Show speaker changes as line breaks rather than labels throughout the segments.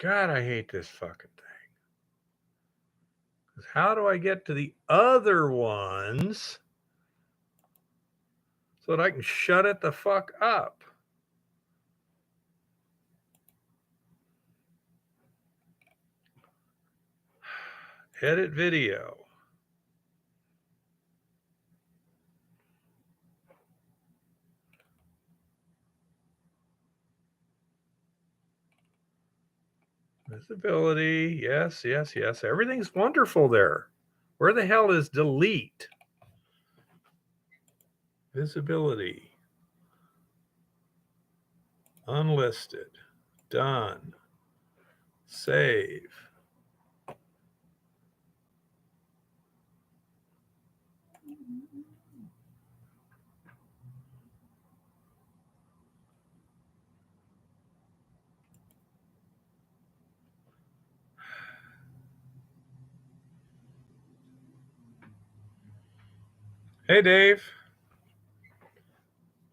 God, I hate this fucking thing. 'Cause how do I get to the other ones so that I can shut it the fuck up? Edit video. Visibility. Yes, yes, yes. Everything's wonderful there. Where the hell is delete? Visibility. Unlisted. Done. Save. Hey, Dave.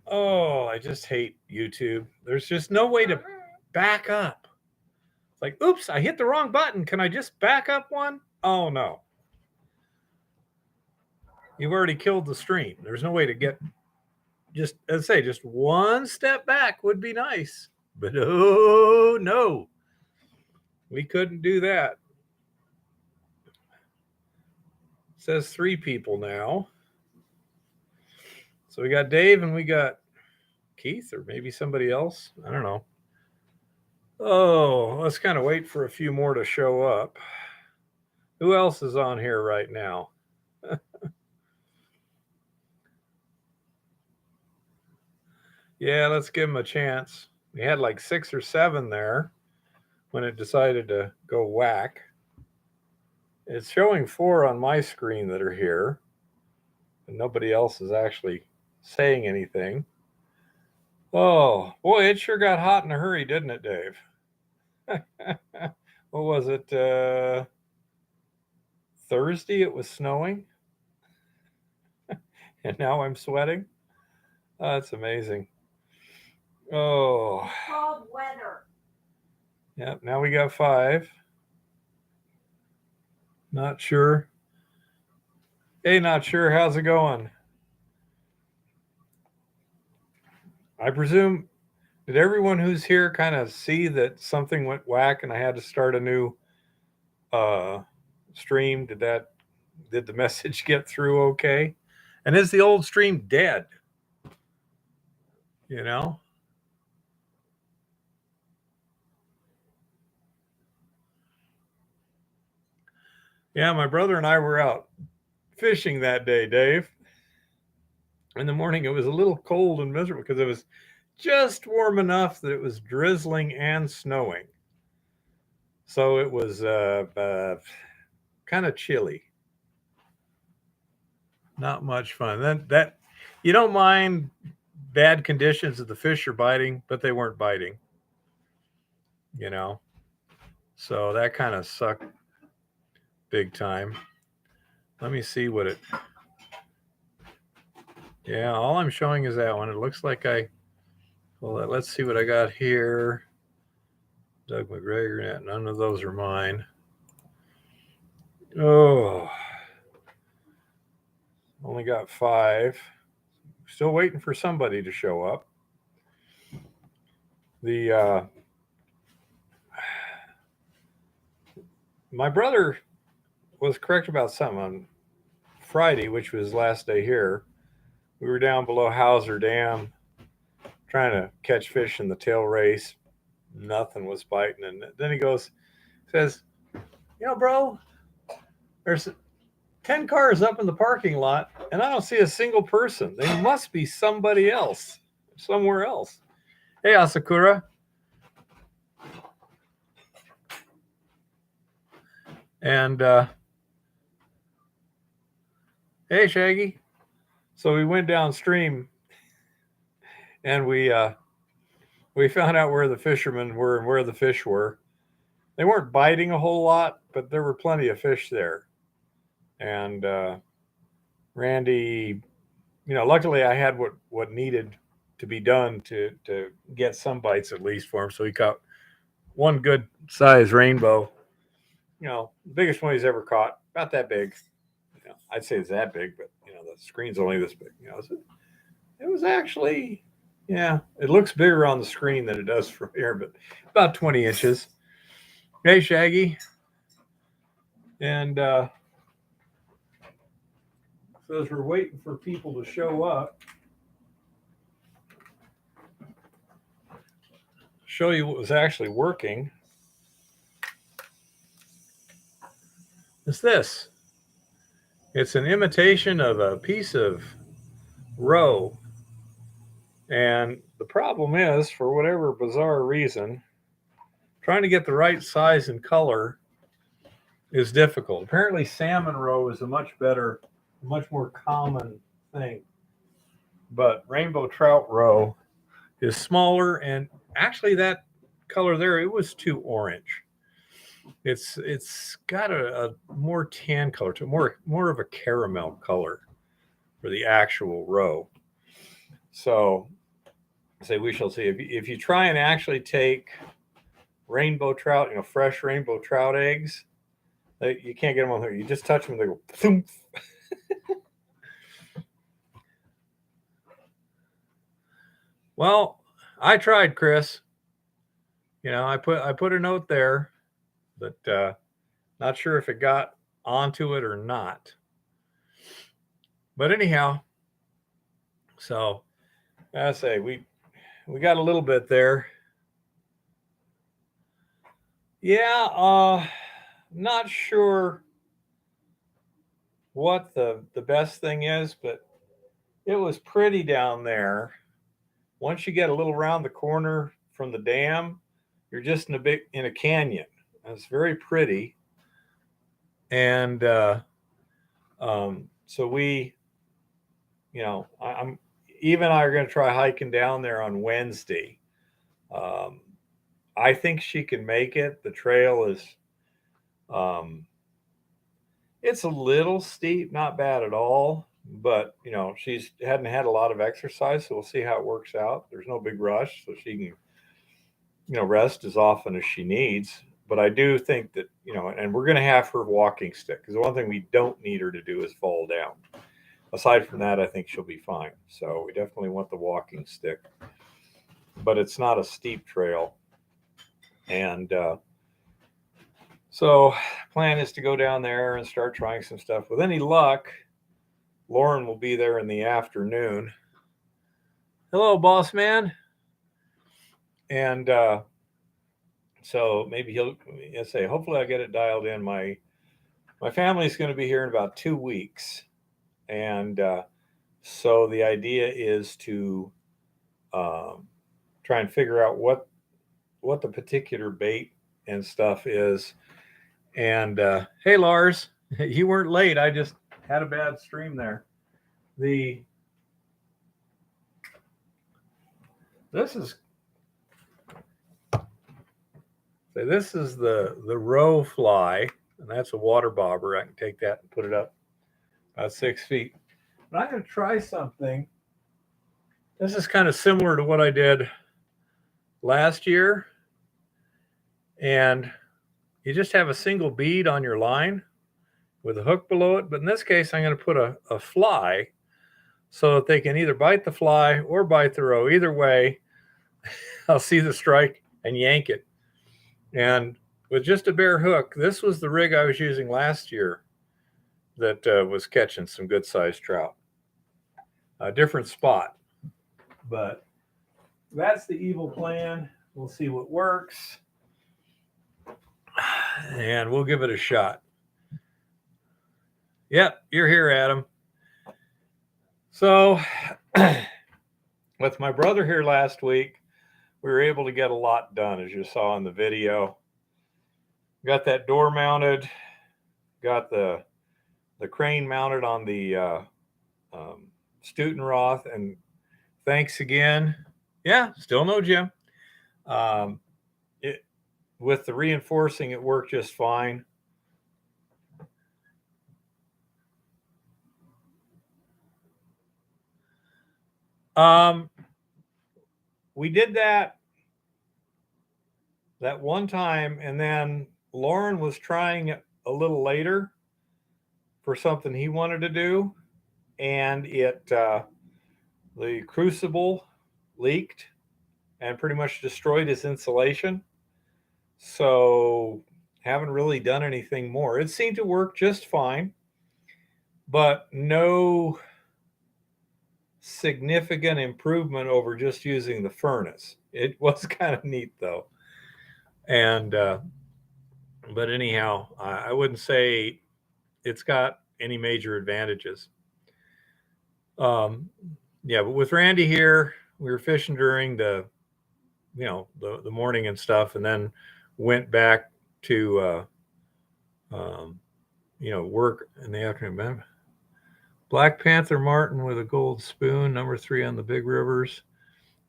Oh, I just hate YouTube. There's just no way to back up. It's like, oops, I hit the wrong button. Can I just back up one? Oh, no. You've already killed the stream. There's no way to get just, as I say, just one step back would be nice. But oh, no. We couldn't do that. It says 3 people now. So we got Dave and we got Keith or maybe somebody else. I don't know. Oh, let's kind of wait for a few more to show up. Who else is on here right now? Yeah, let's give him a chance. We had like 6 or 7 there when it decided to go whack. It's showing 4 on my screen that are here, and nobody else is actually saying anything. Oh, boy, it sure got hot in a hurry, didn't it, Dave? What was it? Thursday it was snowing, and now I'm sweating. Oh, that's amazing. Oh.
Cold weather.
Yep, now we got 5. Not sure. Hey, not sure. How's it going? I presume, did everyone who's here kind of see that something went whack and I had to start a new stream? Did the message get through okay? And is the old stream dead? You know? Yeah, my brother and I were out fishing that day, Dave. In the morning, it was a little cold and miserable because it was just warm enough that it was drizzling and snowing. So it was kind of chilly. Not much fun. That you don't mind bad conditions that the fish are biting, but they weren't biting. You know, so that kind of sucked big time. Let me see what it. Yeah, all I'm showing is that one. It looks like well, let's see what I got here. Doug McGregor. None of those are mine. Oh, only got 5. Still waiting for somebody to show up. My brother was correct about something on Friday, which was last day here. We were down below Hauser Dam trying to catch fish in the tail race. Nothing was biting. And then he says, bro, there's 10 cars up in the parking lot and I don't see a single person. They must be somebody else, somewhere else. Hey, Asakura. And hey, Shaggy. So we went downstream and we found out where the fishermen were and where the fish were. They weren't biting a whole lot, but there were plenty of fish there. And Randy, luckily I had what needed to be done to get some bites at least for him. So he caught one good size rainbow. The biggest one he's ever caught, about that big. I'd say it's that big, but the screen's only this big. It was actually, yeah, it looks bigger on the screen than it does from here, but about 20 inches. Hey, Shaggy. And so as we're waiting for people to show up, show you what was actually working. Is this. It's an imitation of a piece of roe. And the problem is, for whatever bizarre reason, trying to get the right size and color is difficult. Apparently, salmon roe is a much more common thing. But rainbow trout roe is smaller, and actually that color there, it was too orange. It's got a more tan color to more of a caramel color for the actual roe. So say we shall see. If you try and actually take rainbow trout, fresh rainbow trout eggs, you can't get them on there. You just touch them, they go thump. Well, I tried, Chris. I put a note there, but not sure if it got onto it or not. But anyhow, so I say we got a little bit there. Yeah, not sure what the best thing is, but it was pretty down there. Once you get a little around the corner from the dam, you're just in a canyon. It's very pretty. And so we, I'm Eve and I are going to try hiking down there on Wednesday. I think she can make it. The trail is, it's a little steep, not bad at all. But she's hadn't had a lot of exercise, so we'll see how it works out. There's no big rush, so she can rest as often as she needs. But I do think that and we're going to have her walking stick, because the one thing we don't need her to do is fall down. Aside from that, I think she'll be fine. So we definitely want the walking stick, but it's not a steep trail. And so plan is to go down there and start trying some stuff. With any luck, Lauren will be there in the afternoon. Hello, boss man. And so maybe he'll say, hopefully I'll get it dialed in. My family's going to be here in about 2 weeks. And so the idea is to try and figure out what the particular bait and stuff is. And hey, Lars, you weren't late. I just had a bad stream there. This is the roe fly, and that's a water bobber. I can take that and put it up about 6 feet. But I'm going to try something. This is kind of similar to what I did last year. And you just have a single bead on your line with a hook below it. But in this case, I'm going to put a fly so that they can either bite the fly or bite the roe. Either way, I'll see the strike and yank it. And with just a bare hook, this was the rig I was using last year that was catching some good sized trout. A different spot, but that's the evil plan. We'll see what works, and we'll give it a shot. Yep, you're here, Adam. So with my brother here last week, we were able to get a lot done, as you saw in the video. Got that door mounted, got the crane mounted on the Stutenroth, and thanks again. Yeah, still no Jim. With the reinforcing, it worked just fine. We did that that one time, and then Lauren was trying it a little later for something he wanted to do, and the crucible leaked and pretty much destroyed his insulation. So haven't really done anything more. It seemed to work just fine, but no significant improvement over just using the furnace. It was kind of neat though. And but anyhow, I wouldn't say it's got any major advantages. Um, yeah, but with Randy here, we were fishing during the morning and stuff, and then went back to work in the afternoon. Black Panther Martin with a gold spoon, number 3 on the big rivers,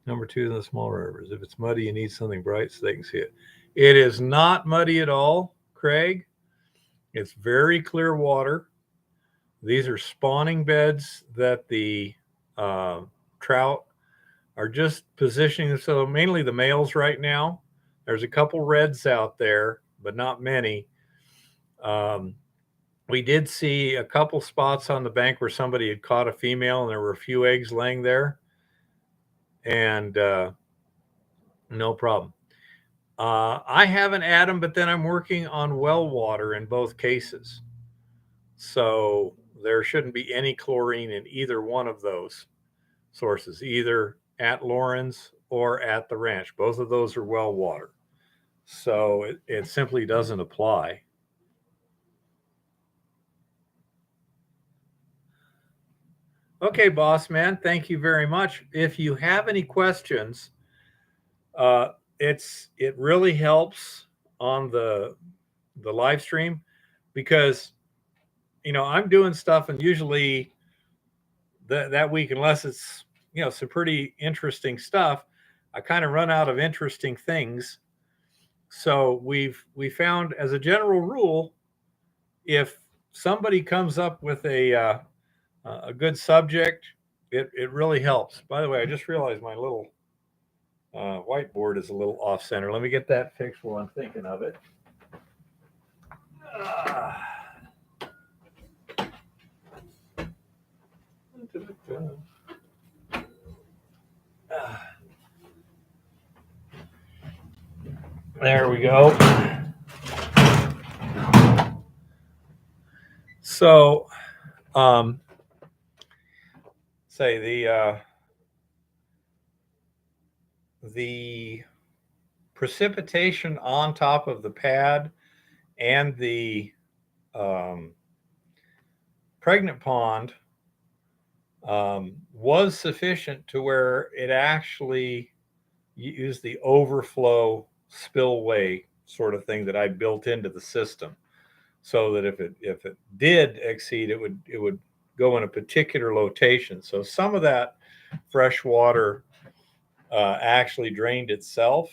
number 2 in the small rivers. If it's muddy, you need something bright so they can see it. It is not muddy at all, Craig. It's very clear water. These are spawning beds that the trout are just positioning themselves, mainly the males right now. There's a couple reds out there, but not many. We did see a couple spots on the bank where somebody had caught a female and there were a few eggs laying there. And no problem. I haven't had them, but then I'm working on well water in both cases. So there shouldn't be any chlorine in either one of those sources, either at Lauren's or at the ranch. Both of those are well water. So it simply doesn't apply. Okay, boss man, thank you very much. If you have any questions, it really helps on the live stream, because I'm doing stuff, and usually that week, unless it's some pretty interesting stuff, I kind of run out of interesting things. So we found, as a general rule, if somebody comes up with a good subject, it really helps. By the way, I just realized my little whiteboard is a little off center. Let me get that fixed while I'm thinking of it. There we go. So, say the precipitation on top of the pad and the pregnant pond was sufficient to where it actually used the overflow spillway sort of thing that I built into the system, so that if it did exceed, it would go in a particular location. So some of that fresh water actually drained itself,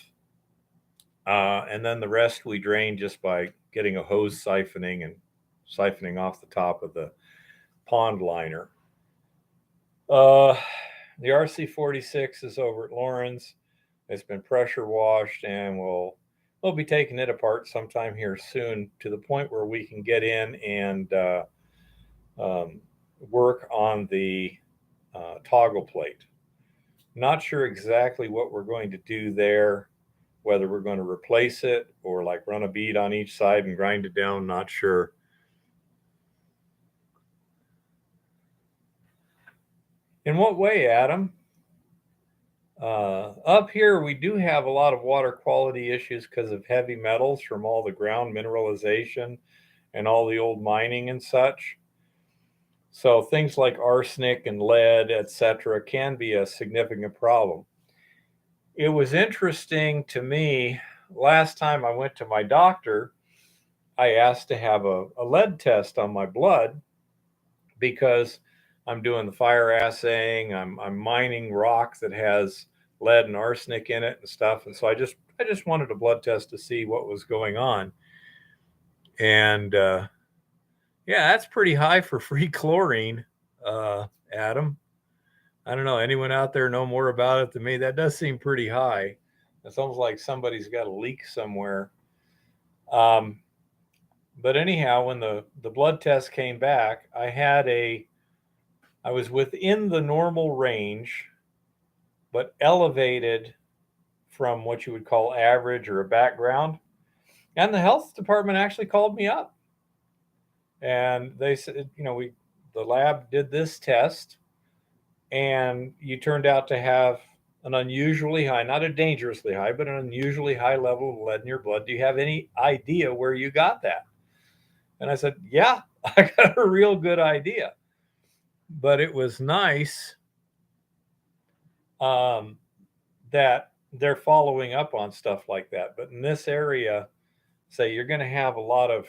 and then the rest we drained just by getting a hose siphoning and siphoning off the top of the pond liner. The RC46 is over at Lauren's. It's been pressure washed, and we'll be taking it apart sometime here soon, to the point where we can get in and work on the toggle plate. Not sure exactly what we're going to do there, whether we're going to replace it or like run a bead on each side and grind it down, not sure. In what way, Adam? Up here, we do have a lot of water quality issues because of heavy metals from all the ground mineralization and all the old mining and such. So things like arsenic and lead, etc., can be a significant problem. It was interesting to me, last time I went to my doctor, I asked to have a lead test on my blood, because I'm doing the fire assaying. I'm mining rock that has lead and arsenic in it and stuff. And so I just wanted a blood test to see what was going on. And yeah, that's pretty high for free chlorine, Adam. I don't know. Anyone out there know more about it than me? That does seem pretty high. It's almost like somebody's got a leak somewhere. Um, but anyhow, when the blood test came back, I was within the normal range, but elevated from what you would call average or a background. And the health department actually called me up and they said, the lab did this test and you turned out to have an unusually high, not a dangerously high, but an unusually high level of lead in your blood. Do you have any idea where you got that? And I said, yeah, I got a real good idea. But it was nice um, that they're following up on stuff like that. But in this area, say you're going to have a lot of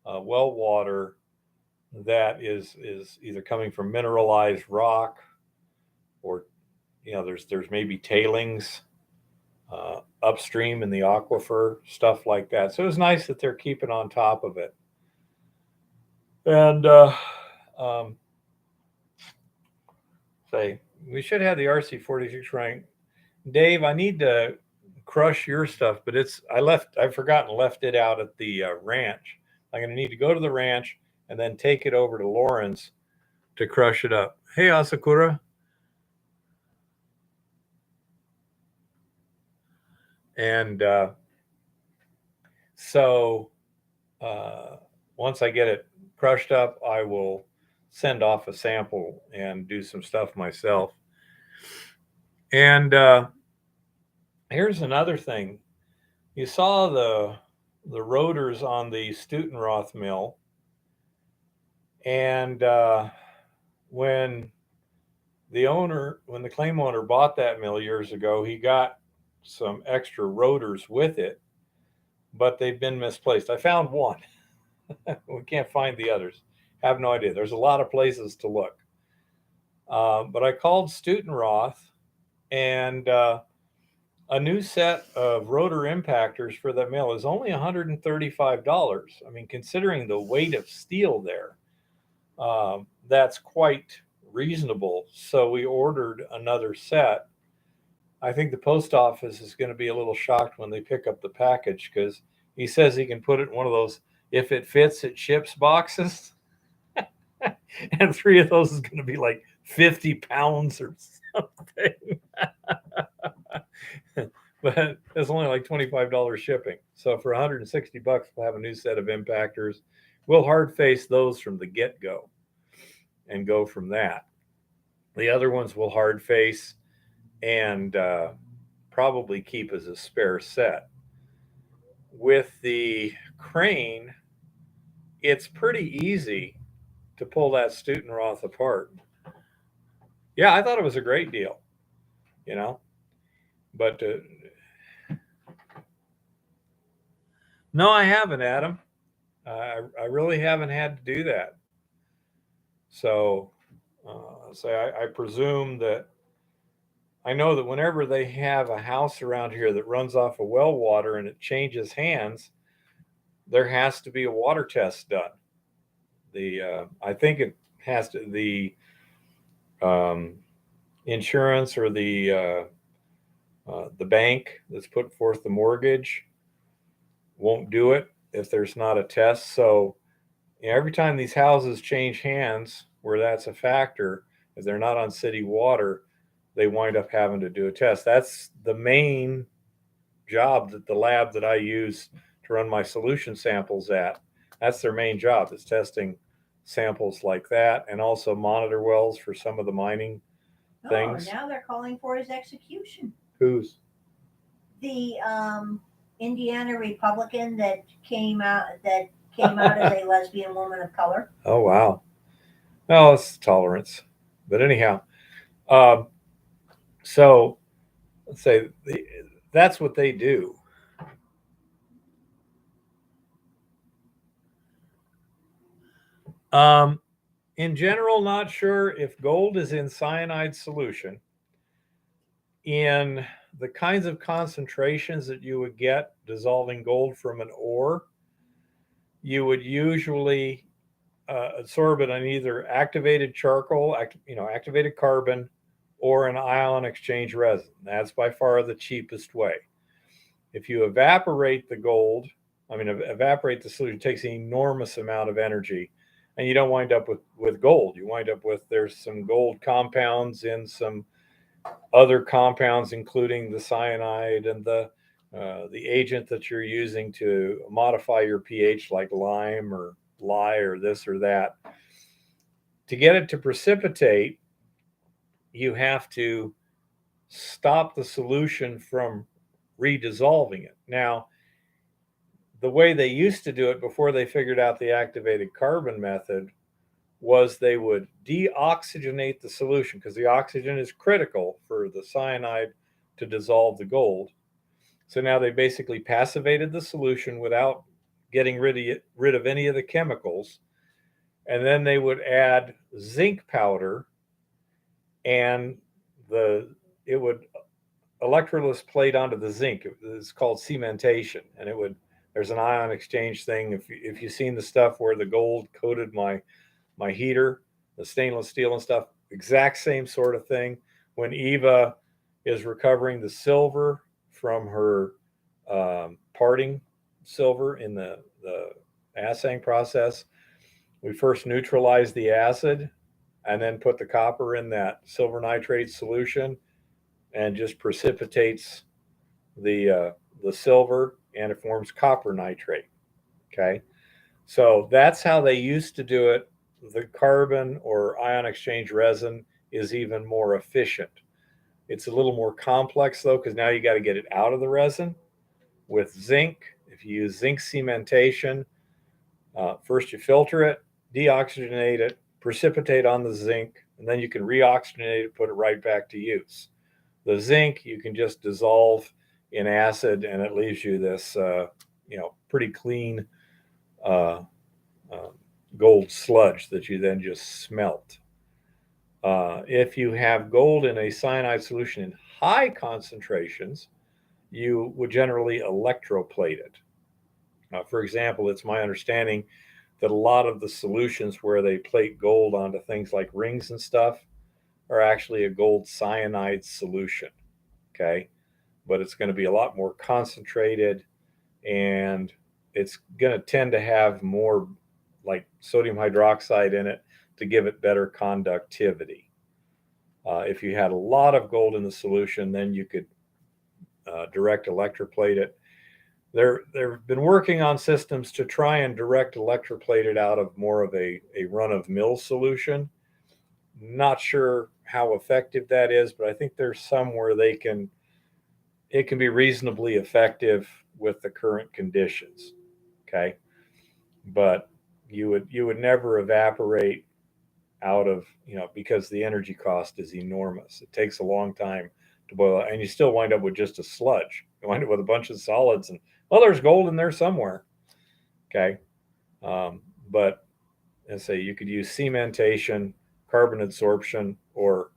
well water that is either coming from mineralized rock or there's maybe tailings upstream in the aquifer, stuff like that. So it's nice that they're keeping on top of it. And um, say we should have the RC46 rank. Dave, I need to crush your stuff, but I've forgotten left it out at the ranch. I'm going to need to go to the ranch and then take it over to Lawrence to crush it up. Hey, Asakura. And so once I get it crushed up, I will send off a sample and do some stuff myself. And here's another thing. You saw the rotors on the Stutenroth mill. And when the claim owner bought that mill years ago, he got some extra rotors with it, but they've been misplaced. I found one. We can't find the others. Have no idea. There's a lot of places to look. But I called Stutenroth, and a new set of rotor impactors for that mill is only $135. I mean, considering the weight of steel there, that's quite reasonable. So we ordered another set. I think the post office is going to be a little shocked when they pick up the package because he says he can put it in one of those if it fits it ships boxes. And 3 of those is going to be like 50 pounds or something. But it's only like $25 shipping. So for $160, we'll have a new set of impactors. We'll hard face those from the get-go and go from that. The other ones will hard face and probably keep as a spare set. With the crane, it's pretty easy to pull that Stutenroth apart. Yeah, I thought it was a great deal, but no, I haven't, Adam. I really haven't had to do that. So, I presume that I know that whenever they have a house around here that runs off of well water and it changes hands, there has to be a water test done. I think it has to the insurance or the bank that's put forth the mortgage won't do it if there's not a test. So every time these houses change hands, where that's a factor, if they're not on city water, they wind up having to do a test. That's the main job that the lab that I use to run my solution samples at. That's their main job, is testing samples like that, and also monitor wells for some of the mining things.
Now they're calling for his execution.
Who's?
The Indiana Republican that came out as a lesbian woman of color.
Oh, wow. Well, it's tolerance. But anyhow, so let's say that's what they do. In general, not sure if gold is in cyanide solution. In the kinds of concentrations that you would get dissolving gold from an ore, you would usually absorb it on either activated charcoal, activated carbon, or an ion exchange resin. That's by far the cheapest way. If you evaporate the gold, evaporate the solution, it takes an enormous amount of energy, and you don't wind up with gold. You wind up with, there's some gold compounds in some other compounds, including the cyanide and the agent that you're using to modify your pH, like lime or lye or this or that. To get it to precipitate, you have to stop the solution from redissolving it. Now, the way they used to do it before they figured out the activated carbon method was they would deoxygenate the solution, because the oxygen is critical for the cyanide to dissolve the gold. So now they basically passivated the solution without getting rid of any of the chemicals. And then they would add zinc powder, and it would electrolysis plate onto the zinc. It's called cementation, and there's an ion exchange thing. If you've seen the stuff where the gold coated my heater, the stainless steel and stuff, exact same sort of thing. When Eva is recovering the silver from her parting silver in the assaying process, we first neutralize the acid and then put the copper in that silver nitrate solution, and just precipitates the silver, and it forms copper nitrate. Okay, so that's how they used to do it. The carbon or ion exchange resin is even more efficient. It's a little more complex though, because now you got to get it out of the resin. With zinc, if you use zinc cementation, first you filter it, deoxygenate it, precipitate on the zinc, and then you can reoxygenate it, put it right back to use. The zinc you can just dissolve in acid, and it leaves you this pretty clean gold sludge that you then just smelt. If you have gold in a cyanide solution in high concentrations, you would generally electroplate it. For example, it's my understanding that a lot of the solutions where they plate gold onto things like rings and stuff are actually a gold cyanide solution. Okay, but it's going to be a lot more concentrated, and it's going to tend to have more like sodium hydroxide in it to give it better conductivity. If you had a lot of gold in the solution, then you could direct electroplate it. They've been working on systems to try and direct electroplate it out of more of a run-of-mill solution. Not sure how effective that is, but I think there's some where it can be reasonably effective with the current conditions. Okay, but you would never evaporate out of, because the energy cost is enormous. It takes a long time to boil, and you still wind up with just a sludge. You wind up with a bunch of solids, and there's gold in there somewhere. Okay, but let's say you could use cementation, carbon adsorption, or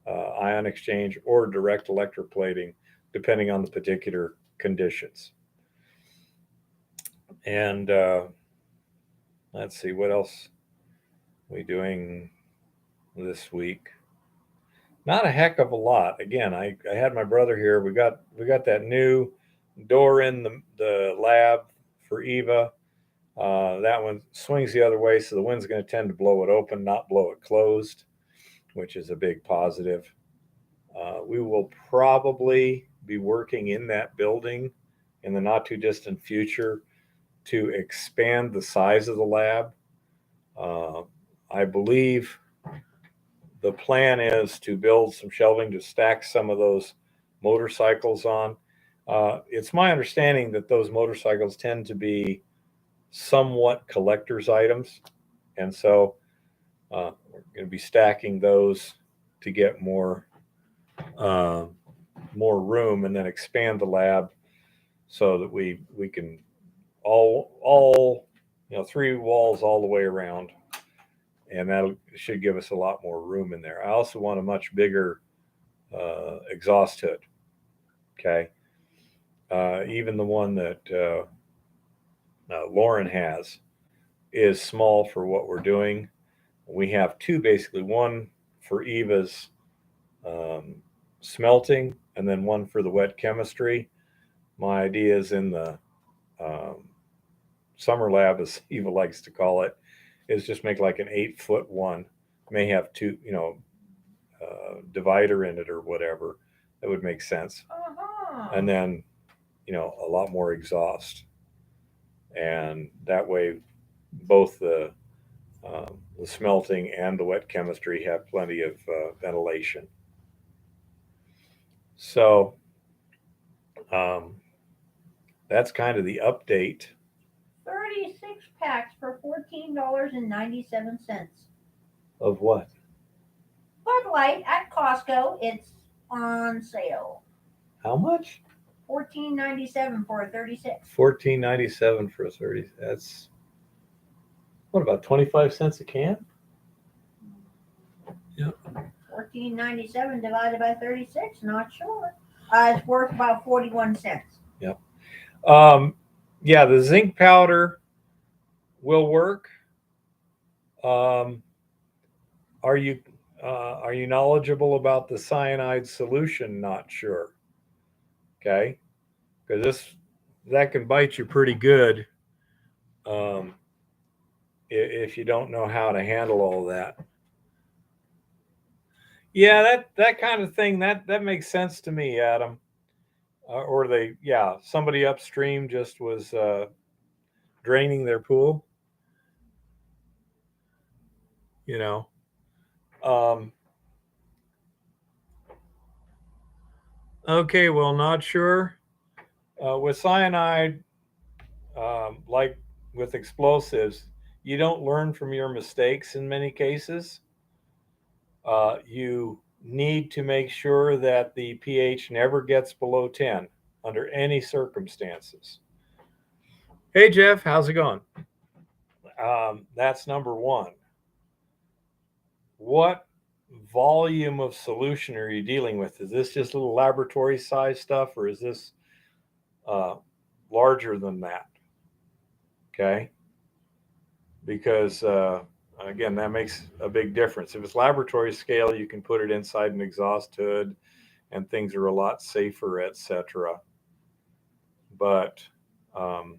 ion exchange, or direct electroplating, depending on the particular conditions. And let's see, what else are we doing this week? Not a heck of a lot. Again, I had my brother here. We got that new door in the lab for Eva. That one swings the other way, so the wind's going to tend to blow it open, not blow it closed, which is a big positive. We will probably be working in that building in the not too distant future to expand the size of the lab. I believe the plan is to build some shelving to stack some of those motorcycles on. It's my understanding that those motorcycles tend to be somewhat collector's items, and so we're going to be stacking those to get more room, and then expand the lab so that we can all 3 walls all the way around, and that should give us a lot more room in there. I also want a much bigger exhaust hood. Okay, even the one that Lauren has is small for what we're doing. We have 2 basically, one for Eva's smelting, and then one for the wet chemistry. My idea is in the um, summer lab, as Eva likes to call it, is just make like an 8-foot one. May have two, divider in it or whatever. That would make sense. And then, a lot more exhaust, and that way, both the smelting and the wet chemistry have plenty of ventilation. So um, that's kind of the update.
36 packs for $14.97.
Of what?
Bud Light at Costco. It's on sale.
How much?
$14.97 for a 36.
$14.97 for a 30. That's what, about 25 cents a can? Yep.
$14.97 divided by 36. Not sure. It's worth about 41 cents.
Yep. Yeah, the zinc powder will work. Um, are you knowledgeable about the cyanide solution? Not sure. Okay, because that can bite you pretty good um, if you don't know how to handle all that. Yeah, that kind of thing that makes sense to me, Adam. Or somebody upstream just was draining their pool. You know, um, okay, well, not sure. With cyanide, like with explosives, you don't learn from your mistakes in many cases. You need to make sure that the pH never gets below 10 under any circumstances. Hey, Jeff, how's it going? That's number one. What volume of solution are you dealing with? Is this just little laboratory size stuff, or is this uh, larger than that? Okay. Because again, that makes a big difference. If it's laboratory scale, you can put it inside an exhaust hood and things are a lot safer, etc. But um,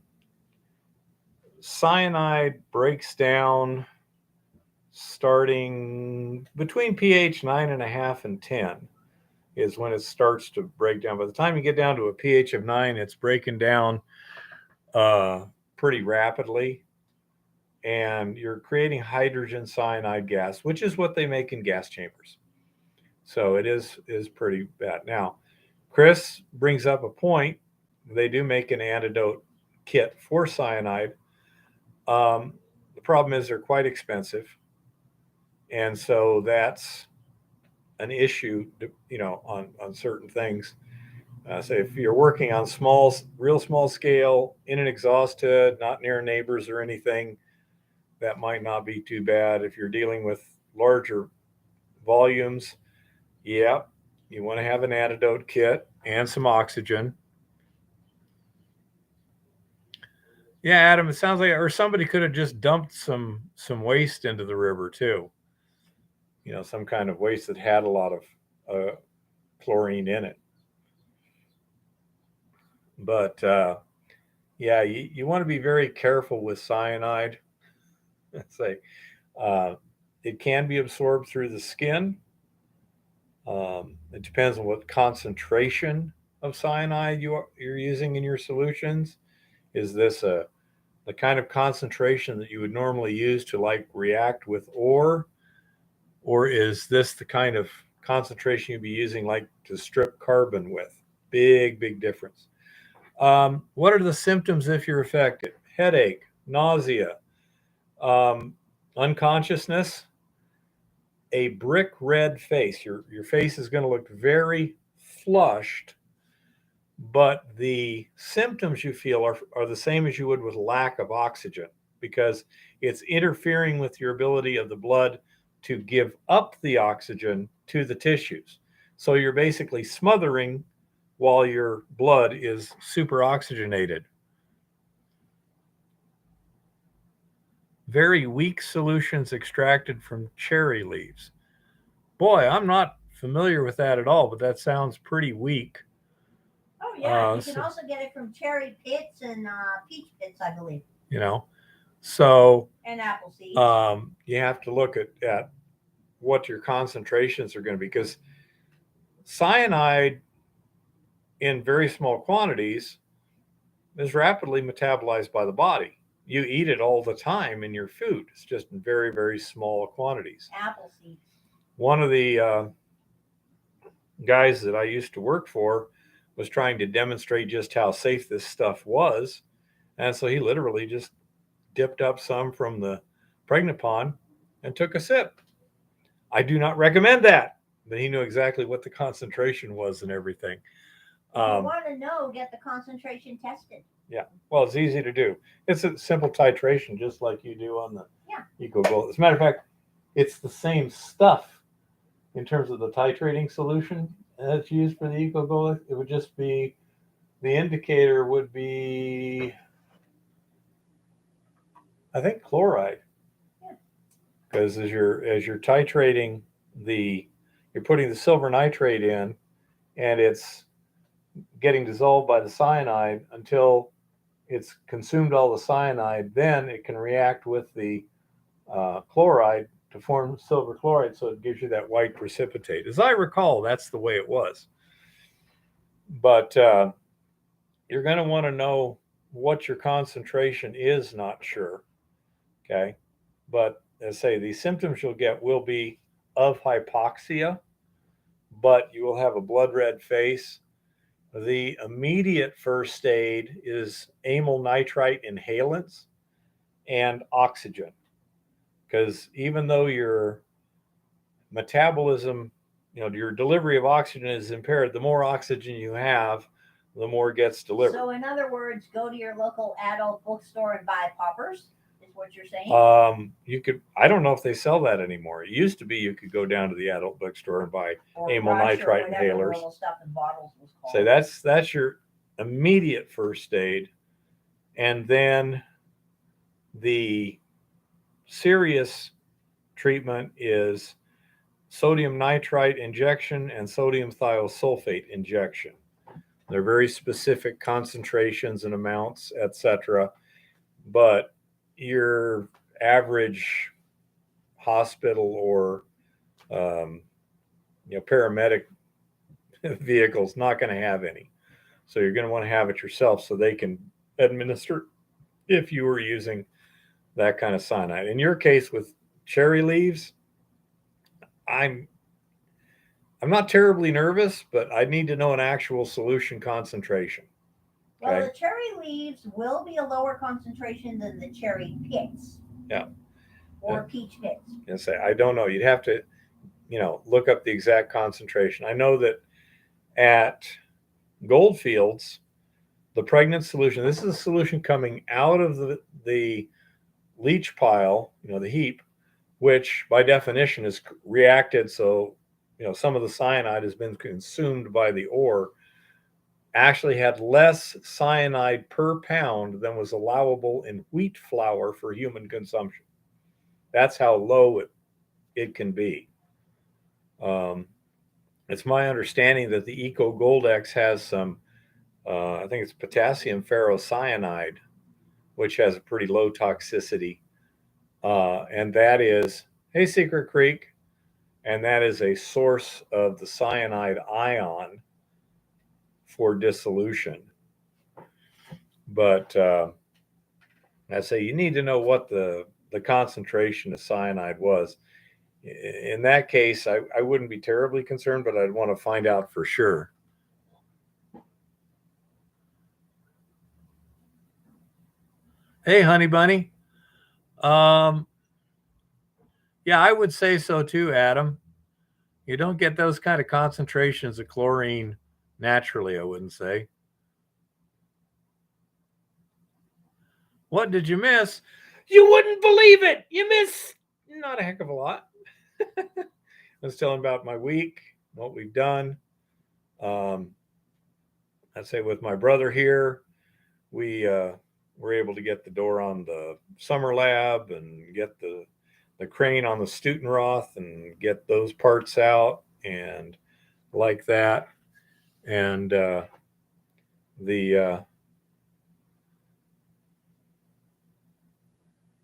cyanide breaks down starting between pH 9.5 and 10 is when it starts to break down. By the time you get down to a pH of 9, it's breaking down pretty rapidly, and you're creating hydrogen cyanide gas, which is what they make in gas chambers. So it is pretty bad. Now, Chris brings up a point. They do make an antidote kit for cyanide. The problem is they're quite expensive, and so that's an issue, on certain things. So if you're working on real small scale in an exhaust hood, not near neighbors or anything, that might not be too bad. If you're dealing with larger volumes, yeah, you want to have an antidote kit and some oxygen. Yeah, Adam, it sounds like, or somebody could have just dumped some waste into the river too. Some kind of waste that had a lot of chlorine in it. But yeah, you want to be very careful with cyanide. Say, it can be absorbed through the skin. It depends on what concentration of cyanide you're using in your solutions. Is this the kind of concentration that you would normally use to like react with ore, or is this the kind of concentration you'd be using like to strip carbon with? Big difference. What are the symptoms if you're affected? Headache, nausea, um, unconsciousness, a brick red face. Your face is going to look very flushed, but the symptoms you feel are the same as you would with lack of oxygen, because it's interfering with your ability of the blood to give up the oxygen to the tissues. So you're basically smothering while your blood is super oxygenated. Very weak solutions extracted from cherry leaves. Boy, I'm not familiar with that at all, but that sounds pretty weak.
Oh yeah, you can
So,
also get it from cherry pits and peach pits, I believe,
so
and apple seeds.
you have to look at what your concentrations are going to be, because cyanide in very small quantities is rapidly metabolized by the body. You eat it all the time in your food. It's just in very, very small quantities.
Apple seeds.
One of the guys that I used to work for was trying to demonstrate just how safe this stuff was. And so he literally just dipped up some from the pregnant pond and took a sip. I do not recommend that, but he knew exactly what the concentration was and everything.
If you want to know, get the concentration tested.
Yeah, well, it's easy to do. It's a simple titration, just like you do on the EcoGold. As a matter of fact, it's the same stuff in terms of the titrating solution that's used for the EcoGold. It would just be, the indicator would be, I think, chloride. Because as you're titrating you're putting the silver nitrate in, and it's getting dissolved by the cyanide until it's consumed all the cyanide. Then it can react with the chloride to form silver chloride, so it gives you that white precipitate. As I recall, that's the way it was. But you're going to want to know what your concentration is, not sure. Okay. But as I say, the symptoms you'll get will be of hypoxia, but you will have a blood red face. The immediate first aid is amyl nitrite inhalants and oxygen. Because even though your metabolism, your delivery of oxygen is impaired, the more oxygen you have, the more gets delivered.
So in other words, go to your local adult bookstore and buy poppers, is what you're saying?
You could, I don't know if they sell that anymore. It used to be you could go down to the adult bookstore and buy amyl nitrite inhalers.
Stuff in bottles was called.
So that's your immediate first aid. And then the serious treatment is sodium nitrite injection and sodium thiosulfate injection. They're very specific concentrations and amounts, etc. But your average hospital or paramedic vehicle is not going to have any. So you're going to want to have it yourself so they can administer if you were using that kind of cyanide. In your case with cherry leaves, I'm not terribly nervous, but I need to know an actual solution concentration.
Okay? Well, the cherry leaves will be a lower concentration than the cherry pits.
Yeah.
Or peach pits.
Yes, I don't know. You'd have to, look up the exact concentration. I know that at Goldfields, the pregnant solution, this is a solution coming out of the leach pile, the heap, which by definition is reacted. So, some of the cyanide has been consumed by the ore, actually had less cyanide per pound than was allowable in wheat flour for human consumption. That's how low it can be. It's my understanding that the Eco Goldex has some, I think it's potassium ferrocyanide, which has a pretty low toxicity. And that is, hey, Secret Creek, and that is a source of the cyanide ion for dissolution. But I say you need to know what the concentration of cyanide was. In that case, I wouldn't be terribly concerned, but I'd want to find out for sure. Hey, honey bunny. Yeah, I would say so too, Adam. You don't get those kind of concentrations of chlorine naturally, I wouldn't say. What did you miss? You wouldn't believe it. You missed not a heck of a lot. I was telling about my week, what we've done. I'd say with my brother here, we were able to get the door on the summer lab and get the crane on the Stutenroth and get those parts out. and like that. And the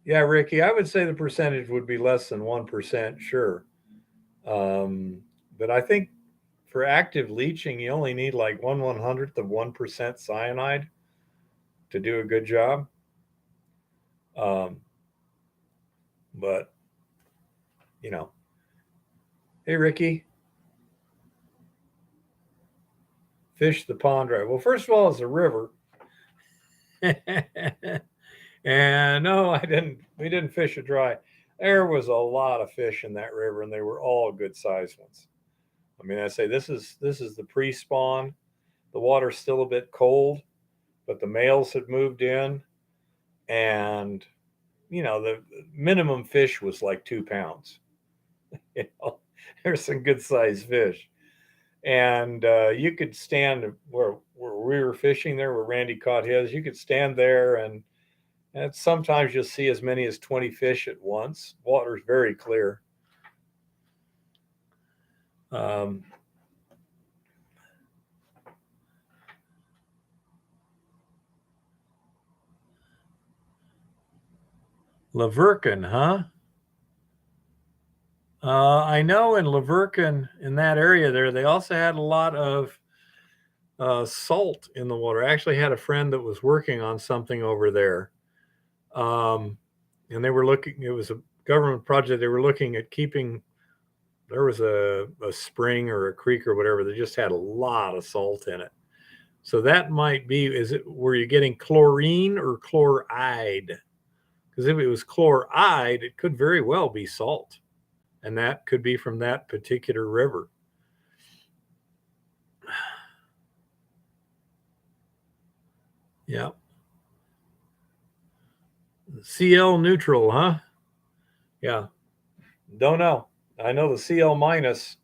yeah, Ricky, I would say the percentage would be less than 1%, sure. But I think for active leaching, you only need like 1/100th of 1% cyanide to do a good job. Um, but you know, hey Ricky, fish the pond right. Well, first of all, it's a river, and no, I didn't. We didn't fish it dry. There was a lot of fish in that river, and they were all good sized ones. I mean, I say this is the pre-spawn. The water's still a bit cold, but the males had moved in, and the minimum fish was like 2 pounds. You know, there's some good sized fish, and you could stand where we were fishing there, where Randy caught his. You could stand there, and sometimes you'll see as many as 20 fish at once. Water's very clear. Um, Lavercan, huh? I know in Lavercan, in that area there, they also had a lot of salt in the water. I actually had a friend that was working on something over there. Um, and they were looking, it was a government project. They were looking at keeping, there was a spring or a creek or whatever that just had a lot of salt in it. So that might be, were you getting chlorine or chloride? Because if it was chloride, it could very well be salt. And that could be from that particular river. Yeah. CL neutral, huh? Yeah. Don't know. I know the CL minus,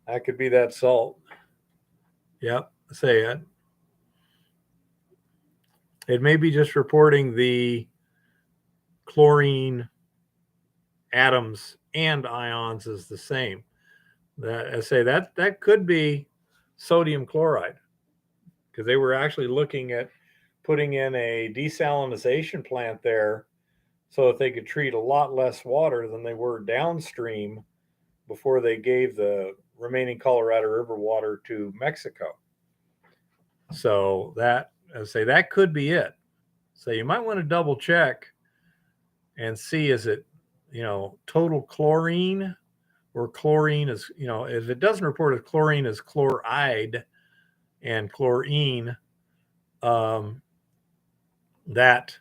that could be that salt. Yep. Say it. It may be just reporting the chlorine atoms and ions as the same. That I say that could be sodium chloride, because they were actually looking at putting in a desalinization plant there so that they could treat a lot less water than they were downstream before they gave the remaining Colorado River water to Mexico. So that, I say, that could be it. So you might want to double check and see, is it, total chlorine, or chlorine is, if it doesn't report as chlorine as chloride and chlorine, that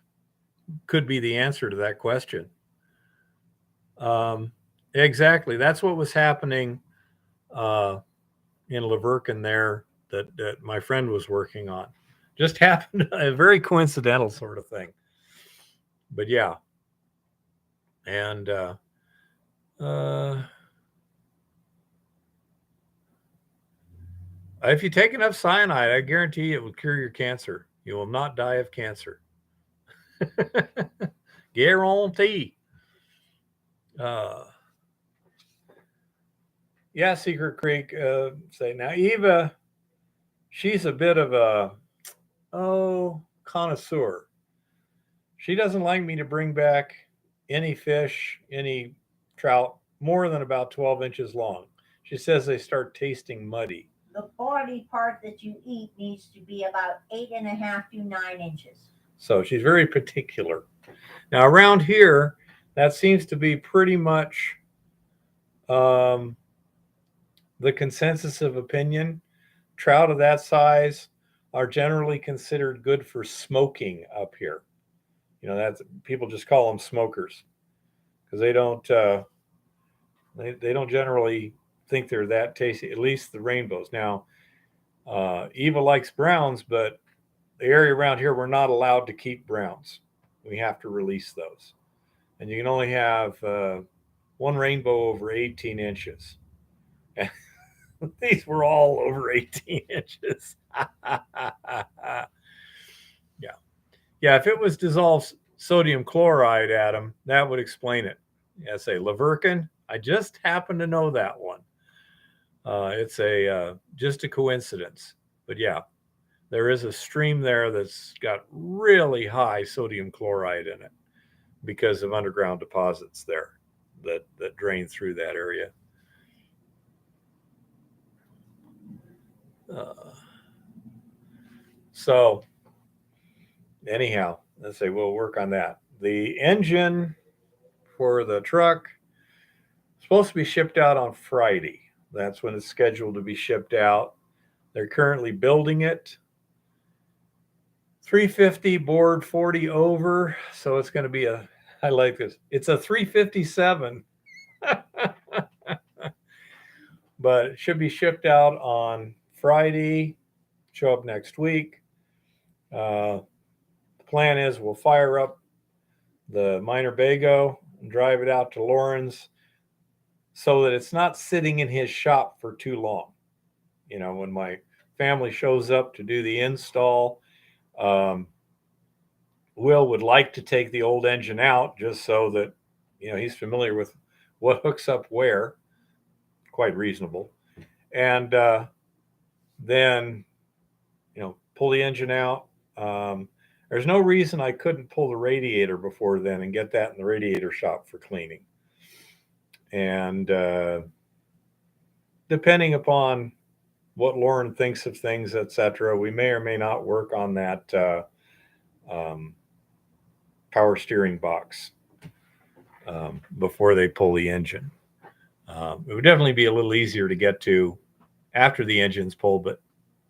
could be the answer to that question. Exactly. That's what was happening in Lavercan there, that my friend was working on. Just happened, a very coincidental sort of thing. But yeah. And if you take enough cyanide, I guarantee it will cure your cancer. You will not die of cancer. Guarantee. Yeah, Secret Creek. Say now, Eva, she's a bit of a connoisseur. She doesn't like me to bring back any fish, any trout more than about 12 inches long. She says they start tasting muddy.
The body part that you eat needs to be about 8.5 to 9 inches.
So she's very particular. Now around here, that seems to be pretty much the consensus of opinion. Trout of that size are generally considered good for smoking up here. That's, people just call them smokers, because they don't they don't generally think they're that tasty. At least the rainbows. Now, Eva likes browns, but the area around here, we're not allowed to keep browns. We have to release those, and you can only have one rainbow over 18 inches. These were all over 18 inches. Yeah. Yeah, if it was dissolved sodium chloride, Adam, that would explain it. Yeah, say Lavercan. I just happen to know that one. It's just a coincidence. But yeah, there is a stream there that's got really high sodium chloride in it because of underground deposits there that drain through that area. Uh, so anyhow, let's say we'll work on that. The engine for the truck is supposed to be shipped out on Friday. That's when it's scheduled to be shipped out. They're currently building it. 350 board 40 over, so it's going to be a, I like this, it's a 357. But it should be shipped out on Friday, show up next week. The plan is we'll fire up the minor Bago and drive it out to Lauren's so that it's not sitting in his shop for too long. You know, when my family shows up to do the install, Will would like to take the old engine out just so that, you know, he's familiar with what hooks up where. Quite reasonable. And then, you know, pull the engine out. There's no reason I couldn't pull the radiator before then and get that in the radiator shop for cleaning. And depending upon what Lauren thinks of things, etc., we may or may not work on that power steering box before they pull the engine. It would definitely be a little easier to get to after the engine's pulled, but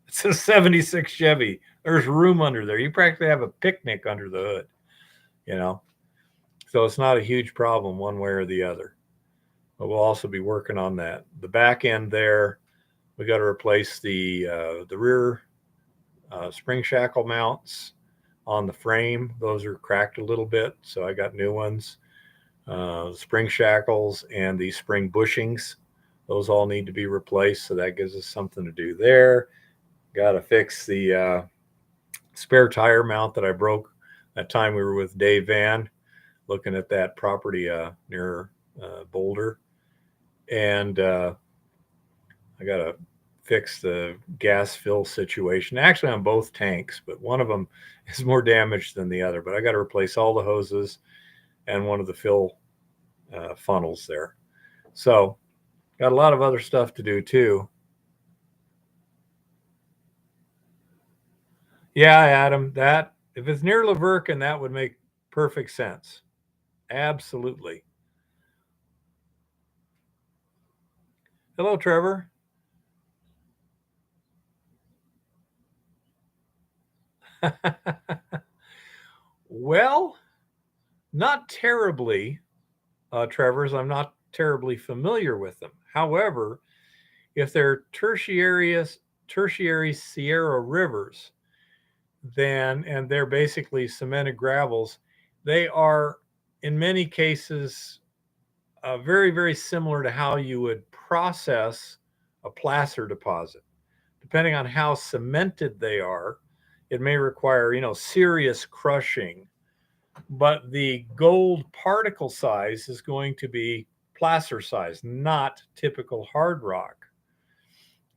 it's a 76 Chevy. There's room under there. You practically have a picnic under the hood, you know? So it's not a huge problem one way or the other. But we'll also be working on that. The back end there, we got to replace the rear spring shackle mounts on the frame. Those are cracked a little bit, so I got new ones. Spring shackles and the spring bushings, those all need to be replaced, so that gives us something to do there. Got to fix the spare tire mount that I broke that time we were with Dave Van looking at that property near Boulder. And I got to fix the gas fill situation, actually on both tanks, but one of them is more damaged than the other. But I got to replace all the hoses and one of the fill funnels there. So got a lot of other stuff to do too. Yeah, Adam, that if it's near Laverkin, that would make perfect sense. Absolutely. Hello, Trevor. Well, not terribly, Trevor's. I'm not terribly familiar with them. However, if they're tertiary Sierra rivers, then and they're basically cemented gravels, they are in many cases very, very similar to how you would process a placer deposit. Depending on how cemented they are, it may require, you know, serious crushing, but the gold particle size is going to be placer size, not typical hard rock.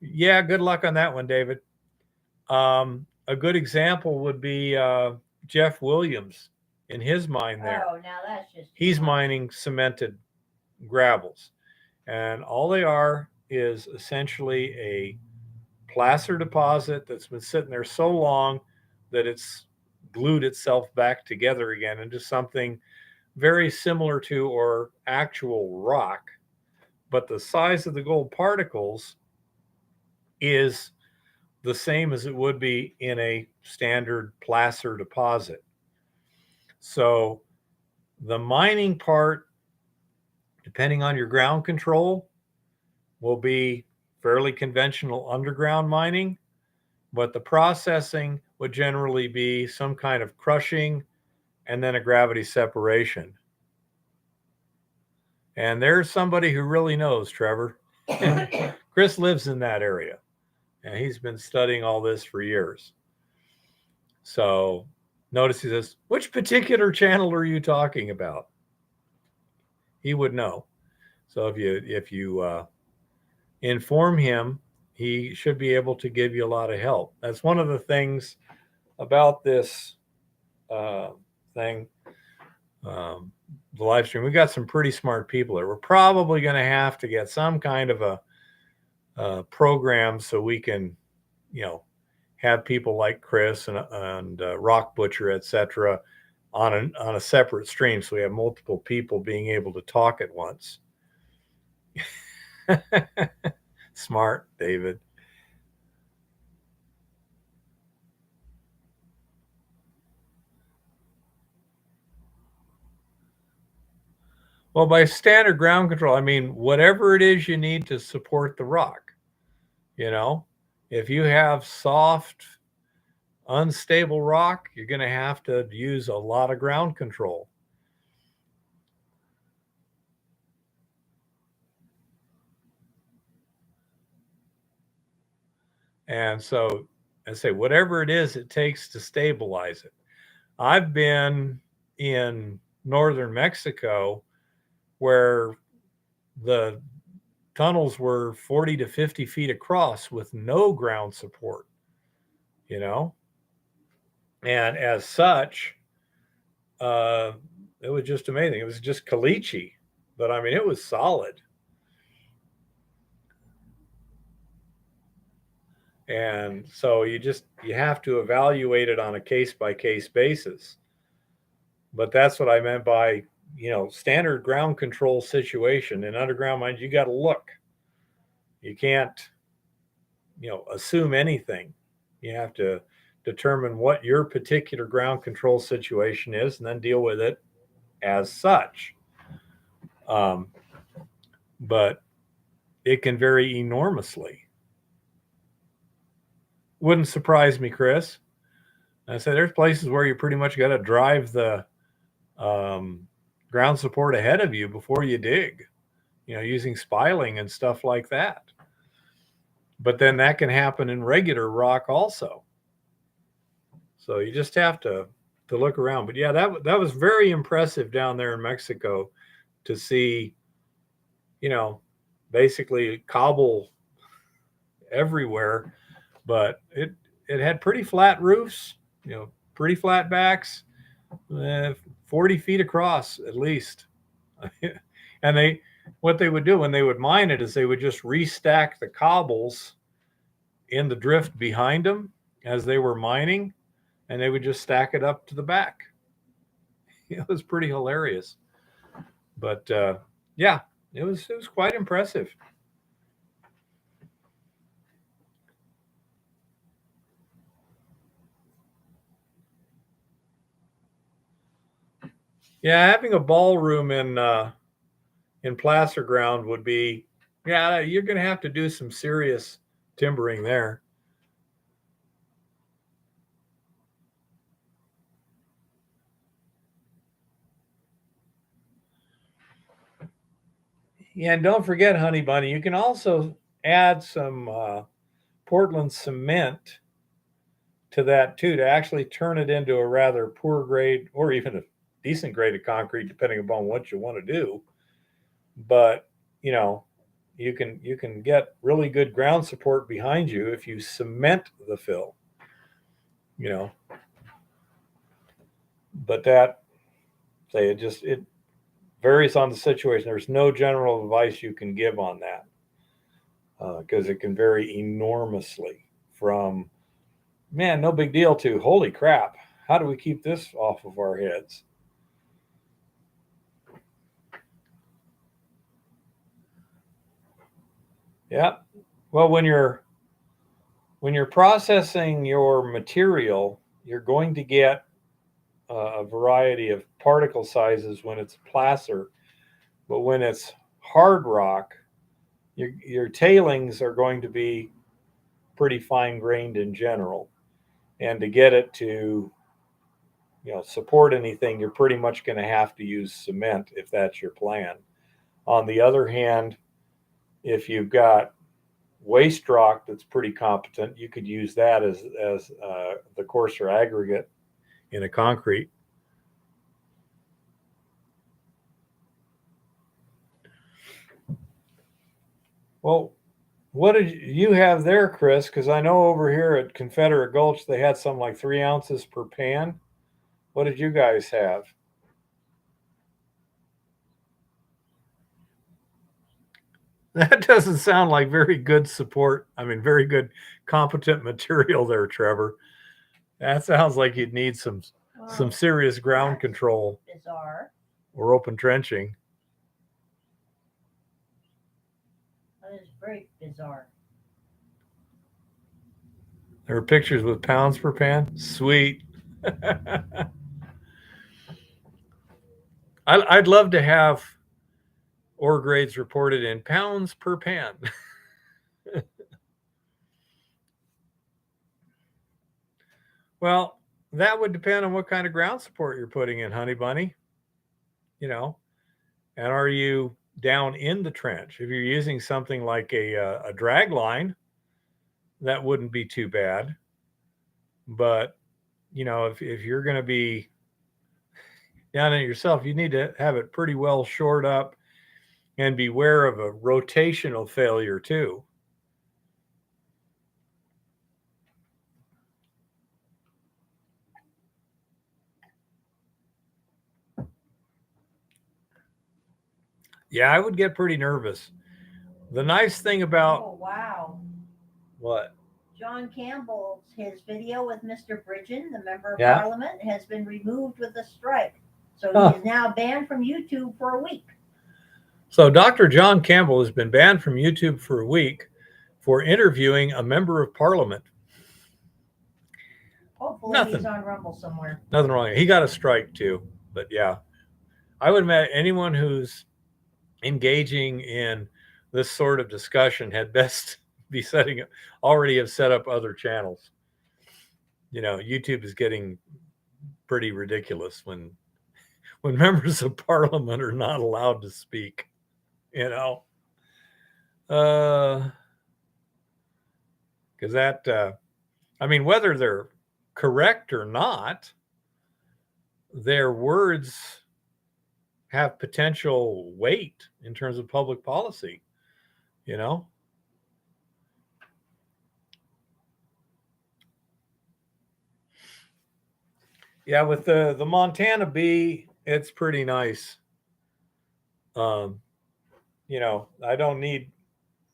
Yeah, good luck on that one, David. A good example would be Jeff Williams in his mine there.
Oh, now that's just.
He's mining cemented gravels, and all they are is essentially a placer deposit that's been sitting there so long that it's glued itself back together again into something very similar to or actual rock, but the size of the gold particles is the same as it would be in a standard placer deposit. So the mining part, depending on your ground control, will be fairly conventional underground mining, but the processing would generally be some kind of crushing and then a gravity separation. And there's somebody who really knows, Trevor. Chris lives in that area, and he's been studying all this for years. So notice he says, which particular channel are you talking about? He would know. So if you inform him. He should be able to give you a lot of help. That's one of the things about this uh, thing, the live stream. We got some pretty smart people there. We're probably going to have to get some kind of a program so we can, you know, have people like Chris and Rock Butcher, etc., on a separate stream, so we have multiple people being able to talk at once. Smart, David. Well, by standard ground control, I mean whatever it is you need to support the rock. You know, if you have soft, unstable rock, you're going to have to use a lot of ground control. And so I say, whatever it is it takes to stabilize it. I've been in northern Mexico where the tunnels were 40 to 50 feet across with no ground support, you know? And as such, uh, it was just amazing. It was just caliche, but I mean, it was solid. And so you have to evaluate it on a case by case basis. But that's what I meant by, standard ground control situation. In underground mines, you got to look. You can't, assume anything. You have to determine what your particular ground control situation is and then deal with it as such. Um, but it can vary enormously. Wouldn't surprise me, Chris. I said there's places where you pretty much got to drive the ground support ahead of you before you dig, using spiling and stuff like that. But then that can happen in regular rock also. So you just have to look around. But yeah, that was very impressive down there in Mexico to see, basically cobble everywhere, but it had pretty flat roofs, pretty flat backs, 40 feet across at least. And what they would do when they would mine it is they would just restack the cobbles in the drift behind them as they were mining, and they would just stack it up to the back. It was pretty hilarious. But yeah, it was quite impressive. Yeah, having a ballroom in placer ground would be, yeah, you're going to have to do some serious timbering there. Yeah, and don't forget, Honey Bunny, you can also add some Portland cement to that too to actually turn it into a rather poor grade or even a decent grade of concrete, depending upon what you want to do. But you can get really good ground support behind you if you cement the fill. You know, but that say it varies on the situation. There's no general advice you can give on that because it can vary enormously from, man, no big deal, to holy crap, how do we keep this off of our heads? Yeah. Well, when you're processing your material, you're going to get a variety of particle sizes when it's placer, but when it's hard rock, your tailings are going to be pretty fine grained in general. And to get it to support anything, you're pretty much going to have to use cement if that's your plan. On the other hand, if you've got waste rock that's pretty competent, you could use that as the coarser aggregate in a concrete. Well, What did you have there, Chris? Because I know over here at Confederate Gulch they had some like 3 ounces per pan. What did you guys have? That doesn't sound like very good support. I mean, very good, competent material there, Trevor. That sounds like you'd need some serious ground control
Bizarre.
or open trenching.
That is very bizarre.
There were pictures with pounds per pan. Sweet. I'd love to have ore grades reported in pounds per pan. Well, that would depend on what kind of ground support you're putting in, honey bunny. You know, and are you down in the trench? If you're using something like a drag line, that wouldn't be too bad. But if you're going to be down in it yourself, you need to have it pretty well shored up and beware of a rotational failure too. Yeah, I would get pretty nervous. The nice thing about
Oh wow.
what?
John Campbell's his video with Mr. Bridgen, the member of
Yeah.
parliament, has been removed with a strike. So
Huh.
he is now banned from YouTube for a week.
So Dr. John Campbell has been banned from YouTube for a week for interviewing a member of parliament.
Hopefully
Nothing.
he's on Rumble somewhere.
Nothing wrong. He got a strike too. But yeah, I would imagine anyone who's engaging in this sort of discussion had best be already have set up other channels. YouTube is getting pretty ridiculous when members of parliament are not allowed to speak. Because that, I mean, whether they're correct or not, their words have potential weight in terms of public policy. Yeah, with the Montana bee, it's pretty nice. I don't need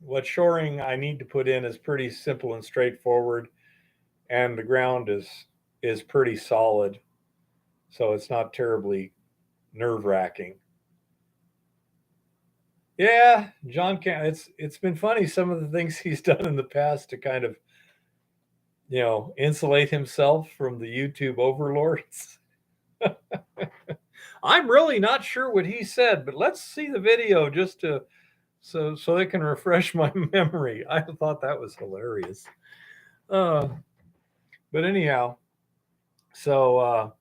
what shoring I need to put in is pretty simple and straightforward, and the ground is pretty solid, so it's not terribly nerve-wracking. Yeah, John it's been funny some of the things he's done in the past to kind of insulate himself from the YouTube overlords. I'm really not sure what he said, but let's see the video just to so they can refresh my memory. I thought that was hilarious. But anyhow, so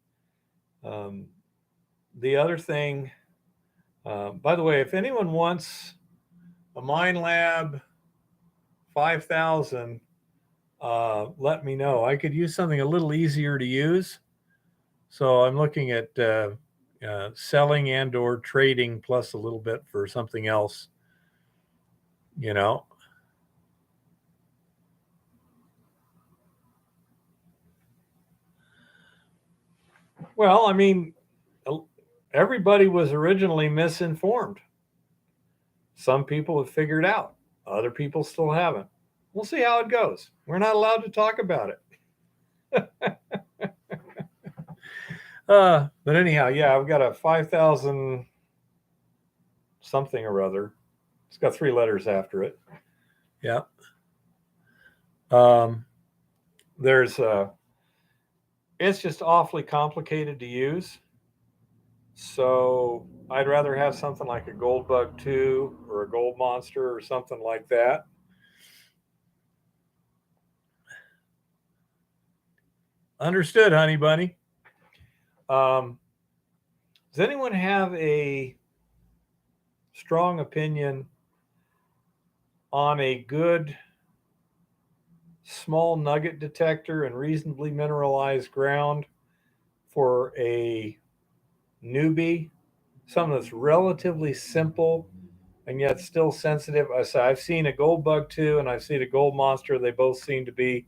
the other thing, by the way, if anyone wants a Mind 5000, let me know. I could use something a little easier to use. So I'm looking at selling and or trading plus a little bit for something else. Well, I mean, everybody was originally misinformed. Some people have figured out, other people still haven't. We'll see how it goes. We're not allowed to talk about it. But anyhow, yeah, I've got a 5,000 something or other. It's got 3 letters after it. Yeah. There's it's just awfully complicated to use. So I'd rather have something like a Gold Bug 2 or a Gold Monster or something like that. Understood, honey bunny. Does anyone have a strong opinion on a good small nugget detector and reasonably mineralized ground for a newbie? Something that's relatively simple and yet still sensitive. I've seen a gold bug too, and I've seen a gold monster. They both seem to be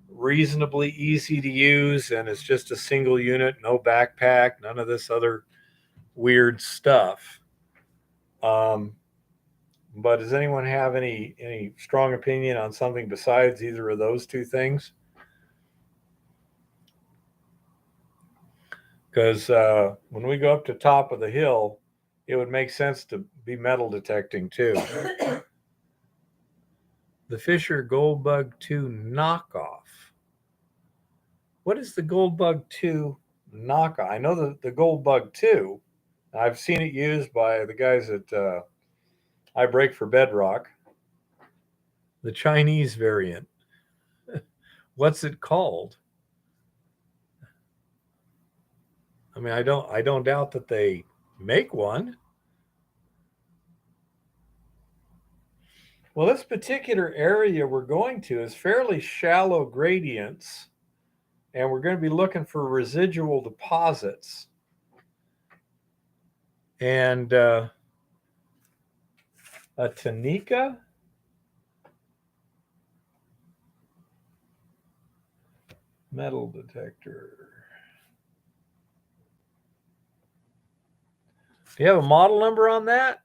reasonably easy to use, and it's just a single unit, no backpack, none of this other weird stuff. Um, but does anyone have any strong opinion on something besides either of those two things? Because when we go up to top of the hill, it would make sense to be metal detecting too. The Fisher Goldbug 2 knockoff. What is the Goldbug 2 knockoff? I know the Goldbug 2. I've seen it used by the guys at I Break for Bedrock. The Chinese variant. What's it called? I mean, I don't doubt that they make one. Well, this particular area we're going to is fairly shallow gradients, and we're going to be looking for residual deposits. And a Tanika metal detector. Do you have a model number on that?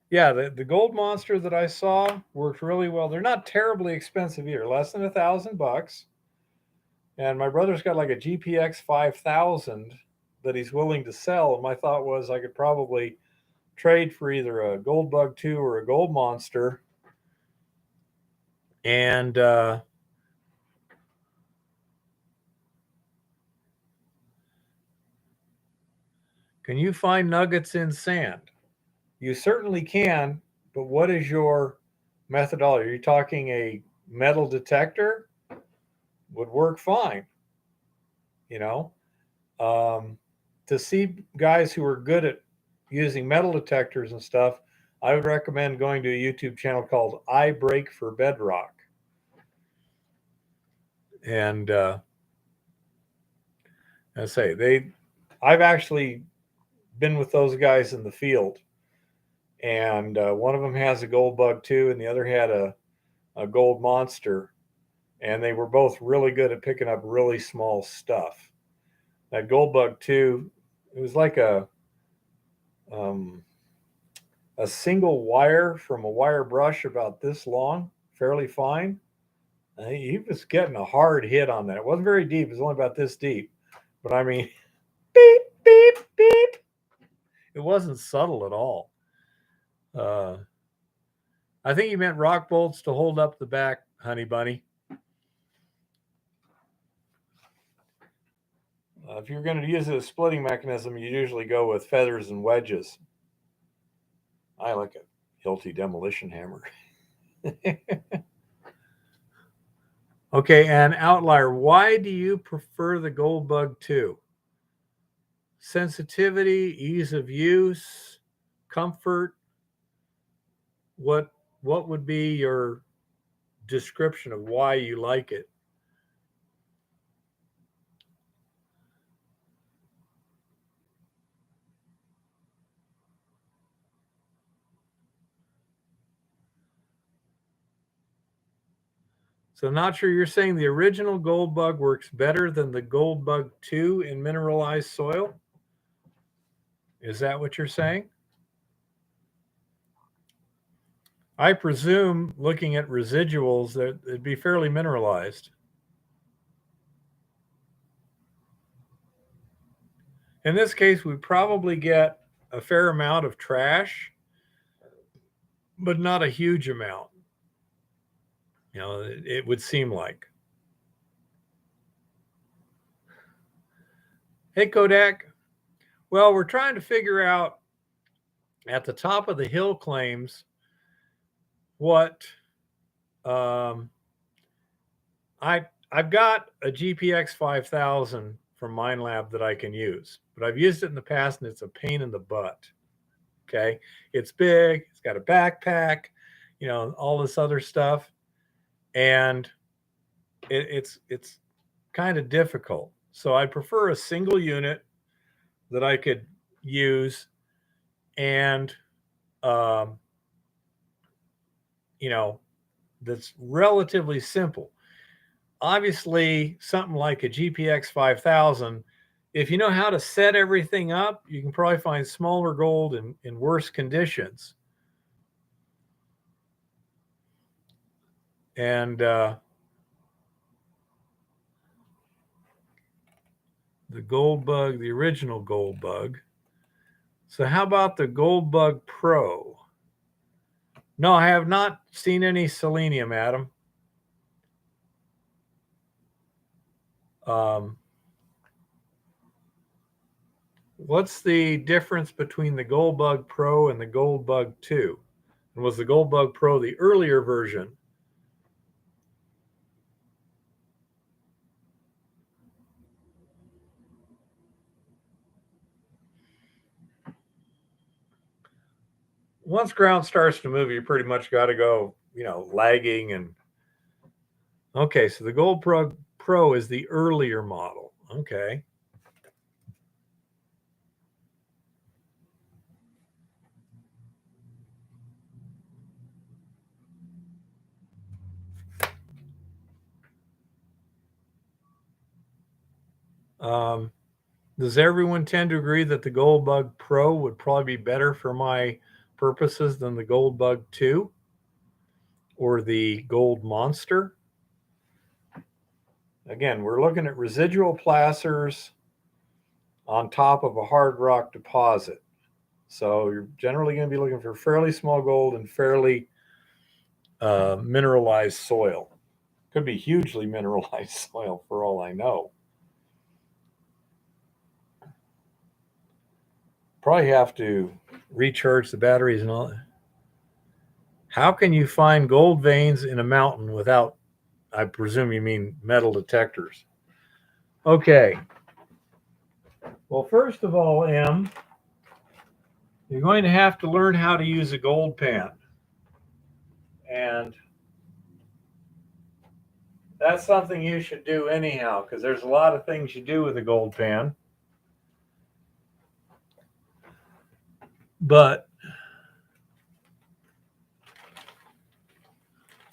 Yeah, the gold monster that I saw worked really well. They're not terribly expensive either, less than $1,000. And my brother's got like a GPX 5000 that he's willing to sell. And my thought was I could probably trade for either a gold bug 2 or a gold monster. And can you find nuggets in sand? You certainly can, but what is your methodology? Are you talking a metal detector? Would work fine, you know. To see guys who are good at using metal detectors and stuff, I would recommend going to a YouTube channel called I Break for Bedrock. And I say I've actually been with those guys in the field, and one of them has a gold bug 2, and the other had a gold monster, and they were both really good at picking up really small stuff. That gold bug 2, it was like a single wire from a wire brush about this long, fairly fine. He was getting a hard hit on that. It wasn't very deep. It was only about this deep. But I mean, beep, beep, beep. It wasn't subtle at all. I think he meant rock bolts to hold up the back, honey bunny. If you're going to use a splitting mechanism, you usually go with feathers and wedges. I like a Hilti demolition hammer. Okay, and outlier. Why do you prefer the gold bug 2? Sensitivity, ease of use, comfort. What would be your description of why you like it? So not sure, you're saying the original gold bug works better than the gold bug 2 in mineralized soil? Is that what you're saying? I presume, looking at residuals, that it'd be fairly mineralized. In this case, we probably get a fair amount of trash, but not a huge amount. You know, it would seem like. Hey, Kodak. Well, we're trying to figure out at the top of the hill claims what I've got a GPX 5000 from MineLab that I can use, but I've used it in the past and it's a pain in the butt. Okay, it's big, it's got a backpack, you know, all this other stuff, and it's kind of difficult. So I prefer a single unit that I could use and um, you know, that's relatively simple. Obviously, something like a GPX 5000, if you know how to set everything up, you can probably find smaller gold in worse conditions. And the gold bug, the original gold bug. So, how about the Gold Bug Pro? No, I have not seen any selenium, Adam. Um, what's the difference between the Gold Bug Pro and the Gold Bug 2? And was the Gold Bug Pro the earlier version? Once ground starts to move, you pretty much got to go, lagging. And okay, so the Gold Pro is the earlier model. Okay. Um, does everyone tend to agree that the Gold Bug Pro would probably be better for my purposes than the Gold Bug 2 or the Gold Monster? Again, we're looking at residual placers on top of a hard rock deposit. So you're generally going to be looking for fairly small gold and fairly mineralized soil. Could be hugely mineralized soil for all I know. Probably have to recharge the batteries and all that. How can you find gold veins in a mountain without, I presume you mean metal detectors? Okay. Well, first of all, M, you're going to have to learn how to use a gold pan. And that's something you should do anyhow, because there's a lot of things you do with a gold pan. But,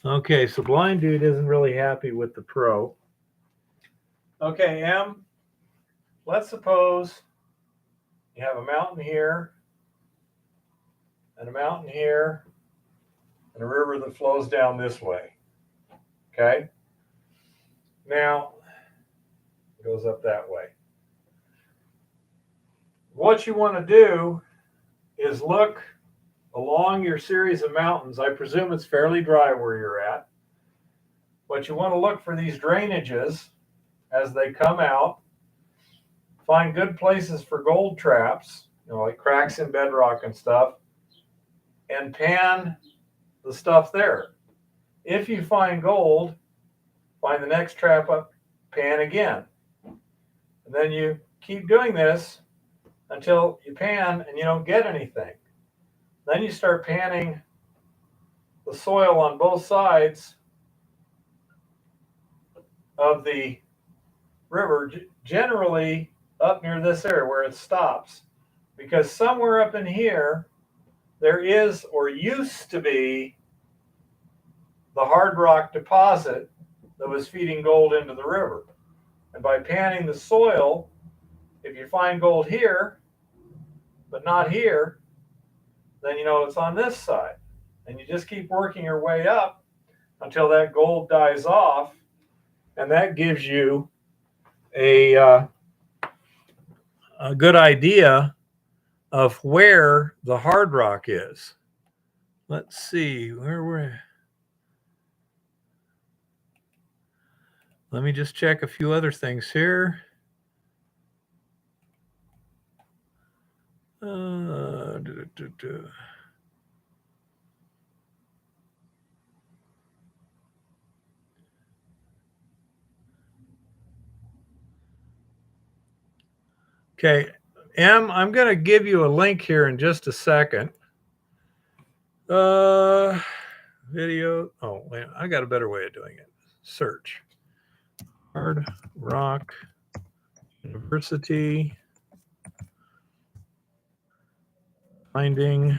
okay, so Blind Dude isn't really happy with the Pro. Okay, M, let's suppose you have a mountain here, and a mountain here, and a river that flows down this way. Okay? Now, it goes up that way. What you want to do is look along your series of mountains. I presume it's fairly dry where you're at. But you want to look for these drainages as they come out. Find good places for gold traps, like cracks in bedrock and stuff, and pan the stuff there. If you find gold, find the next trap up, pan again. And then you keep doing this until you pan and you don't get anything. Then you start panning the soil on both sides of the river, generally up near this area where it stops. Because somewhere up in here, there is or used to be the hard rock deposit that was feeding gold into the river. And by panning the soil, if you find gold here, but not here, then you know it's on this side. And you just keep working your way up until that gold dies off, and that gives you a good idea of where the hard rock is. Let's see where we're. Let me just check a few other things here. Okay, M, I'm going to give you a link here in just a second. Video. Oh, wait, I got a better way of doing it. Search. Hard Rock University. Finding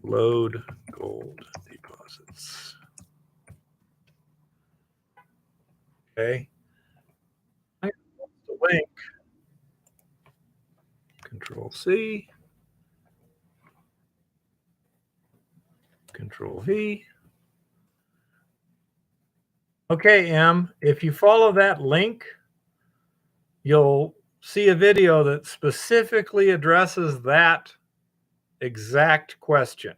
load gold deposits. Okay. The link. Control C. Control V. Okay, Em, if you follow that link, you'll see a video that specifically addresses that exact question.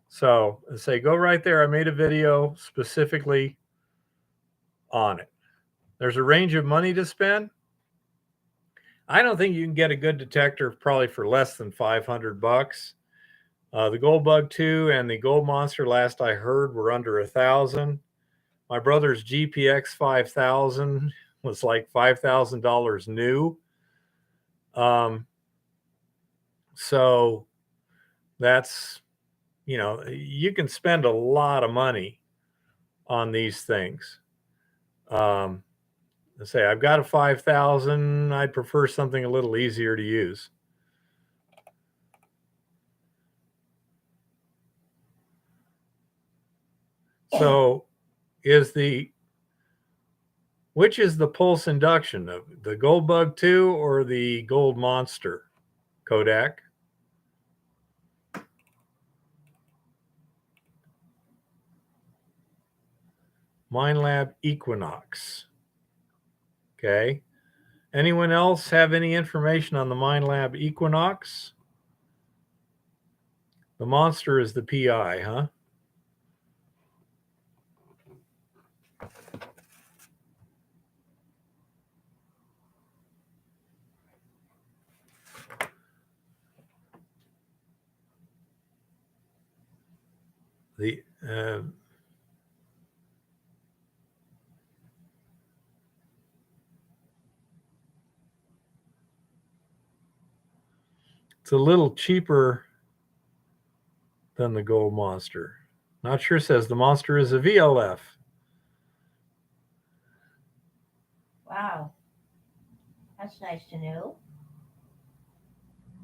So say, go right there. I made a video specifically on it. There's a range of money to spend. I don't think you can get a good detector probably for less than $500. The Gold Bug 2 and the Gold Monster, last I heard, were under $1,000. My brother's GPX 5000 was like $5,000 new. So that's, you can spend a lot of money on these things. Let's say I've got a 5,000. I'd prefer something a little easier to use. So which is the pulse induction of the Gold Bug 2 or the Gold Monster Kodak? MineLab Equinox. Okay. Anyone else have any information on the MineLab Equinox? The Monster is the PI, huh? It's a little cheaper than the Gold Monster. Not sure, says the Monster is a VLF.
Wow. That's nice to know.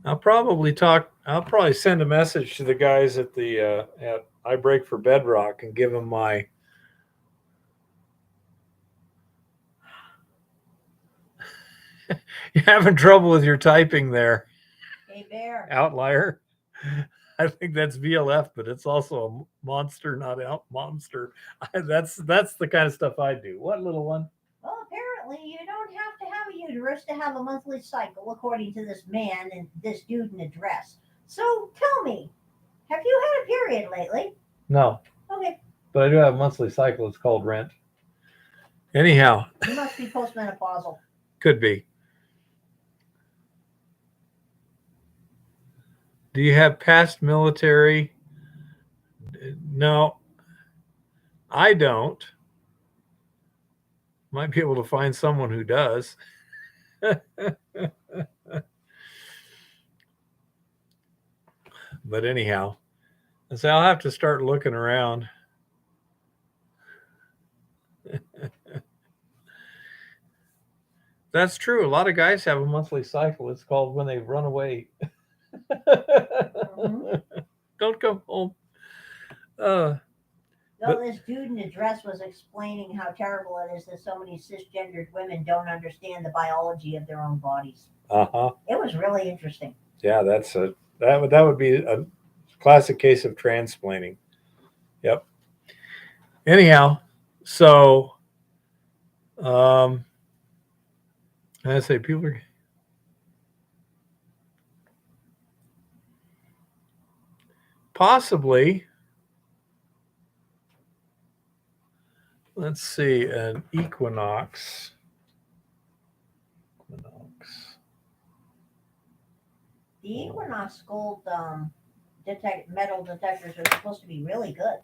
I'll probably send a message to the guys at the at I Break for Bedrock and give them my You're having trouble with your typing there.
Hey, Bear.
Outlier. I think that's VLF, but it's also a monster, not out monster. That's the kind of stuff I do. What, little one?
Well, apparently you don't have to have a uterus to have a monthly cycle, according to this man and this dude in a dress. So tell me, have you had a period lately?
No.
Okay.
But I do have a monthly cycle. It's called rent. Anyhow.
You must be postmenopausal.
Could be. Do you have past military? No, I don't. Might be able to find someone who does. But anyhow, so I'll have to start looking around. That's true. A lot of guys have a monthly cycle. It's called when they run away. Don't come home.
This dude in the dress was explaining how terrible it is that so many cisgendered women don't understand the biology of their own bodies. It was really interesting. Yeah, that would be a classic case of transplaining. Yep. Anyhow, so I say people are possibly. Let's see, an Equinox. The Equinox gold metal detectors are supposed to be really good.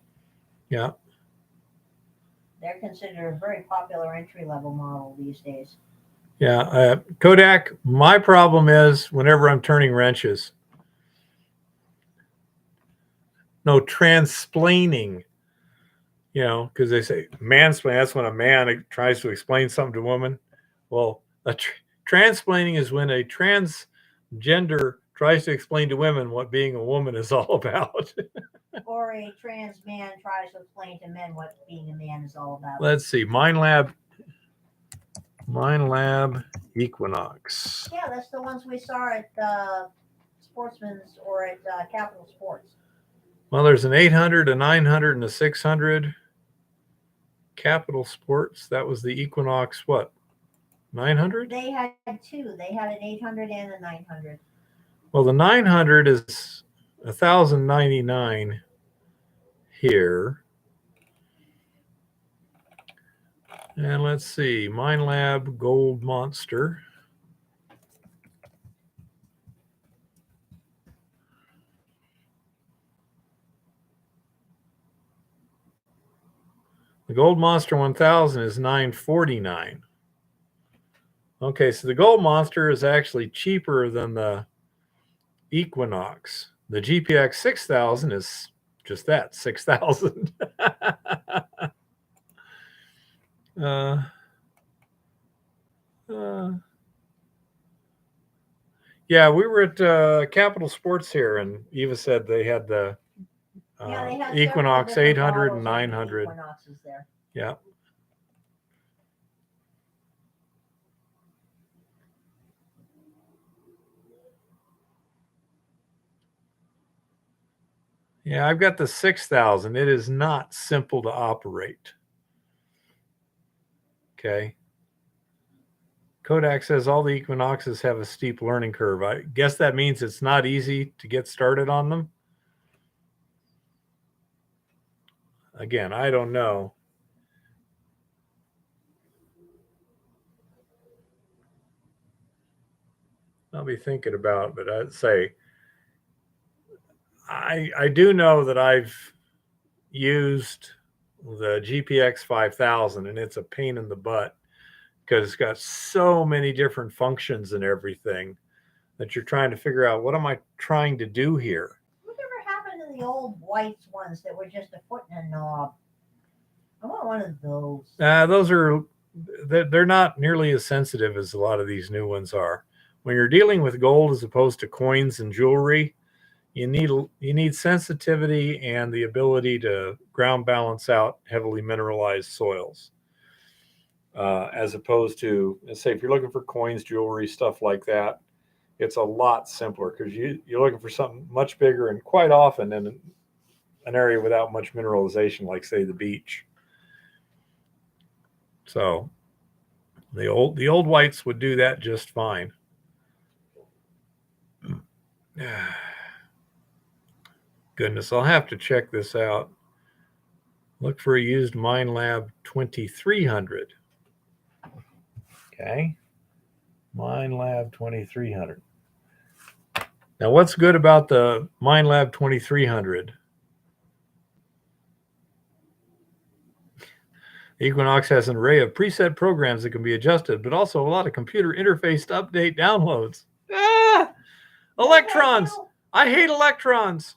Yeah.
They're considered a very popular entry-level model these days.
Yeah. Kodak, my problem is whenever I'm turning wrenches. No, transplaining. Because they say mansplain, that's when a man tries to explain something to a woman. Well, transplaining is when a transgender tries to explain to women what being a woman is all about.
Or a trans man tries to explain to men what being a man is all about.
Let's see. Mind Lab Equinox.
Yeah, that's the ones we saw at Sportsman's or at Capital Sports.
Well, there's an 800, a 900, and a 600. Capital Sports. That was the Equinox. What? 900?
They had two. They had an 800 and a 900.
Well, the 900 is 1,099 here. And let's see, Mind Lab Gold Monster. The Gold Monster 1000 is $949. Okay, so the Gold Monster is actually cheaper than the Equinox. The GPX 6000 is just that, 6,000. Yeah, we were at Capital Sports here, and Eva said they had the
they had
Equinox
several
800
different
and
models of the
900.
Equinoxes there.
Yeah. Yeah, I've got the 6000. It is not simple to operate. Okay. Kodak says all the Equinoxes have a steep learning curve. I guess that means it's not easy to get started on them. Again, I don't know. I'll be thinking about it, but I'd say I do know that I've used the GPX 5000, and it's a pain in the butt because it's got so many different functions and everything that you're trying to figure out, what am I trying to do here?
Whatever happened to the old whites ones that were just a foot and a knob? I want one of those.
Those are, they're not nearly as sensitive as a lot of these new ones are. When you're dealing with gold as opposed to coins and jewelry, you need sensitivity and the ability to ground balance out heavily mineralized soils. As opposed to, let's say, if you're looking for coins, jewelry, stuff like that, it's a lot simpler because you're looking for something much bigger and quite often in an area without much mineralization, like say the beach. So the old whites would do that just fine. Goodness, I'll have to check this out. Look for a used Mind Lab 2300. Okay. Mind Lab 2300. Now, what's good about the Mind Lab 2300? Equinox has an array of preset programs that can be adjusted, but also a lot of computer interface to update downloads. Electrons! I hate electrons.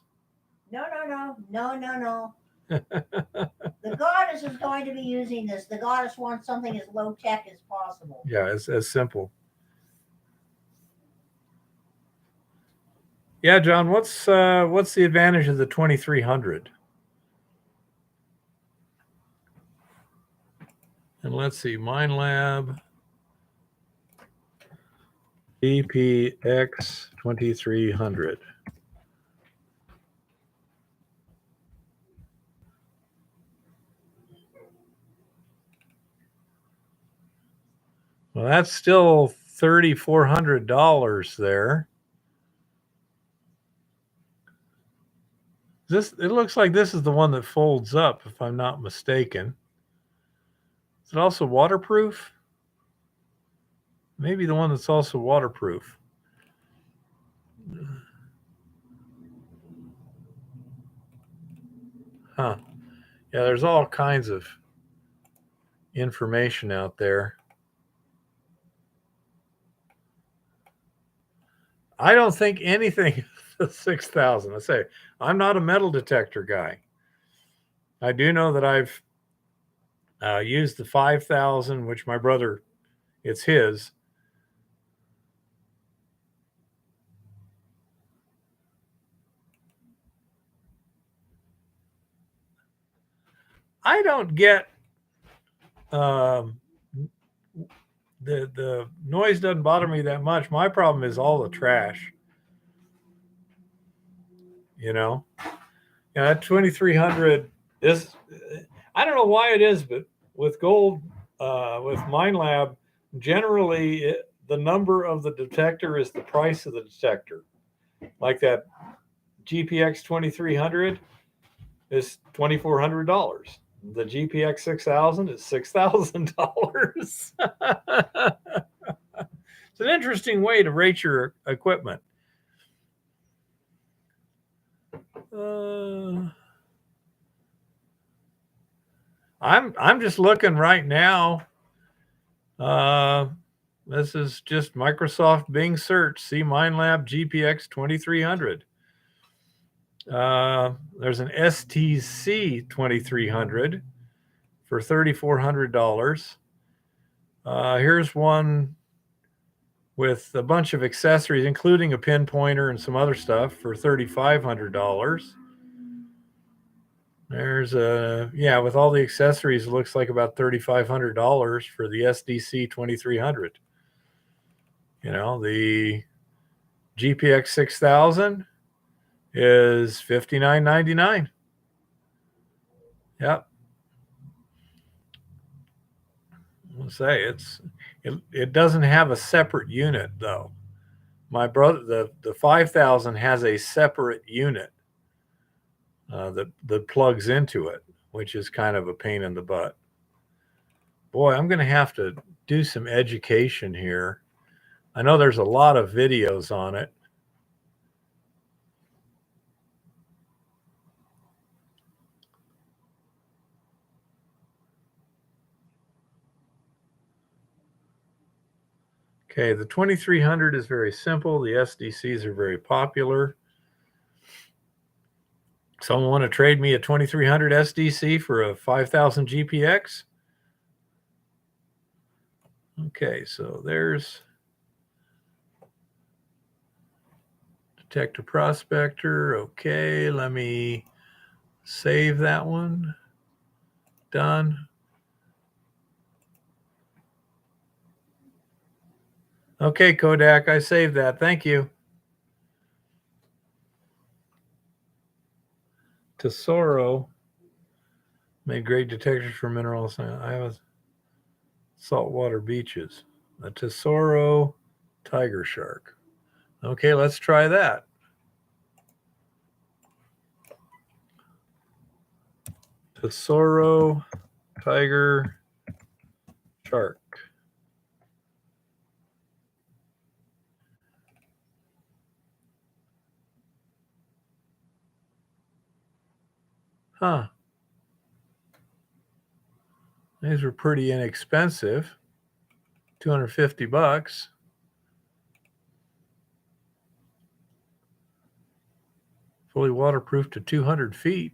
No. The goddess is going to be using this. The goddess wants something as low tech as possible.
Yeah, it's as simple. Yeah, John, what's the advantage of the 2300? And let's see, Mind Lab DPX 2300. Well, that's still $3,400 there. It looks like this is the one that folds up, if I'm not mistaken. Is it also waterproof? Maybe the one that's also waterproof. Huh. Yeah, there's all kinds of information out there. I don't think anything is 6,000. I say, I'm not a metal detector guy. I do know that I've used the 5,000, which my brother, it's his. I don't get the noise doesn't bother me that much. My problem is all the trash. You know, that 2300 is, I don't know why it is, but with gold, with MineLab, generally the number of the detector is the price of the detector. Like that GPX 2300 is $2,400. The GPX 6000 is $6,000. It's an interesting way to rate your equipment. I'm just looking right now. This is just Microsoft Bing search. See MineLab GPX 2300. There's an STC 2300 for $3,400. Here's one with a bunch of accessories, including a pinpointer and some other stuff, for $3,500. There's with all the accessories, it looks like about $3,500 for the SDC 2300. The GPX 6000 is $59.99. Yep. I'll say it doesn't have a separate unit though. My brother, the 5000 has a separate unit that plugs into it, which is kind of a pain in the butt. Boy, I'm going to have to do some education here. I know there's a lot of videos on it. Okay, the 2300 is very simple. The SDCs are very popular. Someone want to trade me a 2300 SDC for a 5000 GPX? Okay, so there's Detector Prospector. Okay, let me save that one. Done. Okay, Kodak, I saved that. Thank you. Tesoro made great detectors for minerals. I have saltwater beaches. A Tesoro tiger shark. Okay, let's try that. Tesoro tiger shark. Huh. These were pretty inexpensive. $250. Fully waterproof to 200 feet.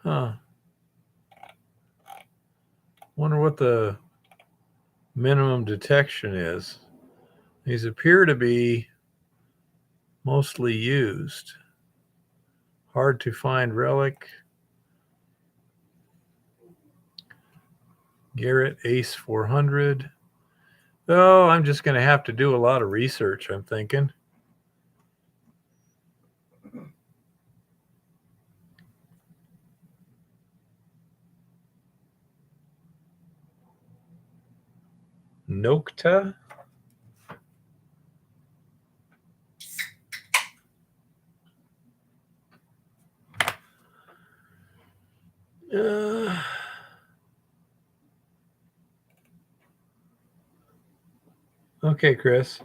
Huh. Wonder what the minimum detection is. These appear to be mostly used. Hard to find relic. Garrett Ace 400. Oh, I'm just going to have to do a lot of research, I'm thinking. Nokta. Okay, Chris.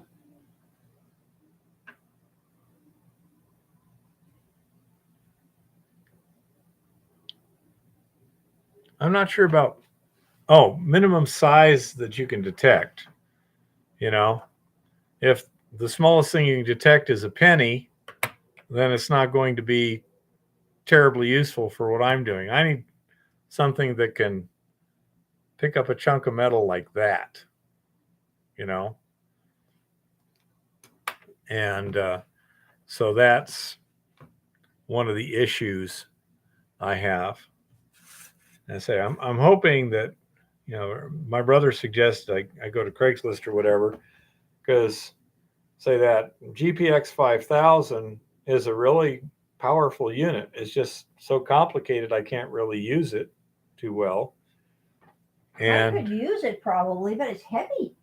I'm not sure about, minimum size that you can detect. If the smallest thing you can detect is a penny, then it's not going to be terribly useful for what I'm doing. I need something that can pick up a chunk of metal like that, and So that's one of the issues I have. And I say I'm hoping that, my brother suggested I go to Craigslist or whatever, because say that GPX 5000 is a really powerful unit. It's just so complicated I can't really use it too well. And
I could use it probably, but it's heavy.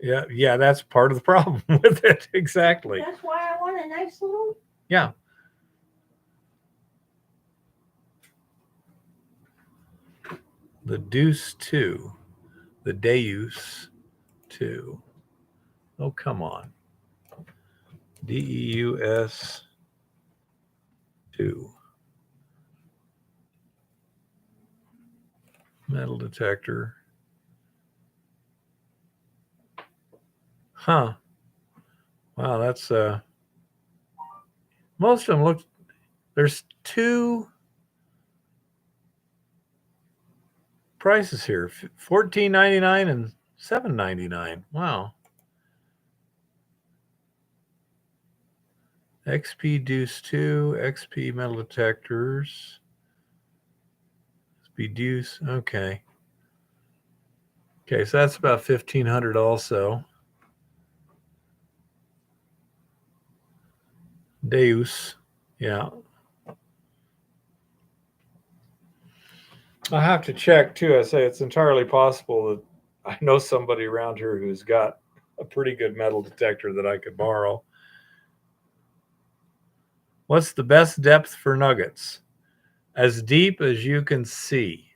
Yeah, that's part of the problem with it. Exactly.
That's why I want a nice little.
Yeah. The Deuce 2. The Deus 2. Oh, come on. DEUS 2. Metal detector. Huh. Wow, that's most of them look. There's two prices here: $14.99 and $7.99. Wow. XP Deuce 2, XP metal detectors. XP Deuce. Okay. Okay, so that's about $1,500 also. Deus. Yeah. I have to check too. I say it's entirely possible that I know somebody around here who's got a pretty good metal detector that I could borrow. What's the best depth for nuggets? As deep as you can see.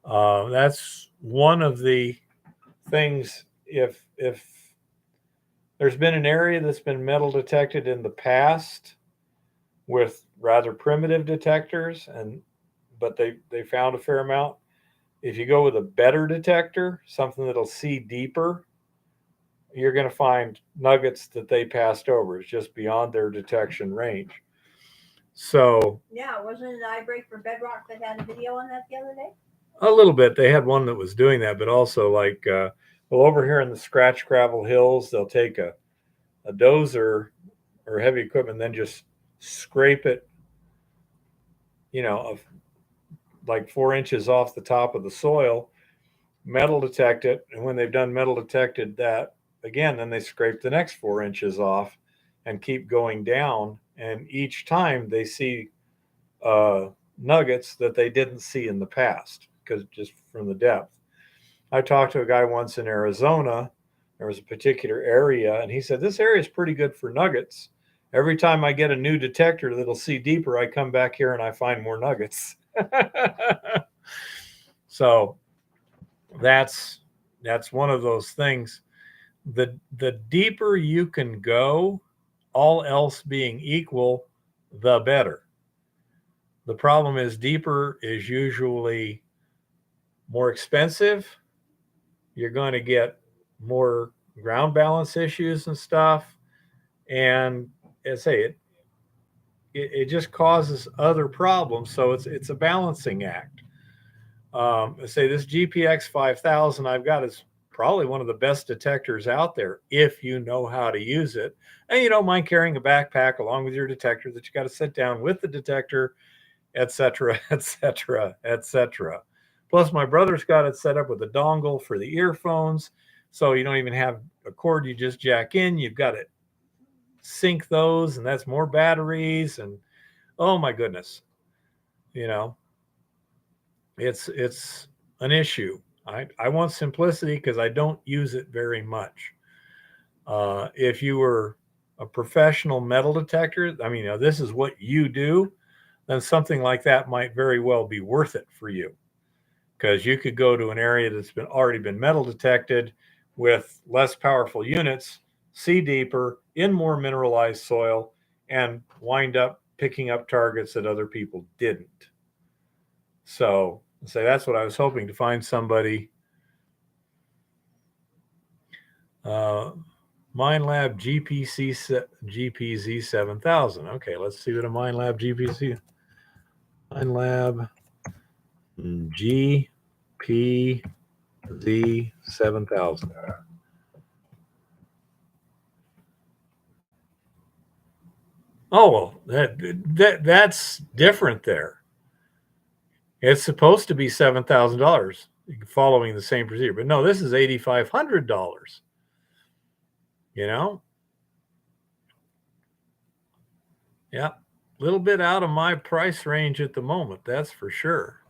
That's one of the things. If there's been an area that's been metal detected in the past with rather primitive detectors, but they found a fair amount. If you go with a better detector, something that'll see deeper, you're going to find nuggets that they passed over. It's just beyond their detection range. So
yeah, wasn't it iBreak for Bedrock that had a video on that the other day?
A little bit. They had one that was doing that, but also like, over here in the Scratch Gravel Hills, they'll take a dozer or heavy equipment, and then just scrape it, of like 4 inches off the top of the soil, metal detect it, and when they've done metal detected that again, then they scrape the next 4 inches off and keep going down. And each time they see nuggets that they didn't see in the past, because just from the depth. I talked to a guy once in Arizona. There was a particular area, and he said, this area is pretty good for nuggets. Every time I get a new detector that'll see deeper, I come back here and I find more nuggets. So that's one of those things. The deeper you can go, all else being equal, the better. The problem is deeper is usually more expensive. You're going to get more ground balance issues and stuff. And as I say, it just causes other problems. So it's a balancing act. Say this GPX 5000 I've got is probably one of the best detectors out there if you know how to use it. And you don't mind carrying a backpack along with your detector that you got to sit down with the detector, etc., etc., etc. Plus, my brother's got it set up with a dongle for the earphones. So you don't even have a cord you just jack in. You've got to sync those, and that's more batteries. And oh my goodness, it's an issue. I want simplicity because I don't use it very much. If you were a professional metal detector, this is what you do, then something like that might very well be worth it for you, because you could go to an area that's already been metal detected with less powerful units, see deeper in more mineralized soil, and wind up picking up targets that other people didn't. So that's what I was hoping to find somebody. MineLab GPZ 7000. Okay, let's see what a MineLab GPC. MineLab GPZ 7000. Oh, well, that's different there. It's supposed to be $7,000 following the same procedure, but no, this is $8,500. You know, yeah, a little bit out of my price range at the moment, that's for sure.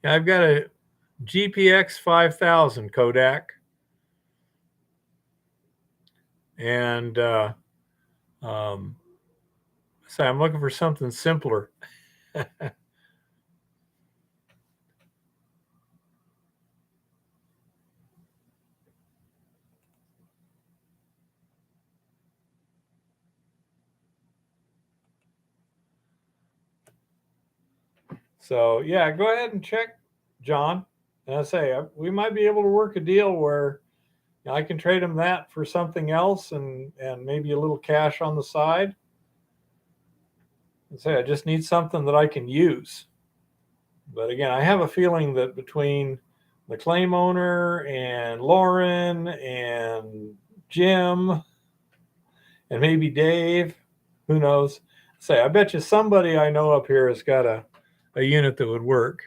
I've got a GPX 5000 Kodak, and so I'm looking for something simpler. So yeah, go ahead and check, John. And I say we might be able to work a deal where I can trade him that for something else, and maybe a little cash on the side. And say I just need something that I can use. But again, I have a feeling that between the claim owner and Lauren and Jim and maybe Dave, who knows? Say, I bet you somebody I know up here has got a unit that would work.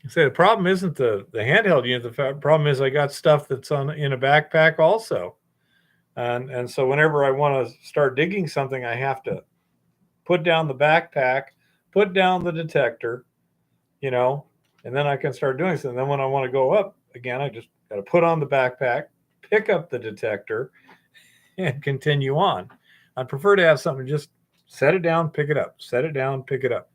Say the problem isn't the handheld unit. The problem is I got stuff that's in a backpack also, and so whenever I want to start digging something, I have to put down the backpack, put down the detector, and then I can start doing something. Then when I want to go up again, I just got to put on the backpack, pick up the detector, and continue on. I prefer to have something just set it down, pick it up, set it down, pick it up.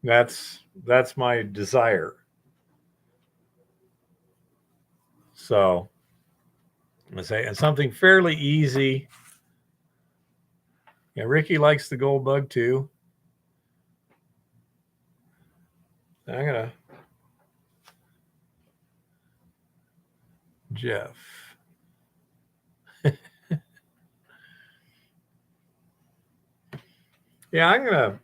That's my desire. So I say, and something fairly easy. Yeah, Ricky likes the gold bug too. I'm gonna Jeff. Yeah, I'm gonna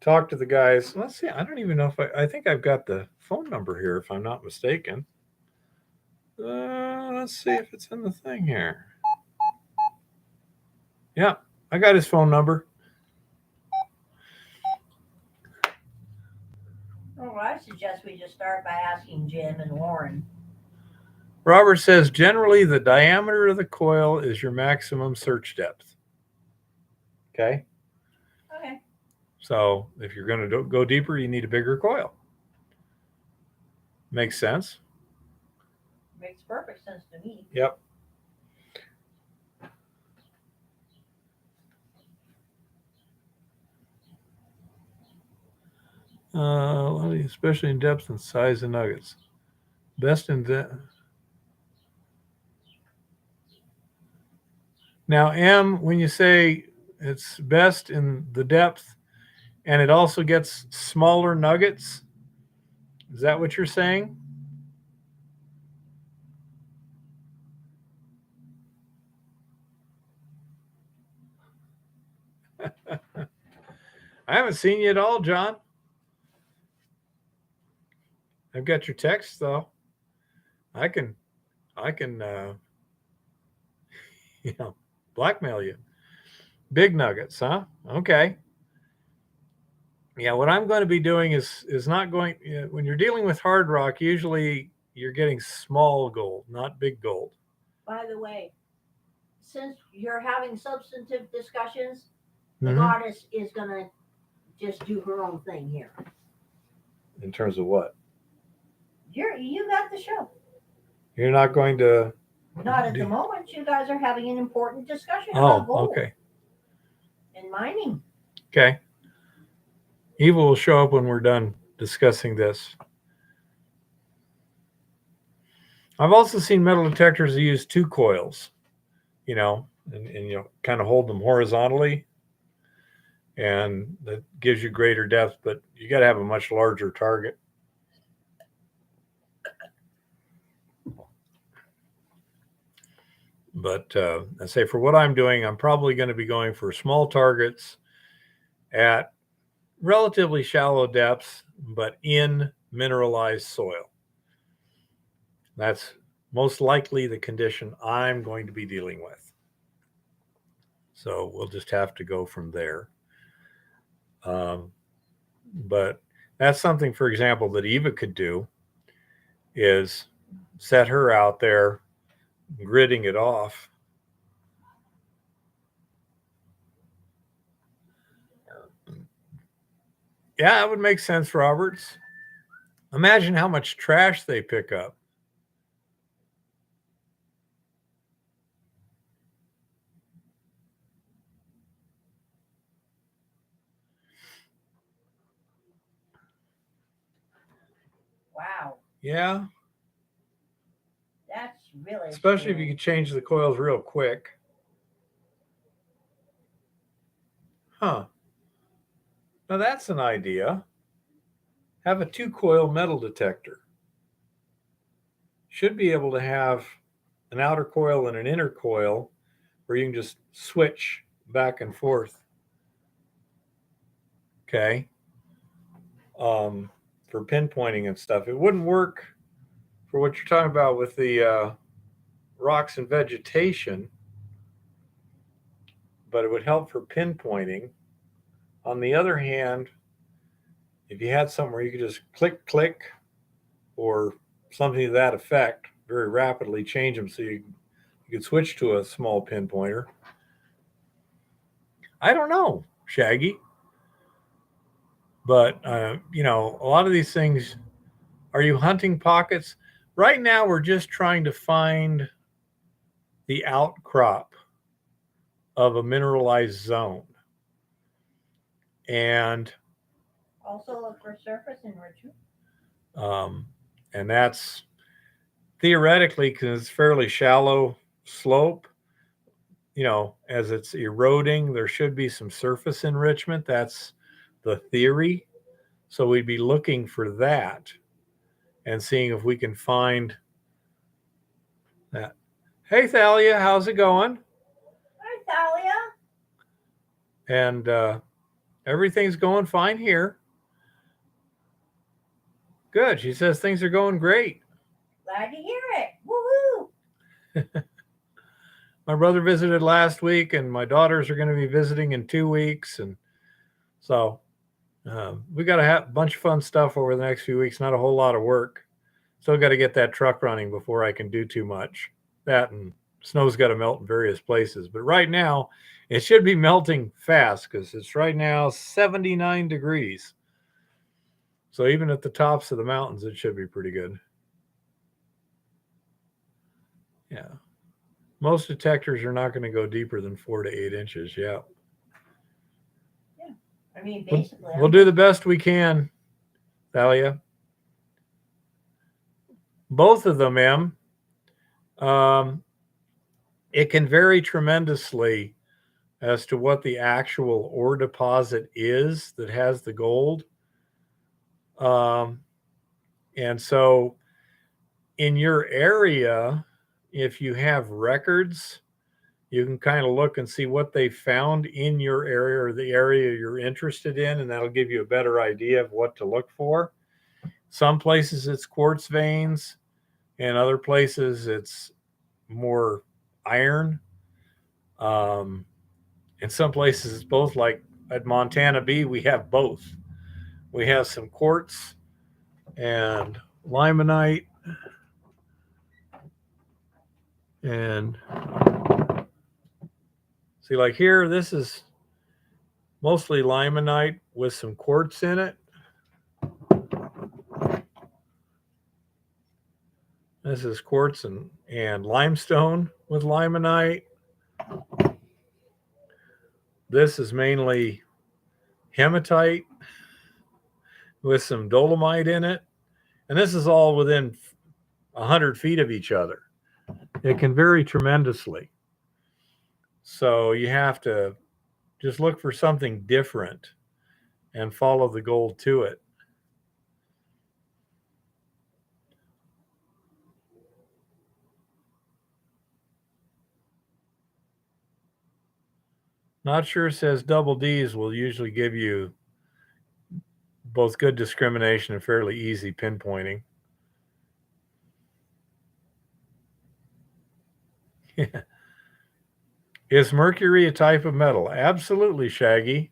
talk to the guys. Let's see. I don't even know if I think I've got the phone number here, if I'm not mistaken. Let's see if it's in the thing here. Yeah, I got his phone number.
Well, I suggest we just start by asking Jim and Lauren.
Robert says generally the diameter of the coil is your maximum search depth. Okay.
Okay.
So if you're going to go deeper, you need a bigger coil. Makes sense.
Makes perfect sense to me.
Yep. Especially in depth and size of nuggets. Best in depth. Now, M, when you say it's best in the depth and it also gets smaller nuggets, is that what you're saying? I haven't seen you at all, John. I've got your text though. I can blackmail you. Big nuggets, huh? Okay. Yeah, what I'm going to be doing is not going when you're dealing with hard rock, usually you're getting small gold, not big gold.
By the way, since you're having substantive discussions, the goddess is going to just do her own thing here.
In terms of what?
You got the show.
You're not going to.
Not at the moment. You guys are having an important discussion about gold.
Okay.
And mining.
Okay. Eva will show up when we're done discussing this. I've also seen metal detectors that use 2 coils, and kind of hold them horizontally, and that gives you greater depth, but you got to have a much larger target. But I say for what I'm doing, I'm probably going to be going for small targets at relatively shallow depths, but in mineralized soil. That's most likely the condition I'm going to be dealing with. So we'll just have to go from there. But that's something, for example, that Eva could do, is set her out there gridding it off. Yeah, that would make sense, Roberts. Imagine how much trash they pick up.
Wow.
Yeah.
That's really
Especially
scary.
if you can change the coils real quick. Huh. Now that's an idea. Have a 2-coil metal detector. Should be able to have an outer coil and an inner coil where you can just switch back and forth. Okay. For pinpointing and stuff. It wouldn't work for what you're talking about with the rocks and vegetation, but it would help for pinpointing. On the other hand, if you had something where you could just click, click, or something to that effect, very rapidly change them so you could switch to a small pinpointer. I don't know, Shaggy. But, a lot of these things, are you hunting pockets? Right now, we're just trying to find the outcrop of a mineralized zone. And
also look for surface enrichment.
And that's theoretically, because it's fairly shallow slope, as it's eroding, there should be some surface enrichment. That's the theory. So we'd be looking for that and seeing if we can find that. Hey, Thalia, how's it going?
Hi, Thalia.
And everything's going fine here. Good. She says things are going great.
Glad to hear it. Woohoo!
My brother visited last week, and my daughters are going to be visiting in 2 weeks. And so we got to have a bunch of fun stuff over the next few weeks. Not a whole lot of work. Still got to get that truck running before I can do too much. That and snow's got to melt in various places. But right now, it should be melting fast because it's right now 79 degrees. So even at the tops of the mountains, it should be pretty good. Yeah. Most detectors are not going to go deeper than 4 to 8 inches. Yeah.
Yeah. I mean, basically.
We'll do the best we can, Thalia. Both of them, Em. It can vary tremendously as to what the actual ore deposit is that has the gold. And so in your area, if you have records, you can kind of look and see what they found in your area or the area you're interested in, and that'll give you a better idea of what to look for. Some places it's quartz veins, and other places it's more iron. In some places it's both, like at Montana B, we have both. We have some quartz and limonite. And see, like here, this is mostly limonite with some quartz in it. This is quartz and limestone with limonite. This is mainly hematite with some dolomite in it. And this is all within 100 feet of each other. It can vary tremendously. So you have to just look for something different and follow the gold to it. Not sure says double D's will usually give you both good discrimination and fairly easy pinpointing. Is mercury a type of metal? Absolutely, Shaggy.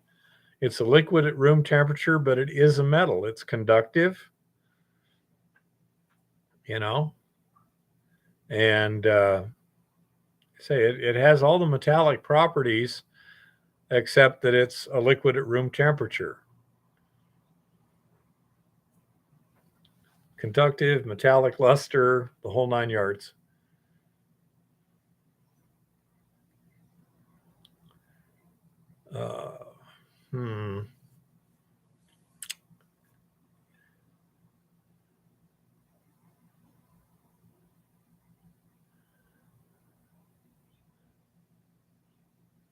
It's a liquid at room temperature, but it is a metal. It's conductive, and say it has all the metallic properties except that it's a liquid at room temperature. Conductive, metallic luster, the whole 9 yards.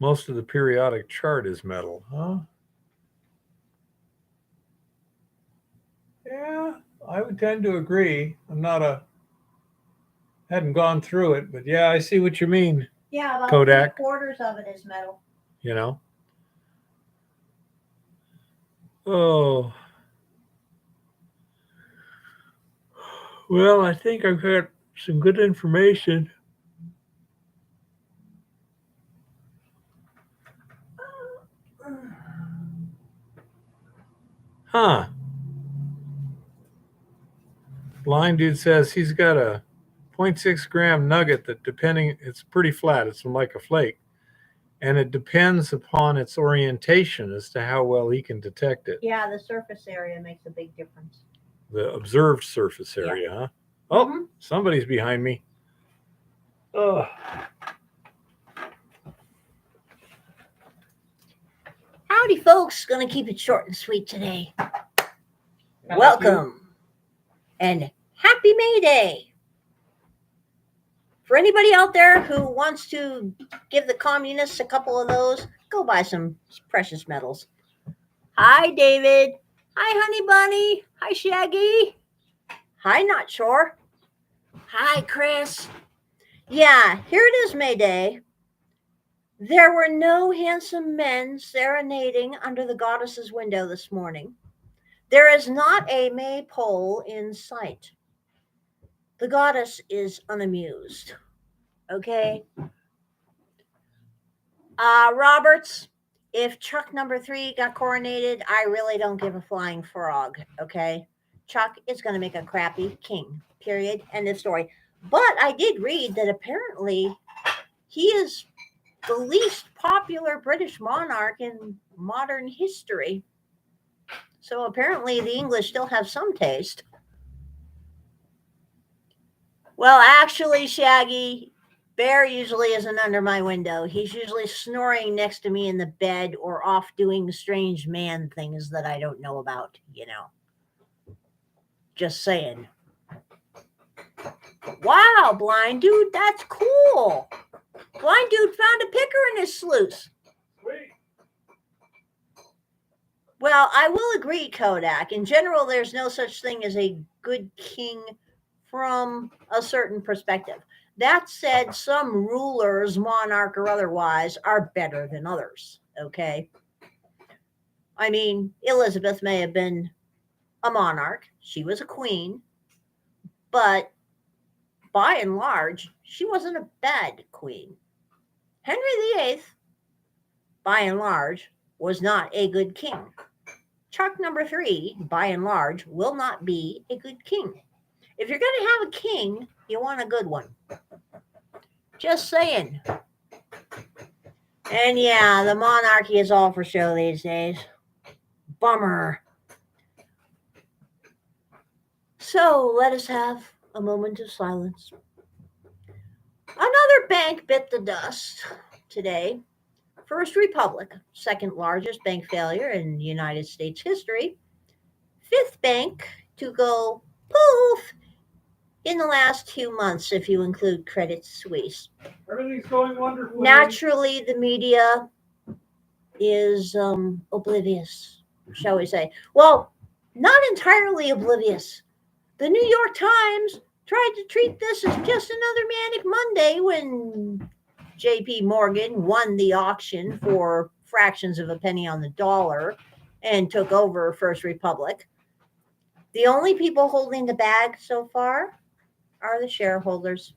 Most of the periodic chart is metal, huh? Yeah, I would tend to agree. Hadn't gone through it, but yeah, I see what you mean.
Yeah, about
Kodak.
3/4 of it is metal.
Oh. Well, I think I've got some good information. Huh. Blind dude says he's got a 0.6 gram nugget that it's pretty flat. It's like a flake. And it depends upon its orientation as to how well he can detect it.
Yeah, the surface area makes a big difference.
The observed surface area, huh? Oh, Somebody's behind me. Oh.
Howdy, folks. Going to keep it short and sweet today. Welcome and happy May Day. For anybody out there who wants to give the communists a couple of those, go buy some precious metals. Hi, David. Hi, Honey Bunny. Hi, Shaggy. Hi, Not Sure. Hi, Chris. Yeah, here it is, May Day. There were no handsome men serenading under the goddess's window this morning. There is not a maypole in sight. The goddess is unamused. Okay? Roberts, if Chuck number 3 got coronated, I really don't give a flying frog. Okay? Chuck is going to make a crappy king. Period. End of story. But I did read that apparently he is the least popular British monarch in modern history. So apparently the English still have some taste. Well, actually, Shaggy, Bear usually isn't under my window. He's usually snoring next to me in the bed or off doing strange man things that I don't know about, Just saying. Wow, blind dude, that's cool. Blind dude found a picker in his sluice.
Sweet.
Well, I will agree, Kodak. In general, there's no such thing as a good king from a certain perspective. That said, some rulers, monarch or otherwise, are better than others, okay? I mean, Elizabeth may have been a monarch. She was a queen. But by and large, she wasn't a bad queen. Henry VIII, by and large, was not a good king. Chuck number 3, by and large, will not be a good king. If you're going to have a king, you want a good one. Just saying. And yeah, the monarchy is all for show these days. Bummer. So let us have a moment of silence. Another bank bit the dust today. First Republic, second largest bank failure in United States history. Fifth bank to go poof in the last 2 months, if you include Credit Suisse.
Everything's going wonderfully.
Naturally, the media is oblivious, shall we say. Well, not entirely oblivious. The New York Times tried to treat this as just another Manic Monday when J.P. Morgan won the auction for fractions of a penny on the dollar and took over First Republic. The only people holding the bag so far are the shareholders.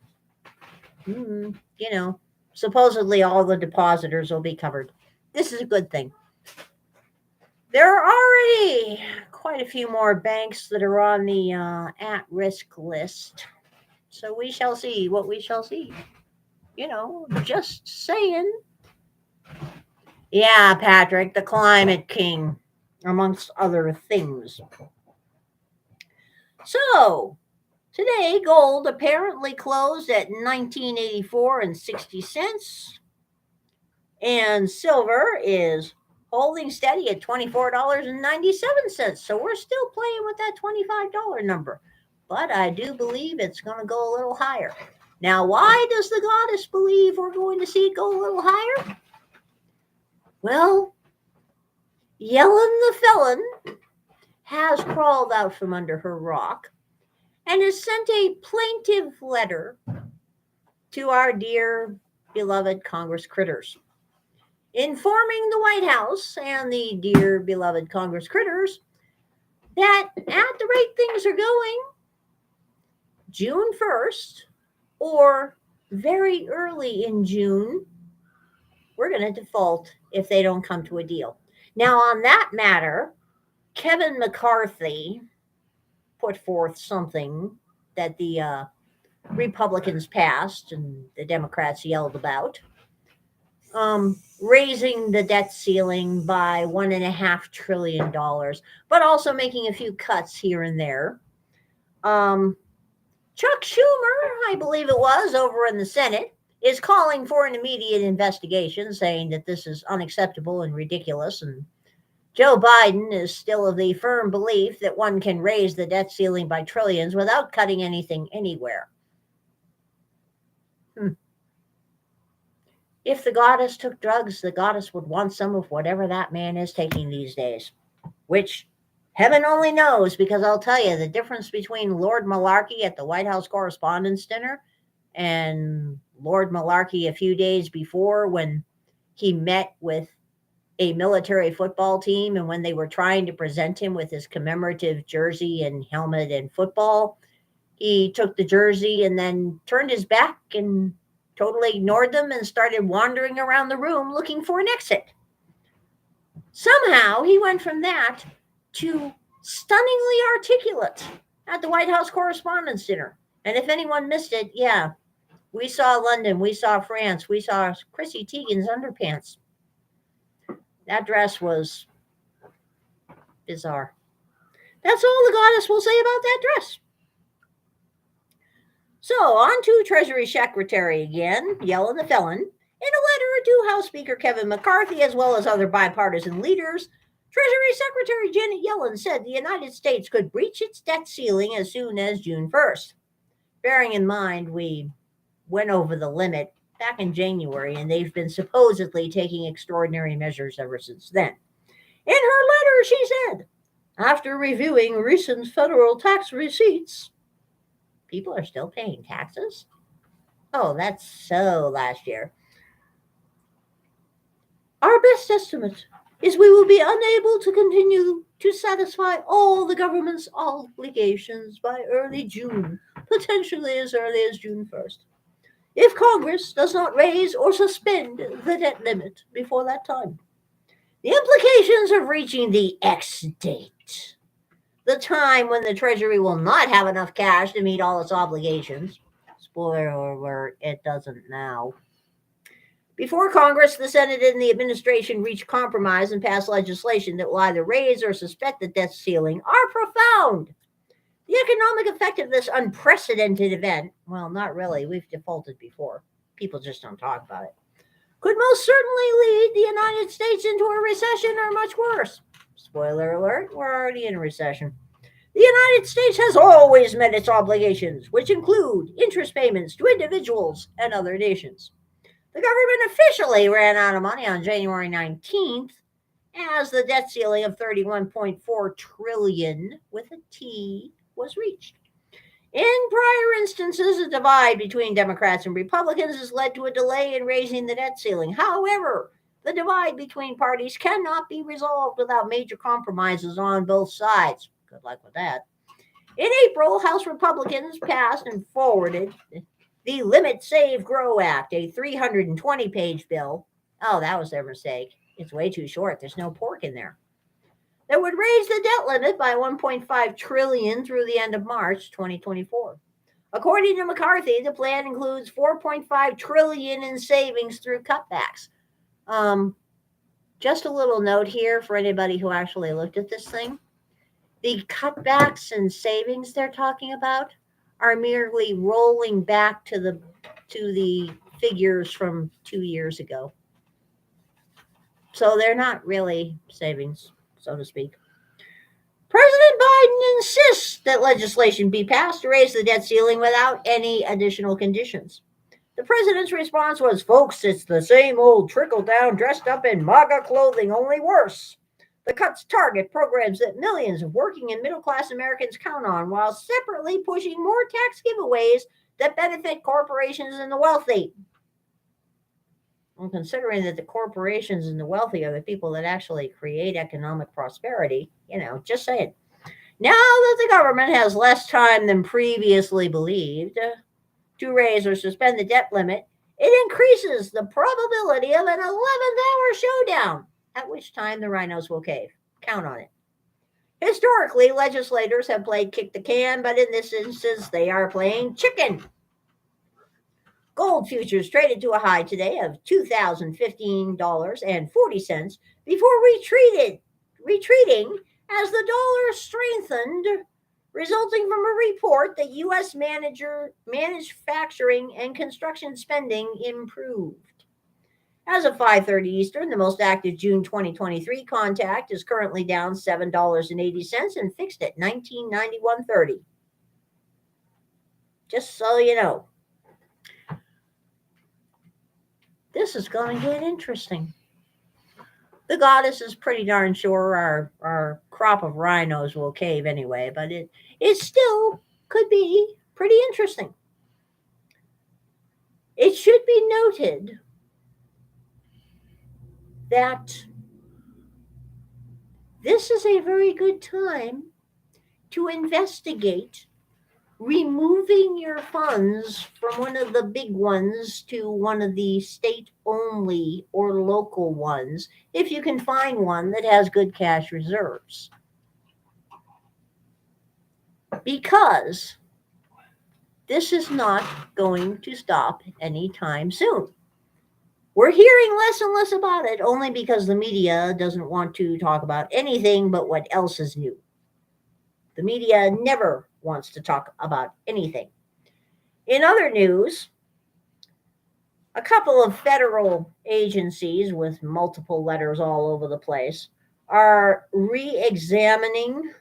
You know, supposedly all the depositors will be covered. This is a good thing. There are already quite a few more banks that are on the at-risk list. So we shall see what we shall see. You know, just saying. Yeah, Patrick, the climate king, amongst other things. So, today gold apparently closed at 1984 and 60 cents. And silver is holding steady at $24.97. So we're still playing with that $25 number. But I do believe it's going to go a little higher. Now, why does the goddess believe we're going to see it go a little higher? Well, Yellen the felon has crawled out from under her rock and has sent a plaintive letter to our dear beloved Congress critters, informing the White House and the dear beloved Congress critters that at the rate things are going, June 1st or very early in June, we're going to default if they don't come to a deal. Now, on that matter, Kevin McCarthy put forth something that the Republicans passed and the Democrats yelled about, raising the debt ceiling by $1.5 trillion, but also making a few cuts here and there. Chuck Schumer, I believe it was, over in the Senate, is calling for an immediate investigation, saying that this is unacceptable and ridiculous. And Joe Biden is still of the firm belief that one can raise the debt ceiling by trillions without cutting anything anywhere. If the goddess took drugs, the goddess would want some of whatever that man is taking these days, which heaven only knows, because I'll tell you, the difference between Lord Malarkey at the White House Correspondents' Dinner and Lord Malarkey a few days before when he met with a military football team and when they were trying to present him with his commemorative jersey and helmet and football, he took the jersey and then turned his back and totally ignored them and started wandering around the room looking for an exit. Somehow he went from that to stunningly articulate at the White House Correspondents' Dinner. And if anyone missed it, yeah, we saw London, we saw France, we saw Chrissy Teigen's underpants. That dress was bizarre. That's all the goddess will say about that dress. So, on to Treasury Secretary again, Yellen the felon. In a letter to House Speaker Kevin McCarthy, as well as other bipartisan leaders, Treasury Secretary Janet Yellen said the United States could breach its debt ceiling as soon as June 1st. Bearing in mind, we went over the limit back in January, and they've been supposedly taking extraordinary measures ever since then. In her letter, she said, after reviewing recent federal tax receipts, people are still paying taxes? Oh, that's so last year. Our best estimate is we will be unable to continue to satisfy all the government's obligations by early June, potentially as early as June 1st, if Congress does not raise or suspend the debt limit before that time. The implications of reaching the X date, the time when the Treasury will not have enough cash to meet all its obligations, spoiler alert, it doesn't now. Before Congress, the Senate, and the administration reach compromise and pass legislation that will either raise or suspend the debt ceiling are profound. The economic effect of this unprecedented event, well, not really, we've defaulted before. People just don't talk about it. Could most certainly lead the United States into a recession or much worse. Spoiler alert, we're already in a recession. The United States has always met its obligations, which include interest payments to individuals and other nations. The government officially ran out of money on January 19th as the debt ceiling of $31.4 trillion with a T was reached. In prior instances, a divide between Democrats and Republicans has led to a delay in raising the debt ceiling. However, the divide between parties cannot be resolved without major compromises on both sides. Good luck with that. In April, House Republicans passed and forwarded the Limit, Save, Grow Act, a 320-page bill. Oh, that was their mistake. It's way too short. There's no pork in there. That would raise the debt limit by $1.5 trillion through the end of March 2024. According to McCarthy, the plan includes $4.5 trillion in savings through cutbacks. Just a little note here for anybody who actually looked at this thing. The cutbacks and savings they're talking about are merely rolling back to the figures from 2 years ago. So they're not really savings, so to speak. President Biden insists that legislation be passed to raise the debt ceiling without any additional conditions. The president's response was, "Folks, it's the same old trickle-down dressed up in MAGA clothing, only worse. The cuts target programs that millions of working and middle-class Americans count on, while separately pushing more tax giveaways that benefit corporations and the wealthy." Well, considering that the corporations and the wealthy are the people that actually create economic prosperity, just saying. Now that the government has less time than previously believed to raise or suspend the debt limit, it increases the probability of an 11th-hour showdown, at which time the rhinos will cave. Count on it. Historically, legislators have played kick the can, but in this instance, they are playing chicken. Gold futures traded to a high today of $2,015.40 before retreating as the dollar strengthened, resulting from a report that U.S. manufacturing and construction spending improved. As of 5:30 Eastern, the most active June 2023 contact is currently down $7.80 and fixed at $19.91.30. Just so you know. This is going to get interesting. The goddess is pretty darn sure our crop of rhinos will cave anyway, but it still could be pretty interesting. It should be noted that this is a very good time to investigate removing your funds from one of the big ones to one of the state-only or local ones, if you can find one that has good cash reserves. Because this is not going to stop anytime soon. We're hearing less and less about it only because the media doesn't want to talk about anything but what else is new. The media never wants to talk about anything. In other news, a couple of federal agencies with multiple letters all over the place are re-examining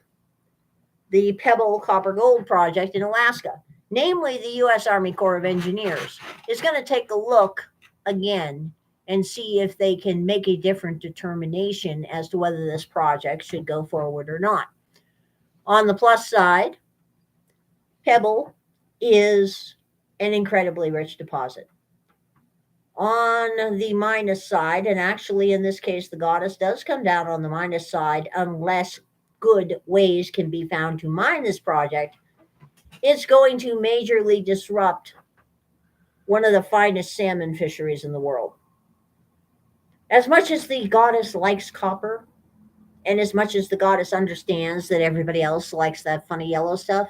the Pebble Copper Gold project in Alaska. Namely, the U.S. Army Corps of Engineers is going to take a look again and see if they can make a different determination as to whether this project should go forward or not. On the plus side, Pebble is an incredibly rich deposit. On the minus side, and actually in this case the goddess does come down on the minus side unless good ways can be found to mine this project, it's going to majorly disrupt one of the finest salmon fisheries in the world. As much as the goddess likes copper, and as much as the goddess understands that everybody else likes that funny yellow stuff,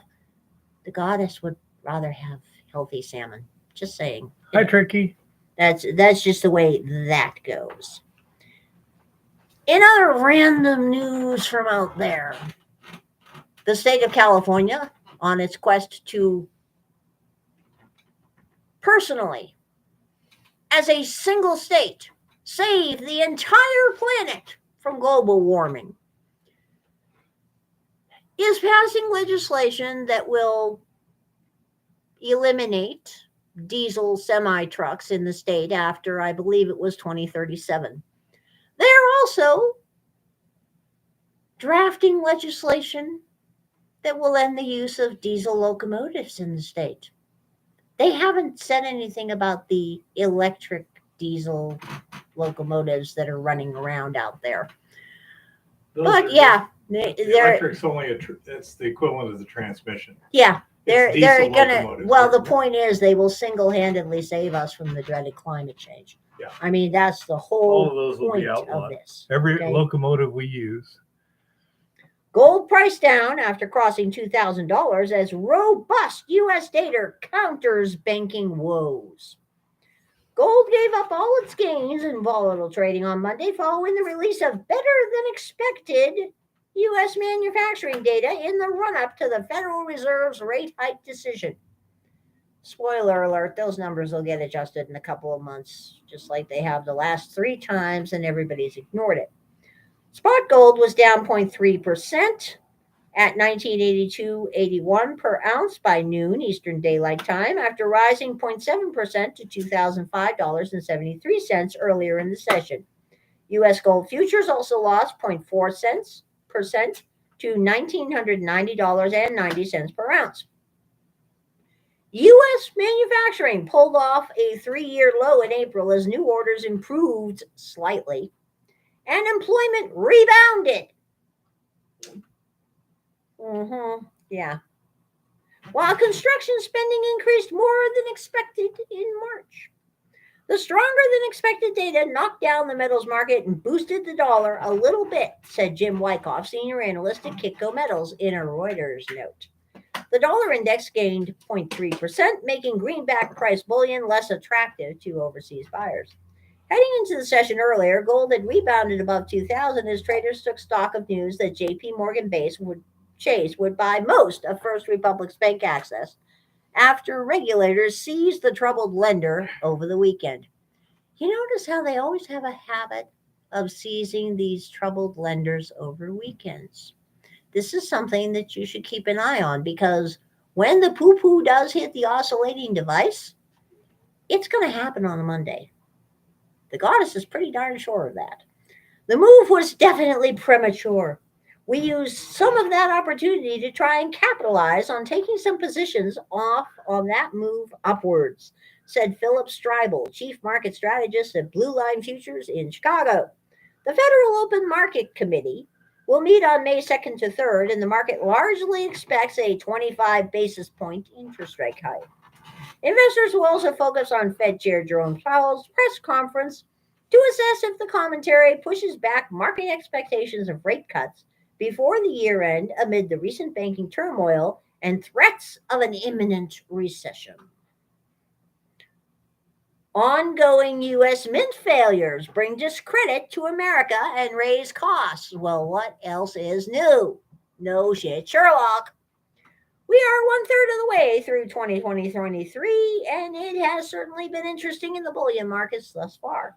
the goddess would rather have healthy salmon. Just saying.
Hi, Tricky.
That's just the way that goes. In other random news from out there, the state of California, on its quest to personally, as a single state, save the entire planet from global warming, is passing legislation that will eliminate diesel semi-trucks in the state after, I believe it was 2037. They're also drafting legislation that will end the use of diesel locomotives in the state. They haven't said anything about the electric diesel locomotives that are running around out there. But yeah,
the electric's only it's the equivalent of the transmission.
Yeah, they're gonna. Well, the point is, they will single-handedly save us from the dreaded climate change.
Yeah,
I mean that's the whole
all of those will
point
be outlawed.
Of this.
Every locomotive we use.
Gold price down after crossing $2,000 as robust U.S. data counters banking woes. Gold gave up all its gains in volatile trading on Monday following the release of better-than-expected U.S. manufacturing data in the run-up to the Federal Reserve's rate hike decision. Spoiler alert, those numbers will get adjusted in a couple of months, just like they have the last 3 times, and everybody's ignored it. Spot gold was down 0.3% at $1982.81 per ounce by noon Eastern Daylight Time after rising 0.7% to $2,005.73 earlier in the session. U.S. gold futures also lost 0.4% to $1,990.90 per ounce. U.S. manufacturing pulled off a 3-year low in April as new orders improved slightly and employment rebounded. Yeah. While construction spending increased more than expected in March. The stronger than expected data knocked down the metals market and boosted the dollar a little bit, said Jim Wyckoff, senior analyst at Kitco Metals, in a Reuters note. The dollar index gained 0.3%, making greenback price bullion less attractive to overseas buyers. Heading into the session earlier, gold had rebounded above 2,000 as traders took stock of news that J.P. Morgan Chase would buy most of First Republic's bank access after regulators seized the troubled lender over the weekend. You notice how they always have a habit of seizing these troubled lenders over weekends. This is something that you should keep an eye on because when the poo-poo does hit the oscillating device, it's going to happen on a Monday. The goddess is pretty darn sure of that. The move was definitely premature. We used some of that opportunity to try and capitalize on taking some positions off on that move upwards, said Philip Streibel, chief market strategist at Blue Line Futures in Chicago. The Federal Open Market Committee will meet on May 2nd to 3rd, and the market largely expects a 25 basis point interest rate hike. Investors will also focus on Fed Chair Jerome Powell's press conference to assess if the commentary pushes back market expectations of rate cuts before the year end amid the recent banking turmoil and threats of an imminent recession. Ongoing U.S. mint failures bring discredit to America and raise costs. Well, what else is new? No shit, Sherlock. We are 1/3 of the way through 2023, and it has certainly been interesting in the bullion markets thus far.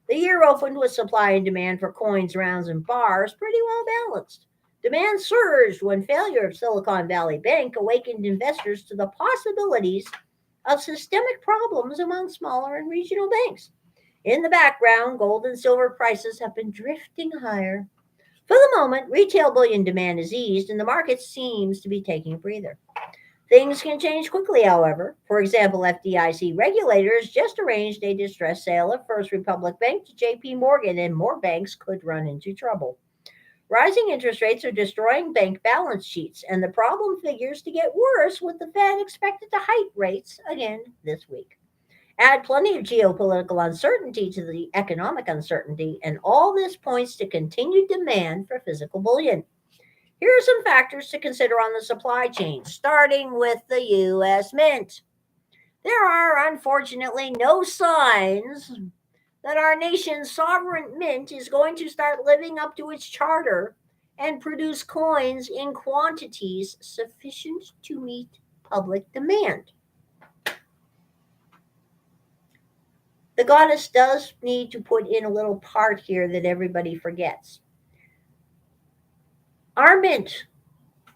The year opened with supply and demand for coins, rounds, and bars pretty well balanced. Demand surged when failure of Silicon Valley Bank awakened investors to the possibilities of systemic problems among smaller and regional banks. In the background, gold and silver prices have been drifting higher. For the moment, retail bullion demand is eased and the market seems to be taking a breather. Things can change quickly, however. For example, FDIC regulators just arranged a distressed sale of First Republic Bank to J.P. Morgan, and more banks could run into trouble. Rising interest rates are destroying bank balance sheets, and the problem figures to get worse with the Fed expected to hike rates again this week. Add plenty of geopolitical uncertainty to the economic uncertainty, and all this points to continued demand for physical bullion. Here are some factors to consider on the supply chain, starting with the U.S. Mint. There are unfortunately no signs that our nation's sovereign mint is going to start living up to its charter and produce coins in quantities sufficient to meet public demand. The goddess does need to put in a little part here that everybody forgets. Our mint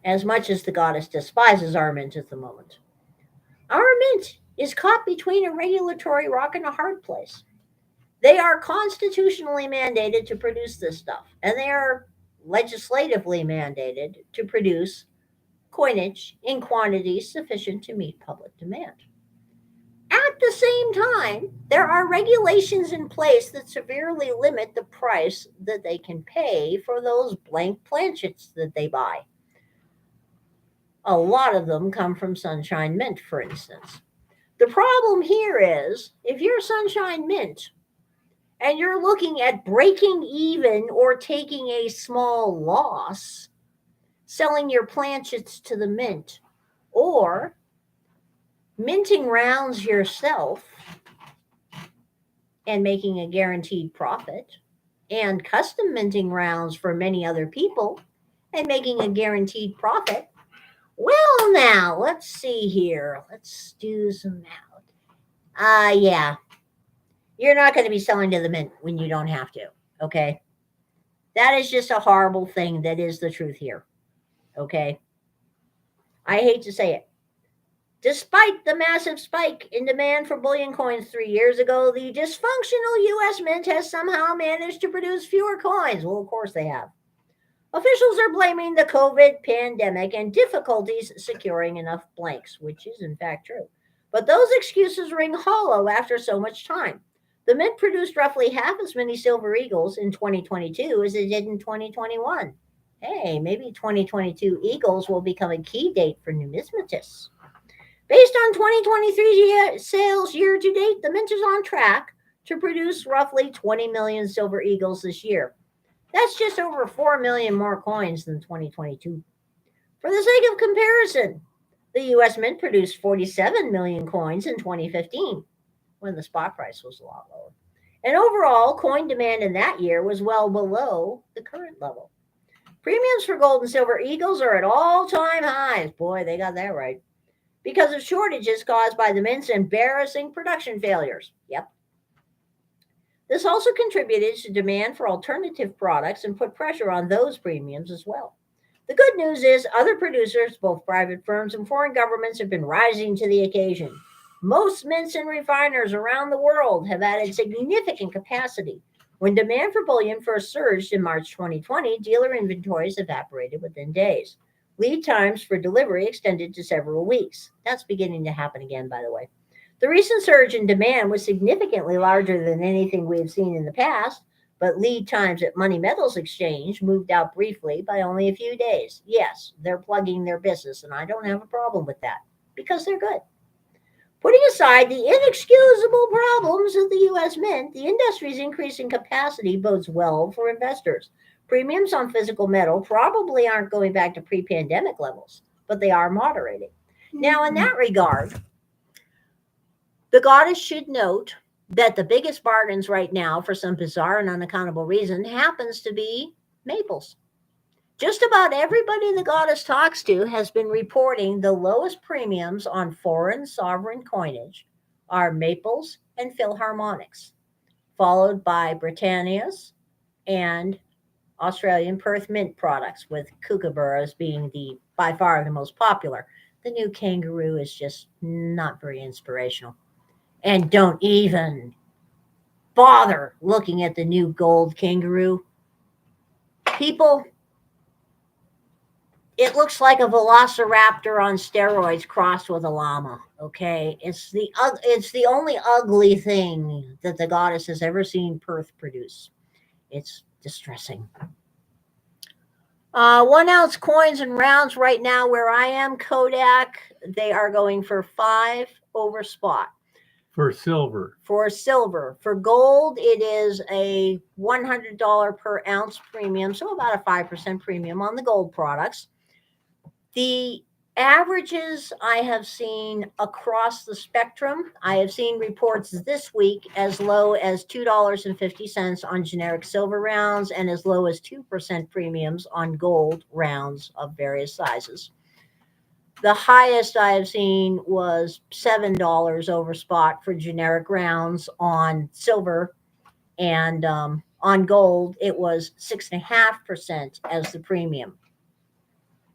as much as the goddess despises our mint at the moment. Our mint is caught between a regulatory rock and a hard place. They are constitutionally mandated to produce this stuff, and they are legislatively mandated to produce coinage in quantities sufficient to meet public demand. At the same time, there are regulations in place that severely limit the price that they can pay for those blank planchets that they buy. A lot of them come from Sunshine Mint, for instance. The problem here is if you're Sunshine Mint and you're looking at breaking even or taking a small loss, selling your planchets to the mint, or minting rounds yourself and making a guaranteed profit, and custom minting rounds for many other people and making a guaranteed profit. Well, now, let's see here. Let's do some math. Yeah. You're not going to be selling to the mint when you don't have to, okay? That is just a horrible thing. That is the truth here, okay? I hate to say it. Despite the massive spike in demand for bullion coins 3 years ago, the dysfunctional U.S. Mint has somehow managed to produce fewer coins. Well, of course they have. Officials are blaming the COVID pandemic and difficulties securing enough blanks, which is in fact true. But those excuses ring hollow after so much time. The Mint produced roughly half as many silver eagles in 2022 as it did in 2021. Hey, maybe 2022 eagles will become a key date for numismatists. Based on 2023 sales year to date, the Mint is on track to produce roughly 20 million silver eagles this year. That's just over 4 million more coins than 2022. For the sake of comparison, the U.S. Mint produced 47 million coins in 2015, when the spot price was a lot lower. And overall, coin demand in that year was well below the current level. Premiums for gold and silver eagles are at all-time highs. Boy, they got that right. Because of shortages caused by the Mint's embarrassing production failures. Yep. This also contributed to demand for alternative products and put pressure on those premiums as well. The good news is other producers, both private firms and foreign governments, have been rising to the occasion. Most mints and refiners around the world have added significant capacity. When demand for bullion first surged in March 2020, dealer inventories evaporated within days. Lead times for delivery extended to several weeks. That's beginning to happen again, by the way. The recent surge in demand was significantly larger than anything we have seen in the past, but lead times at Money Metals Exchange moved out briefly by only a few days. Yes, they're plugging their business, and I don't have a problem with that because they're good. Putting aside the inexcusable problems of the U.S. Mint, the industry's increasing capacity bodes well for investors. Premiums on physical metal probably aren't going back to pre-pandemic levels, but they are moderating. Now, in that regard, the goddess should note that the biggest bargains right now, for some bizarre and unaccountable reason, happens to be maples. Just about everybody the goddess talks to has been reporting the lowest premiums on foreign sovereign coinage are maples and philharmonics, followed by Britannias and Australian Perth Mint products, with kookaburras being by far the most popular. The new kangaroo is just not very inspirational. And don't even bother looking at the new gold kangaroo. People, it looks like a velociraptor on steroids crossed with a llama, okay? It's the only ugly thing that the goddess has ever seen Perth produce. It's distressing. 1 ounce coins and rounds right now where I am, Kodak, they are going for 5 over spot.
For silver.
For silver. For gold, it is a $100 per ounce premium, so about a 5% premium on the gold products. The averages I have seen across the spectrum, I have seen reports this week as low as $2.50 on generic silver rounds and as low as 2% premiums on gold rounds of various sizes. The highest I have seen was $7 over spot for generic rounds on silver, and on gold, it was 6.5% as the premium.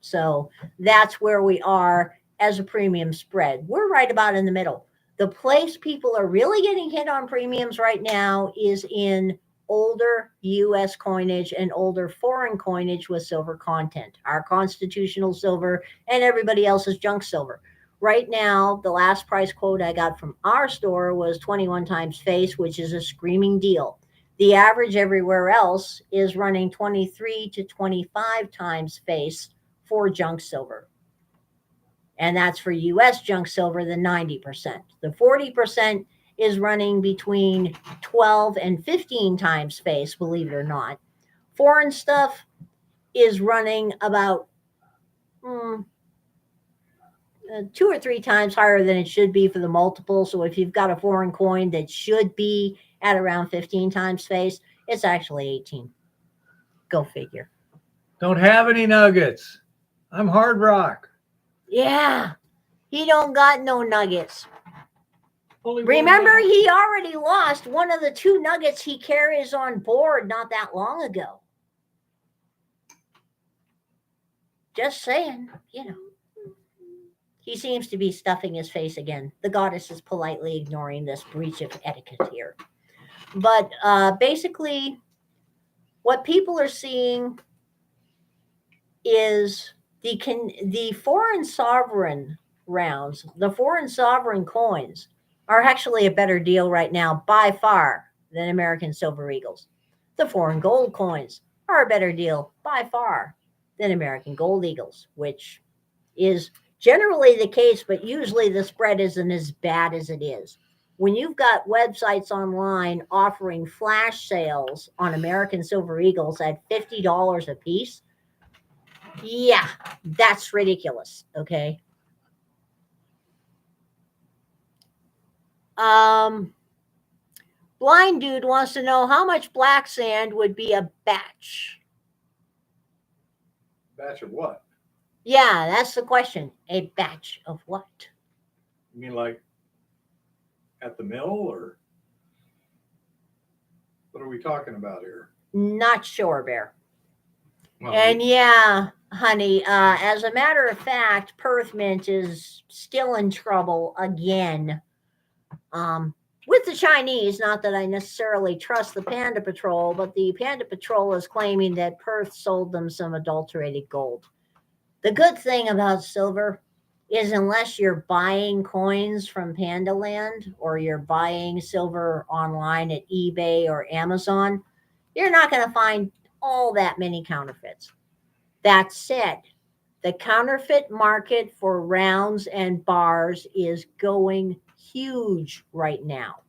So that's where we are as a premium spread. We're right about in the middle. The place people are really getting hit on premiums right now is in older U.S. coinage and older foreign coinage with silver content. Our constitutional silver and everybody else's junk silver. Right now, the last price quote I got from our store was 21 times face, which is a screaming deal. The average everywhere else is running 23 to 25 times face for junk silver. And that's for U.S. junk silver, the 90%. The 40% is running between 12 and 15 times face, believe it or not. Foreign stuff is running about 2 or 3 times higher than it should be for the multiple. So if you've got a foreign coin that should be at around 15 times face, it's actually 18. Go figure.
Don't have any nuggets. I'm hard rock.
Yeah, he don't got no nuggets. Remember, he already lost one of the 2 nuggets he carries on board not that long ago. Just saying, He seems to be stuffing his face again. The goddess is politely ignoring this breach of etiquette here. But basically, what people are seeing is the foreign sovereign rounds, the foreign sovereign coins are actually a better deal right now by far than American silver eagles. The foreign gold coins are a better deal by far than American gold eagles, which is generally the case, but usually the spread isn't as bad as it is. When you've got websites online offering flash sales on American silver eagles at $50 a piece, yeah, that's ridiculous. Okay. Blind dude wants to know how much black sand would be a batch.
Batch of what?
Yeah, that's the question. A batch of what?
You mean like at the mill, or what are we talking about here?
Not sure, Bear. Well, and yeah, honey, as a matter of fact, Perth Mint is still in trouble again. With the Chinese, not that I necessarily trust the Panda Patrol, but the Panda Patrol is claiming that Perth sold them some adulterated gold. The good thing about silver is unless you're buying coins from Panda Land or you're buying silver online at eBay or Amazon, you're not going to find all that many counterfeits. That said, the counterfeit market for rounds and bars is going huge right now.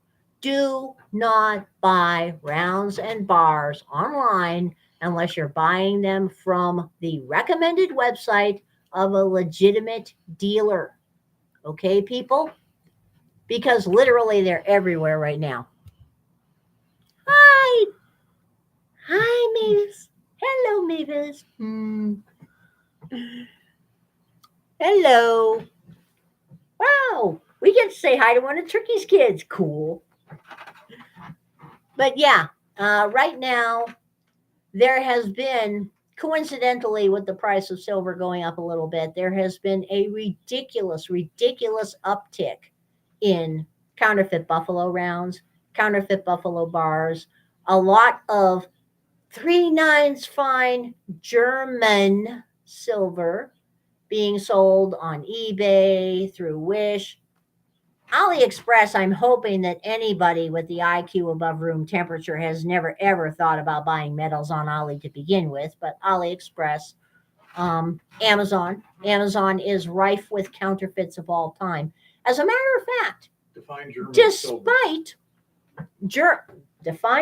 Do not buy rounds and bars online unless you're buying them from the recommended website of a legitimate dealer. Okay, people? Because literally they're everywhere right now. Hi. Hi, Mavis. Hello, Mavis. Hello. Wow. We get to say hi to one of Turkey's kids. Cool. But yeah, right now, there has been, coincidentally, with the price of silver going up a little bit, there has been a ridiculous uptick in counterfeit buffalo rounds, counterfeit buffalo bars, a lot of 3/9 fine German silver being sold on eBay, through Wish. AliExpress, I'm hoping that anybody with the IQ above room temperature has never, ever thought about buying metals on Ali to begin with. But AliExpress, Amazon is rife with counterfeits of all time. As a matter of fact, define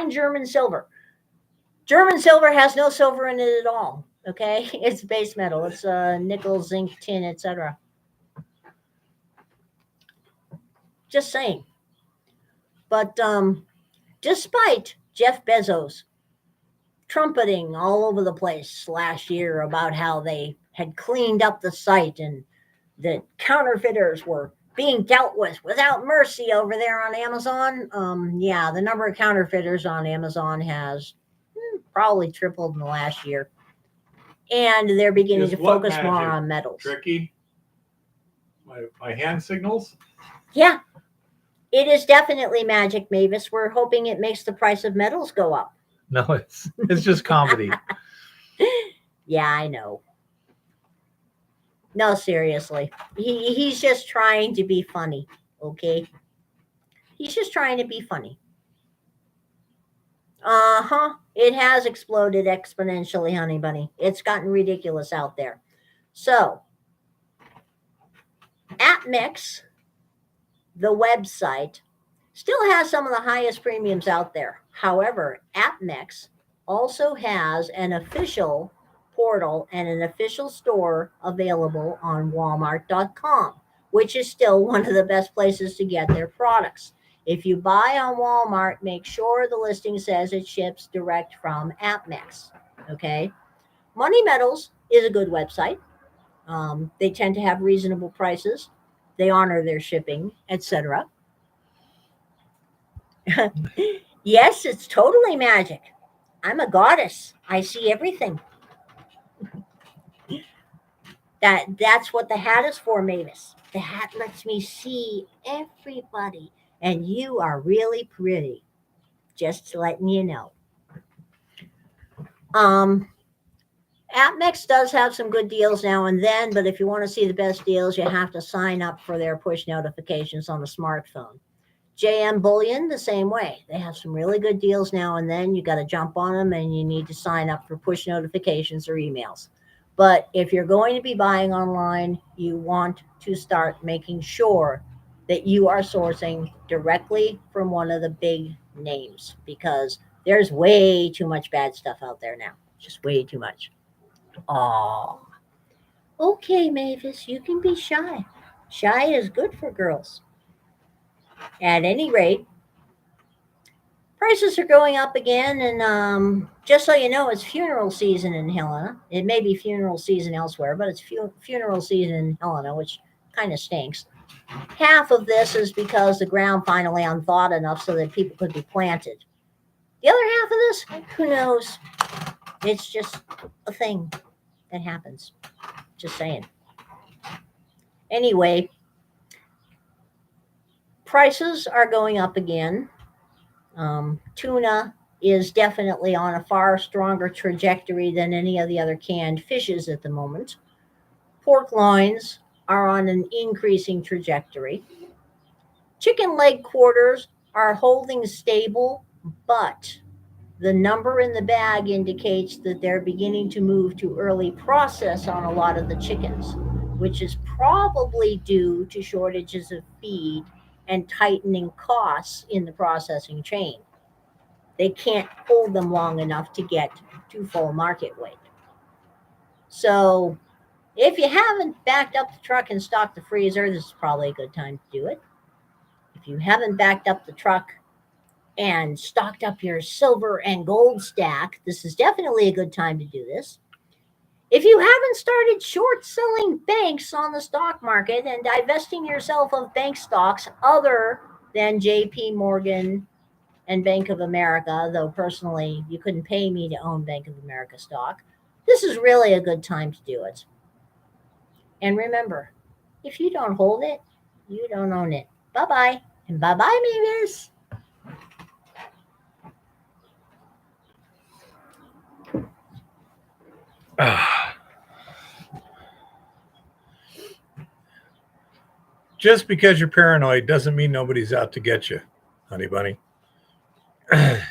German silver. German silver has no silver in it at all. Okay, it's base metal. It's nickel, zinc, tin, etc. Just saying. But despite Jeff Bezos trumpeting all over the place last year about how they had cleaned up the site and that counterfeiters were being dealt with without mercy over there on Amazon, the number of counterfeiters on Amazon has probably tripled in the last year. And they're beginning
Is
to
what
focus more
magic?
on metals.
Tricky. My hand signals?
Yeah, it is definitely magic, Mavis. We're hoping it makes the price of metals go up.
No, it's just comedy.
Yeah, I know. No, seriously. He's just trying to be funny, okay? He's just trying to be funny. Uh-huh. It has exploded exponentially, honey bunny. It's gotten ridiculous out there. So, AppMix, the website, still has some of the highest premiums out there. However, AppMix also has an official portal and an official store available on Walmart.com, which is still one of the best places to get their products. If you buy on Walmart, make sure the listing says it ships direct from AppMix. Okay. Money Metals is a good website. They tend to have reasonable prices. They honor their shipping, etc. Yes, it's totally magic. I'm a goddess. I see everything. That's what the hat is for, Mavis. The hat lets me see everybody, and you are really pretty. Just letting you know. AppMix does have some good deals now and then, but if you want to see the best deals, you have to sign up for their push notifications on the smartphone. JM Bullion, the same way. They have some really good deals now and then. You got to jump on them and you need to sign up for push notifications or emails. But if you're going to be buying online, you want to start making sure that you are sourcing directly from one of the big names, because there's way too much bad stuff out there now. Just way too much. Aw. Okay, Mavis, you can be shy. Shy is good for girls. At any rate, prices are going up again, and just so you know, it's funeral season in Helena. It may be funeral season elsewhere, but it's funeral season in Helena, which kind of stinks. Half of this is because the ground finally unthawed enough so that people could be planted. The other half of this, who knows? It's just a thing that happens. Just saying. Anyway, prices are going up again. Tuna is definitely on a far stronger trajectory than any of the other canned fishes at the moment. Pork loins are on an increasing trajectory. Chicken leg quarters are holding stable, but the number in the bag indicates that they're beginning to move to early process on a lot of the chickens, which is probably due to shortages of feed and tightening costs in the processing chain. They can't hold them long enough to get to full market weight. So if you haven't backed up the truck and stocked the freezer, this is probably a good time to do it. If you haven't backed up the truck and stocked up your silver and gold stack, this is definitely a good time to do this. If you haven't started short selling banks on the stock market and divesting yourself of bank stocks other than JP Morgan and Bank of America, though personally you couldn't pay me to own Bank of America stock, this is really a good time to do it. And remember, if you don't hold it, you don't own it. Bye-bye. And bye-bye, Mavis.
Just because you're paranoid doesn't mean nobody's out to get you, honey bunny. Yeah.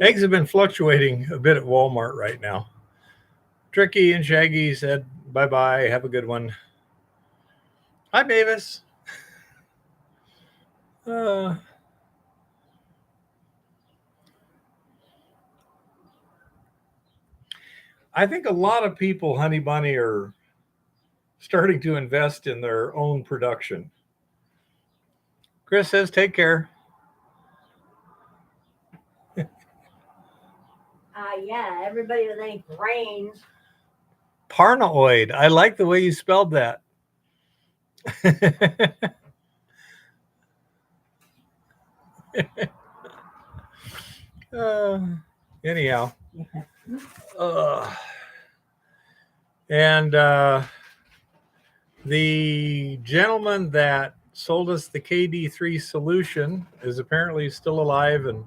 Eggs have been fluctuating a bit at Walmart right now. Tricky and Shaggy said bye-bye. Have a good one. Hi, Mavis. I think a lot of people, honey bunny, are starting to invest in their own production. Chris says, take care.
Yeah, everybody with any brains.
Paranoid. I like the way you spelled that. Anyhow, and the gentleman that sold us the KD3 solution is apparently still alive and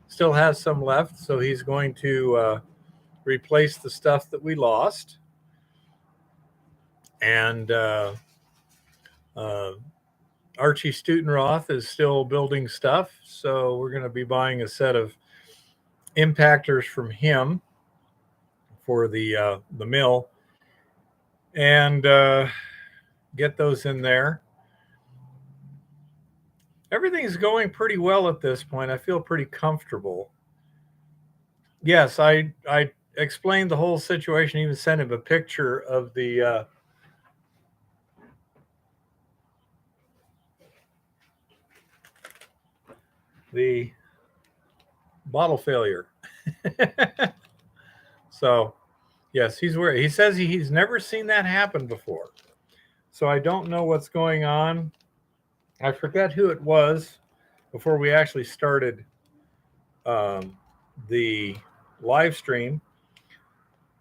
still has some left. So he's going to replace the stuff that we lost. And Archie Stutenroth is still building stuff. So we're going to be buying a set of impactors from him for the mill and get those in there. Everything's going pretty well at this point. I feel pretty comfortable. Yes, I explained the whole situation, even sent him a picture of the bottle failure. So, yes, he's worried. He says he's never seen that happen before. So I don't know what's going on. I forget who it was before we actually started the live stream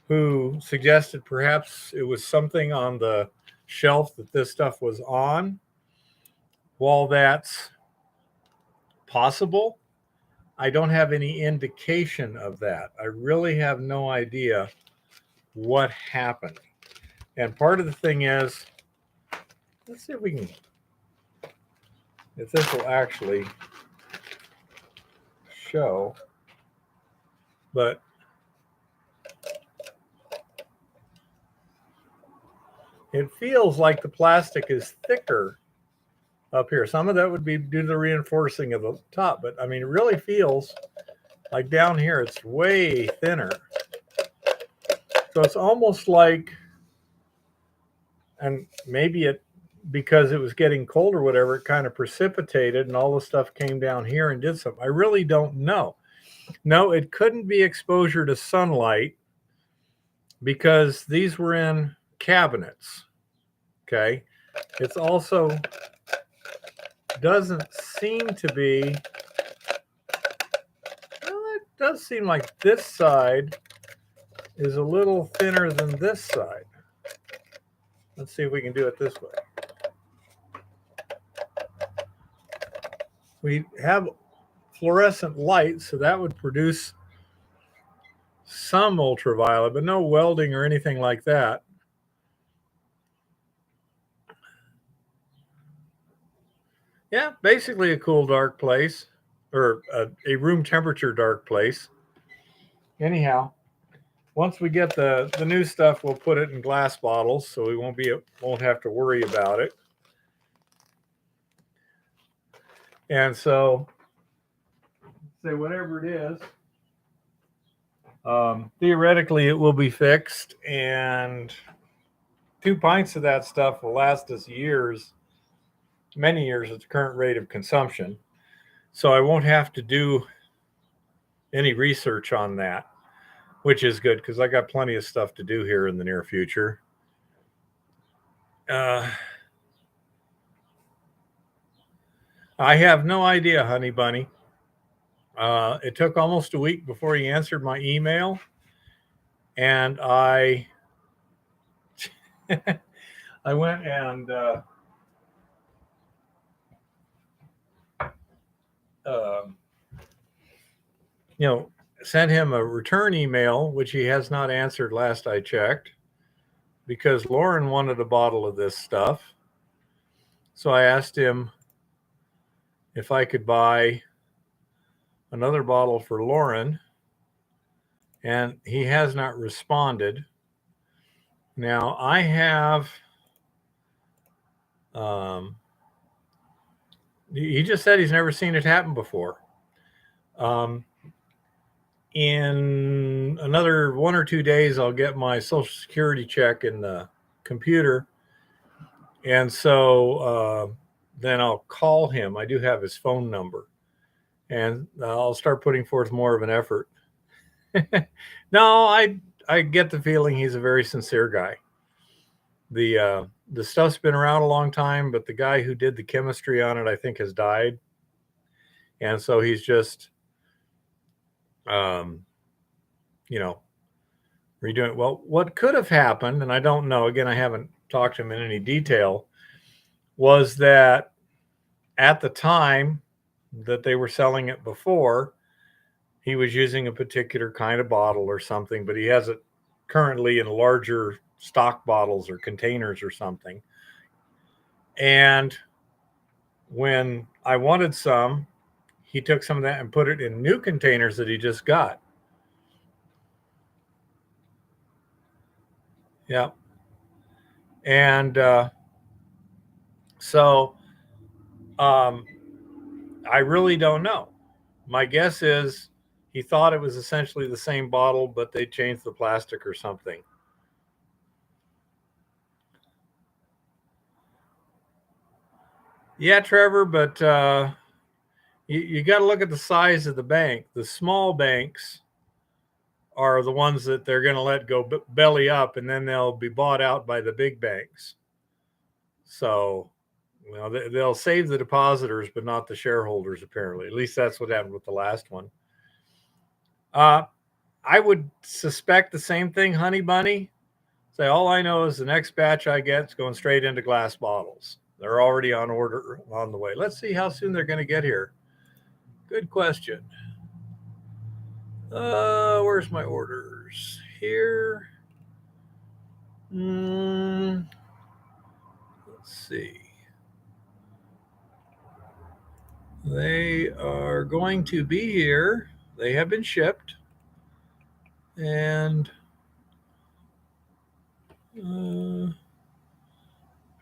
who suggested perhaps it was something on the shelf that this stuff was on. While that's possible, I don't have any indication of that. I really have no idea what happened. And part of the thing is, let's see if we can, if this will actually show, but it feels like the plastic is thicker up here. Some of that would be due to the reinforcing of the top, but I mean, it really feels like down here it's way thinner. So it's almost like, and maybe it, because it was getting cold or whatever, it kind of precipitated and all the stuff came down here and did something. I really don't know. No, it couldn't be exposure to sunlight because these were in cabinets. Okay. It's also doesn't seem to be, well, it does seem like this side is a little thinner than this side. Let's see if we can do it this way. We have fluorescent light, so that would produce some ultraviolet, but no welding or anything like that. Yeah, basically a cool, dark place, or a room temperature dark place. Anyhow, once we get the new stuff, we'll put it in glass bottles, so we won't have to worry about it. And so, say whatever it is, theoretically it will be fixed, and 2 pints of that stuff will last us years, many years at the current rate of consumption. So I won't have to do any research on that, which is good because I got plenty of stuff to do here in the near future. I have no idea, Honey Bunny. It took almost a week before he answered my email, and I went and sent him a return email, which he has not answered last I checked, because Lauren wanted a bottle of this stuff. So I asked him if I could buy another bottle for Lauren, and he has not responded. Now I have, he just said he's never seen it happen before. In another 1 or 2 days, I'll get my Social Security check in the computer. And so then I'll call him. I do have his phone number. And I'll start putting forth more of an effort. No, I get the feeling he's a very sincere guy. The stuff's been around a long time, but the guy who did the chemistry on it, I think, has died. And so he's just redoing it. Well, what could have happened, and I don't know, again, I haven't talked to him in any detail, was that at the time that they were selling it before, he was using a particular kind of bottle or something, but he has it currently in larger stock bottles or containers or something. And when I wanted some, he took some of that and put it in new containers that he just got. Yeah. And so I really don't know. My guess is he thought it was essentially the same bottle, but they changed the plastic or something. Yeah, Trevor, but you got to look at the size of the bank. The small banks are the ones that they're going to let go belly up, and then they'll be bought out by the big banks. So, they'll save the depositors, but not the shareholders, apparently. At least that's what happened with the last one. I would suspect the same thing, Honey Bunny. Say, all I know is the next batch I get is going straight into glass bottles. They're already on order, on the way. Let's see how soon they're going to get here. Good question. Where's my orders? Here. Let's see. They are going to be here. They have been shipped. And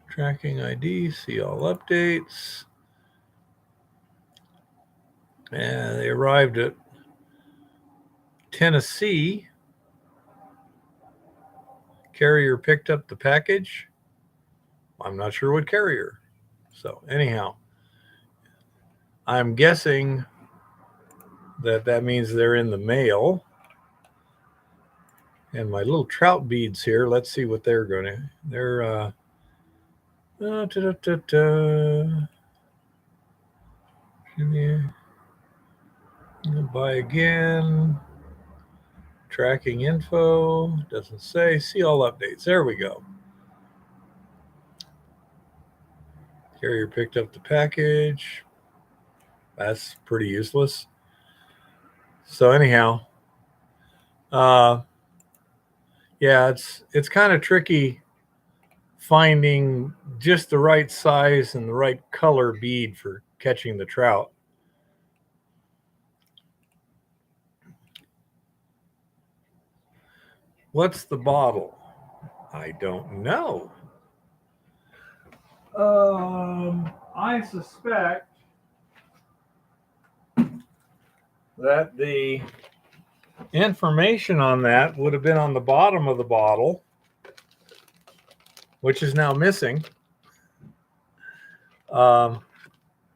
tracking ID, see all updates. And they arrived at Tennessee. Carrier picked up the package. I'm not sure what carrier. So anyhow, I'm guessing that means they're in the mail. And my little trout beads here, let's see what they're going to. They're buy again. Tracking info, doesn't say. See all updates. There we go. Carrier picked up the package. That's pretty useless. So anyhow, yeah, it's kind of tricky finding just the right size and the right color bead for catching the trout. What's the bottle? I don't know. I suspect that the information on that would have been on the bottom of the bottle, which is now missing.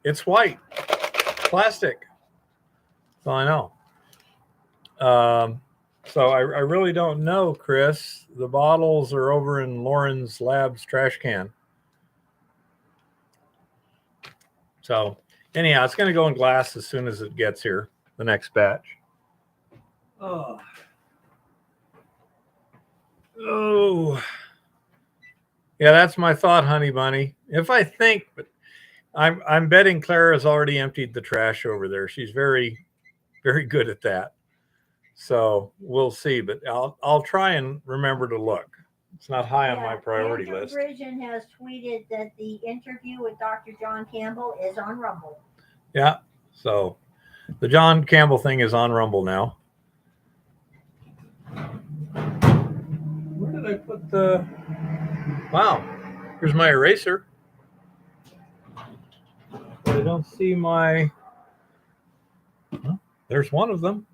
It's white plastic. That's all I know. So I really don't know, Chris. The bottles are over in Lauren's lab's trash can. So anyhow, it's going to go in glass as soon as it gets here, the next batch. Oh. Yeah, that's my thought, Honey Bunny. If I think, but I'm betting Clara's already emptied the trash over there. She's very, very good at that. So we'll see, but I'll try and remember to look. It's not high on my priority list.
Bridgen has tweeted that the interview with Dr. John Campbell is on Rumble.
Yeah, so the John Campbell thing is on Rumble now. Where did I put the... Wow, here's my eraser. But I don't see my... Well, there's one of them.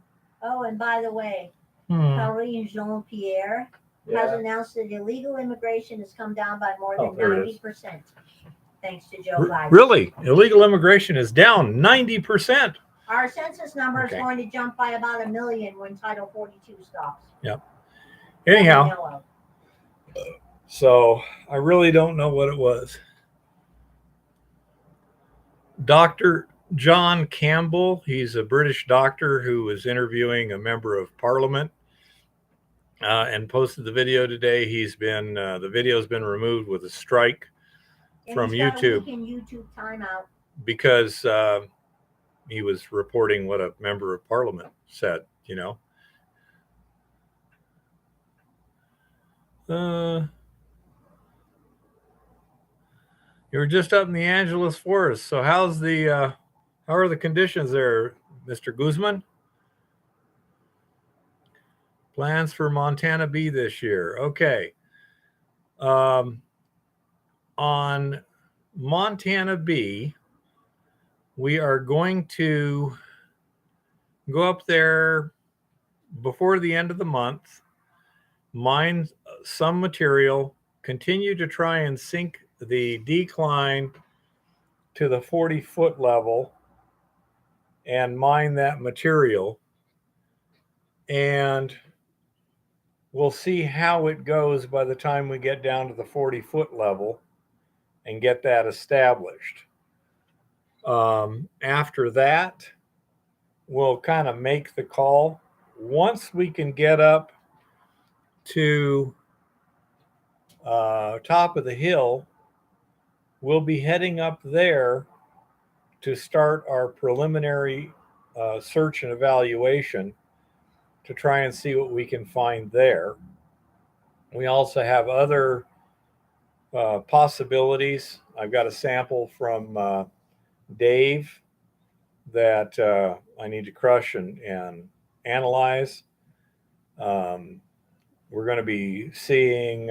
Oh, and by the way, Pauline Jean-Pierre has announced that illegal immigration has come down by more than 90%, thanks to Joe Biden. Really? Illegal immigration is down 90%? Our census number is going to jump by about 1 million when Title 42 stops.
Yep. Anyhow, so I really don't know what it was. Dr. John Campbell, he's a British doctor who was interviewing a member of parliament. and posted the video today. He's been the video's been removed with a strike from YouTube.
YouTube timeout
because he was reporting what a member of parliament said. You were just up in the Angeles forest. So how are the conditions there, Mr. Guzman? Plans for Montana Bee this year. Okay. On Montana Bee, we are going to go up there before the end of the month, mine some material, continue to try and sink the decline to the 40-foot level and mine that material. And we'll see how it goes by the time we get down to the 40-foot level and get that established. After that, we'll kind of make the call. Once we can get up to top of the hill, we'll be heading up there to start our preliminary search and evaluation to try and see what we can find there. We also have other possibilities. I've got a sample from Dave that I need to crush and analyze. We're going to be seeing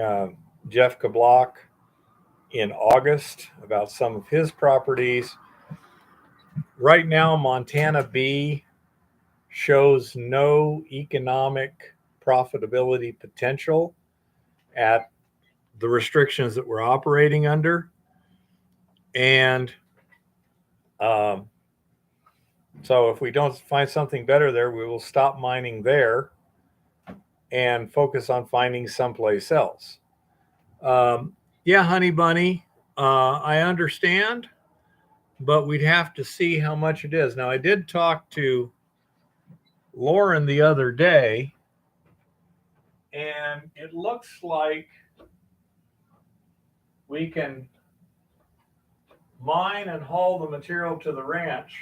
Jeff Kablock in August about some of his properties. Right now, Montana Bee shows no economic profitability potential at the restrictions that we're operating under. And so if we don't find something better there, we will stop mining there and focus on finding someplace else. Yeah, Honey Bunny, I understand, but we'd have to see how much it is. Now, I did talk to Lauren the other day, and it looks like we can mine and haul the material to the ranch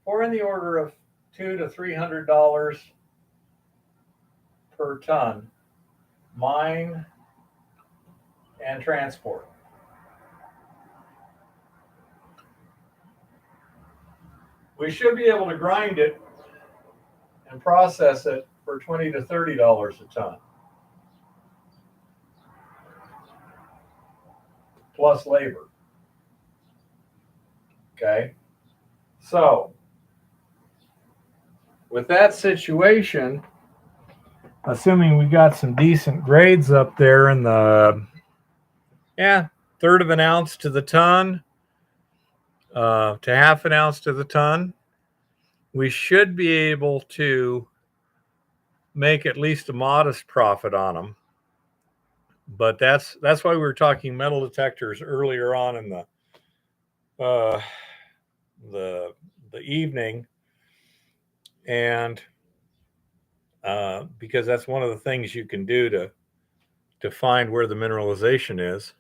for in the order of $200 to $300 per ton, mine and transport. We should be able to grind it and process it for $20 to $30 a ton, plus labor. Okay, so with that situation, assuming we got some decent grades up there in the third of an ounce to the ton, to half an ounce to the ton, we should be able to make at least a modest profit on them. But that's why we were talking metal detectors earlier on in the evening, and because that's one of the things you can do to find where the mineralization is.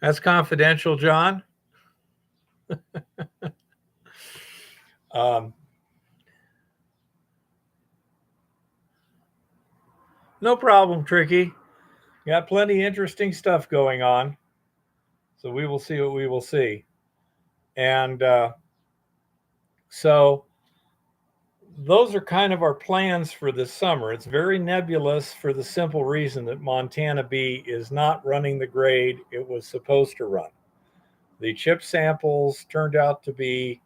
That's confidential, John. No problem, Tricky. Got plenty of interesting stuff going on. So we will see what we will see. And so those are kind of our plans for this summer. It's very nebulous for the simple reason that Montana Bee is not running the grade it was supposed to run. The chip samples turned out to be,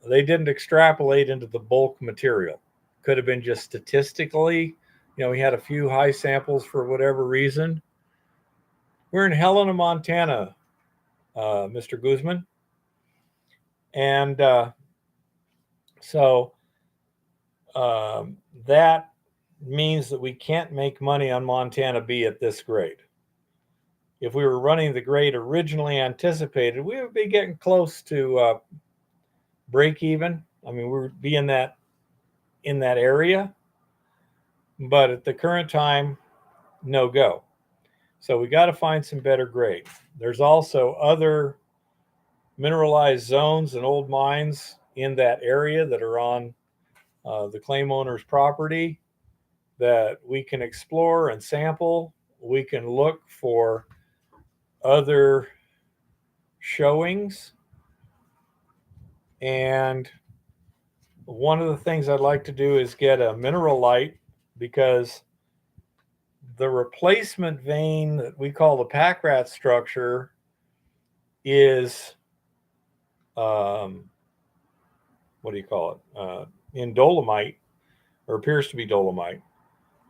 they didn't extrapolate into the bulk material. Could have been just statistically, we had a few high samples for whatever reason. We're in Helena, Montana, Mr. Guzman. And so that means that we can't make money on Montana Bee at this grade. If we were running the grade originally anticipated, we would be getting close to break even. I mean, we'll be in that area, but at the current time, no go. So we got to find some better grade. There's also other mineralized zones and old mines in that area that are on the claim owner's property that we can explore and sample. We can look for other showings. And one of the things I'd like to do is get a mineral light, because the replacement vein that we call the pack rat structure is, what do you call it? In dolomite, or appears to be dolomite.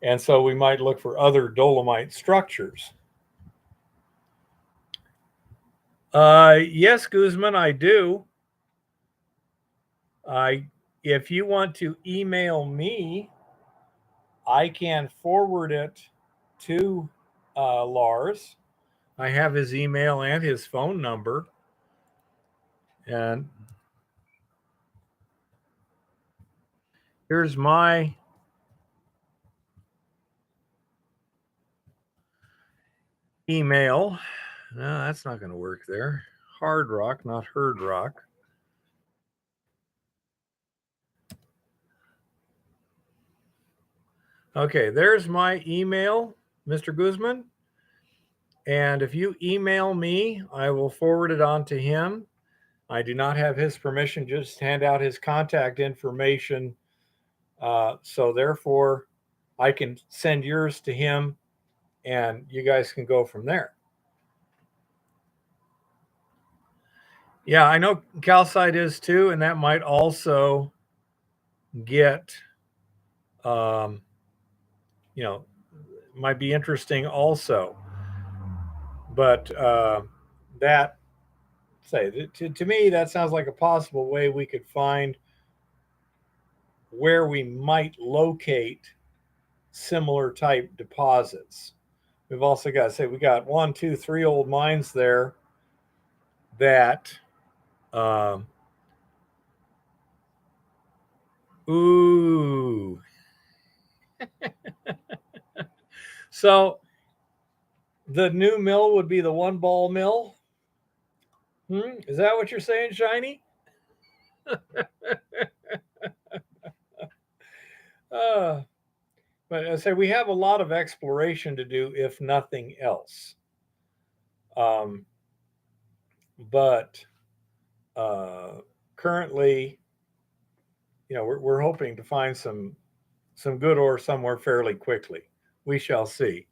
And so we might look for other dolomite structures. Yes, Guzman, I do. If you want to email me, I can forward it to Lars. I have his email and his phone number. And here's my email. No, that's not going to work there. Hard Rock, not Herd Rock. Okay, there's my email, Mr. Guzman. And if you email me, I will forward it on to him. I do not have his permission, just hand out his contact information. So therefore, I can send yours to him and you guys can go from there. Yeah, I know calcite is too, and that might also get, might be interesting also. But that, to me, that sounds like a possible way we could find where we might locate similar type deposits. We've also got to say we got 1, 2, 3 old mines there that ooh. So the new mill would be the one ball mill. Is that what you're saying, Shiny? But I say we have a lot of exploration to do, if nothing else. But currently, we're hoping to find some good ore somewhere fairly quickly. We shall see.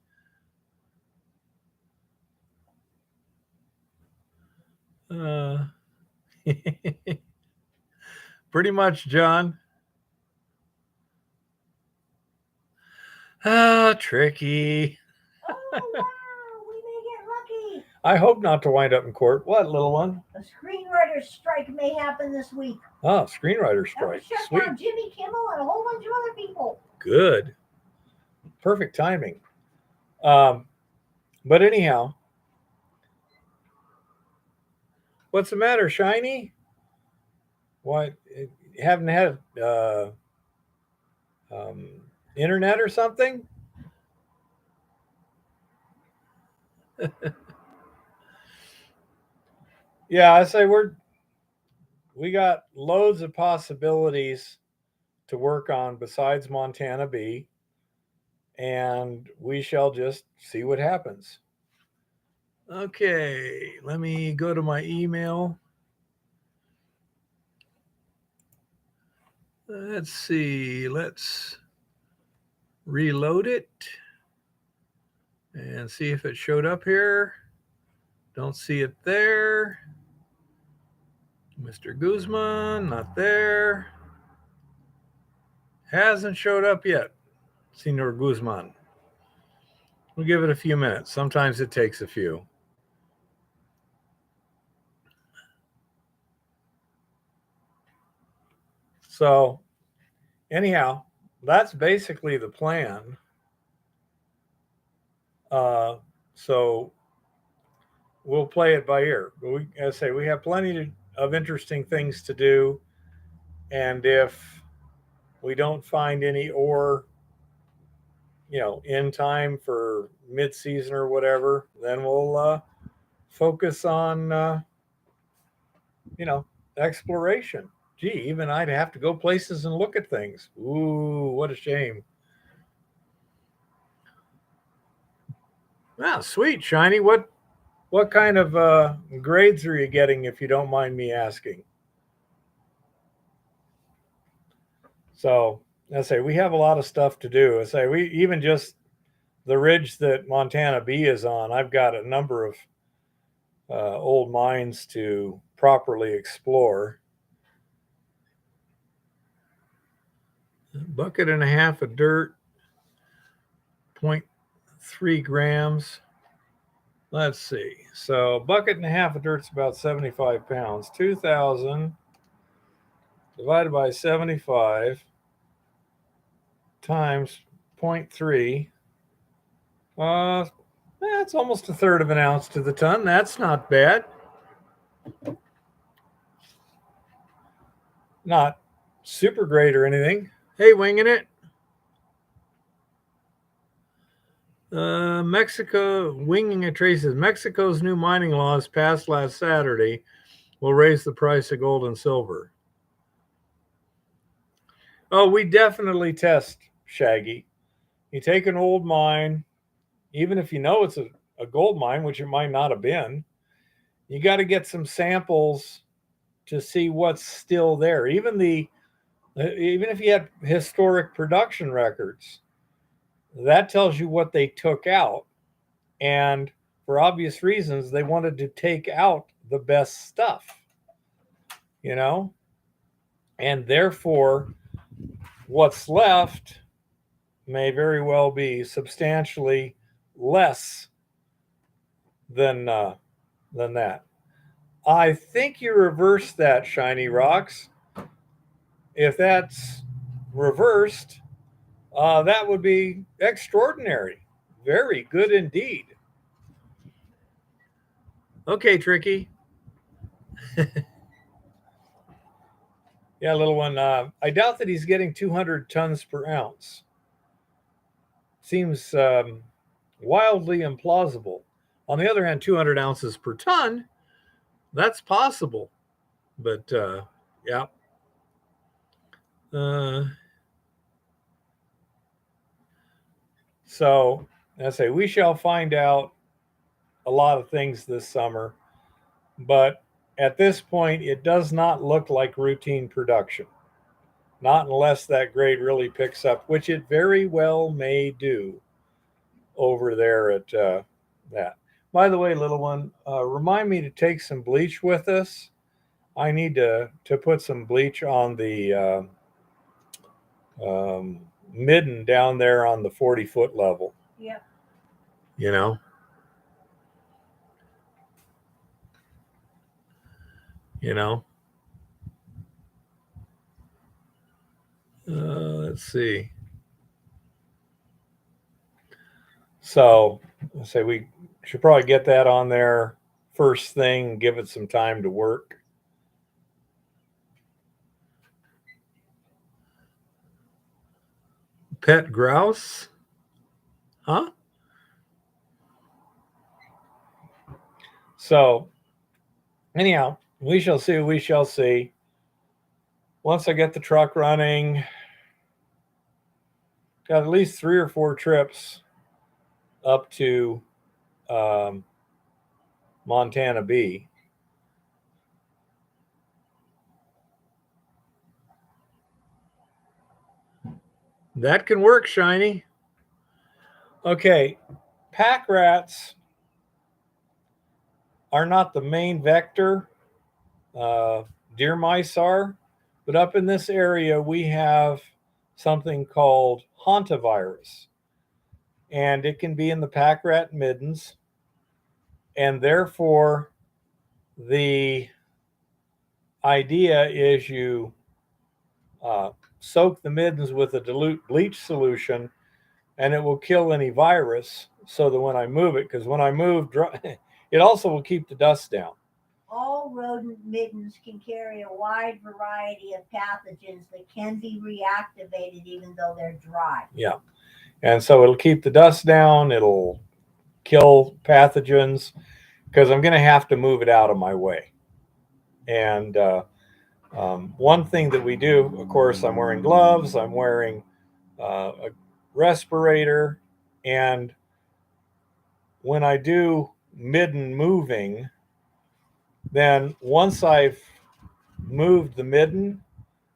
Pretty much, John. Tricky.
Oh, wow. We may get lucky.
I hope not to wind up in court. What, little one?
A screenwriter's strike may happen this week.
Oh, screenwriter's strike.
Shut down Jimmy Kimmel and a whole bunch of other people.
Good. Perfect timing. But anyhow, what's the matter, Shiny? What? You haven't had internet or something? Yeah, I say we got loads of possibilities to work on besides Montana B, and we shall just see what happens. Okay, let me go to my email. Let's see, let's reload it and see if it showed up here. Don't see it there. Mr. Guzman, not there. Hasn't showed up yet, Senor Guzman. We'll give it a few minutes. Sometimes it takes a few. So, anyhow, that's basically the plan. So we'll play it by ear. But as I say, we have plenty of interesting things to do. And if we don't find any ore, in time for mid-season or whatever, then we'll focus on, exploration. Gee, even I'd have to go places and look at things. Ooh, what a shame. Wow, sweet, Shiny. What kind of grades are you getting, if you don't mind me asking? So, I say we have a lot of stuff to do. I say we even just the ridge that Montana B is on. I've got a number of old mines to properly explore. A bucket and a half of dirt, 0.3 grams. Let's see. So, a bucket and a half of dirt's about 75 pounds. 2,000 divided by 75 times 0.3. That's almost a third of an ounce to the ton. That's not bad. Not super great or anything. Hey, winging it. Mexico, winging it traces. Mexico's new mining laws passed last Saturday will raise the price of gold and silver. Oh, we definitely test, Shaggy. You take an old mine, even if you know it's a gold mine, which it might not have been, you got to get some samples to see what's still there. Even if you had historic production records, that tells you what they took out. And for obvious reasons, they wanted to take out the best stuff, and therefore what's left may very well be substantially less than that. I think you reverse that, Shiny Rocks. If that's reversed, that would be extraordinary. Very good indeed. Okay, Tricky. Yeah, little one. I doubt that he's getting 200 tons per ounce. Seems wildly implausible. On the other hand, 200 ounces per ton, that's possible. But, yeah. So, I say, we shall find out a lot of things this summer. But at this point, it does not look like routine production. Not unless that grade really picks up, which it very well may do over there at that. By the way, little one, remind me to take some bleach with us. I need to put some bleach on the midden down there on the 40-foot level.
Yeah.
You know? Let's see. So, I say we should probably get that on there first thing, give it some time to work. Paetgouse? Huh? So, anyhow, we shall see. We shall see. Once I get the truck running, got at least 3 or 4 trips up to Montana B. That can work, Shiny. Okay, pack rats are not the main vector. Deer mice are. But up in this area, we have something called hantavirus. And it can be in the pack rat middens. And therefore, the idea is you soak the middens with a dilute bleach solution, and it will kill any virus so that when I move it, because when I move, it also will keep the dust down.
All rodent middens can carry a wide variety of pathogens that can be reactivated even though they're dry.
Yeah. And so it'll keep the dust down, it'll kill pathogens, because I'm going to have to move it out of my way. And one thing that we do, of course, I'm wearing gloves, I'm wearing a respirator, and when I do midden moving, then once I've moved the midden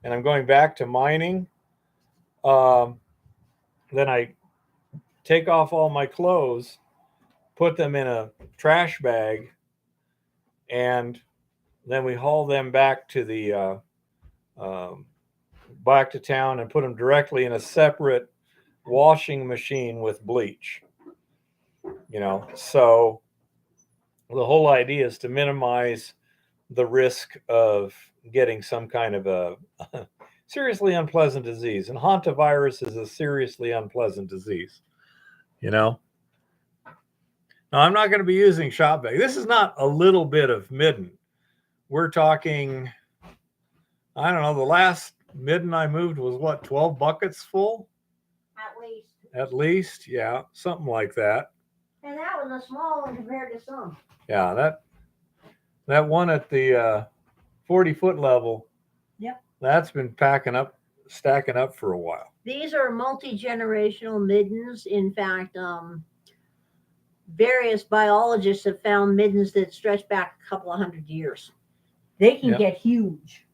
and I'm going back to mining, then I take off all my clothes, put them in a trash bag, and then we haul them back to the back to town and put them directly in a separate washing machine with bleach. So the whole idea is to minimize the risk of getting some kind of a seriously unpleasant disease. And hantavirus is a seriously unpleasant disease. Now, I'm not going to be using shop bag. This is not a little bit of midden. We're talking, I don't know, the last midden I moved was what, 12 buckets full? At least, yeah, something like that.
And that was a small one compared to some.
Yeah, that one at the 40-foot level,
yep,
that's been stacking up for a while.
These are multi-generational middens. In fact, various biologists have found middens that stretch back a couple of 100 years. They can get huge.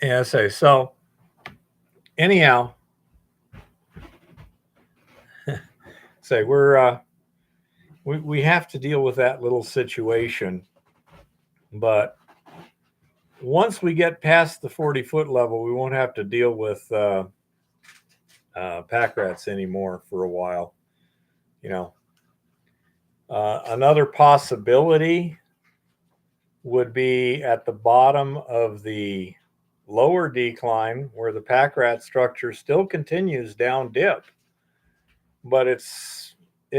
Yeah, so anyhow, we have to deal with that little situation, but once we get past the 40-foot level, we won't have to deal with pack rats anymore for a while. Another possibility would be at the bottom of the lower decline where the pack rat structure still continues down dip, but it's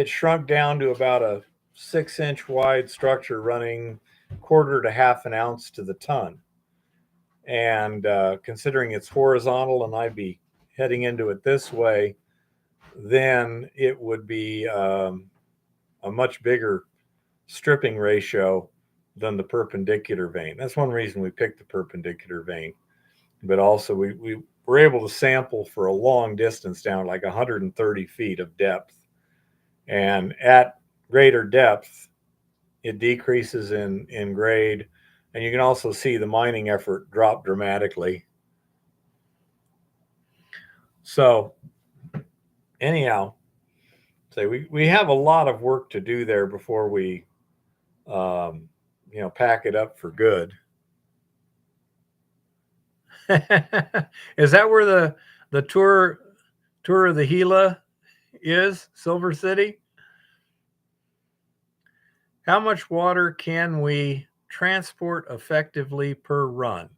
shrunk down to about a 6-inch wide structure running quarter to half an ounce to the ton. And considering it's horizontal and I'd be heading into it this way, then it would be a much bigger stripping ratio than the perpendicular vein. That's one reason we picked the perpendicular vein. But also we were able to sample for a long distance down, like 130 feet of depth. And at greater depth, it decreases in grade. And you can also see the mining effort drop dramatically. So anyhow, we have a lot of work to do there before we pack it up for good. Is that where the tour of the Gila is? Silver City? How much water can we transport effectively per run?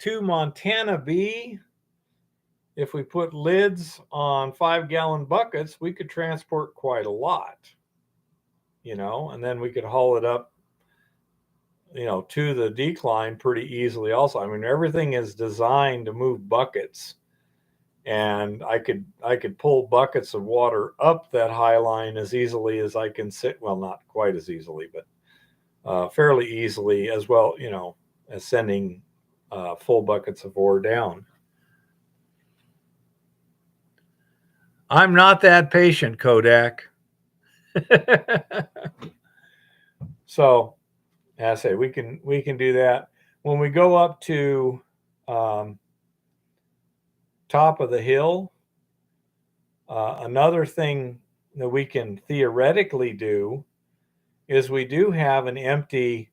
To Montana B, if we put lids on 5-gallon buckets, we could transport quite a lot, and then we could haul it up, to the decline pretty easily also. I mean, everything is designed to move buckets, and I could pull buckets of water up that high line as easily as I can well, not quite as easily, but fairly easily as well, as sending full buckets of ore down. I'm not that patient, Kodak. So, as I say, we can do that. When we go up to top of the hill, another thing that we can theoretically do is we do have an empty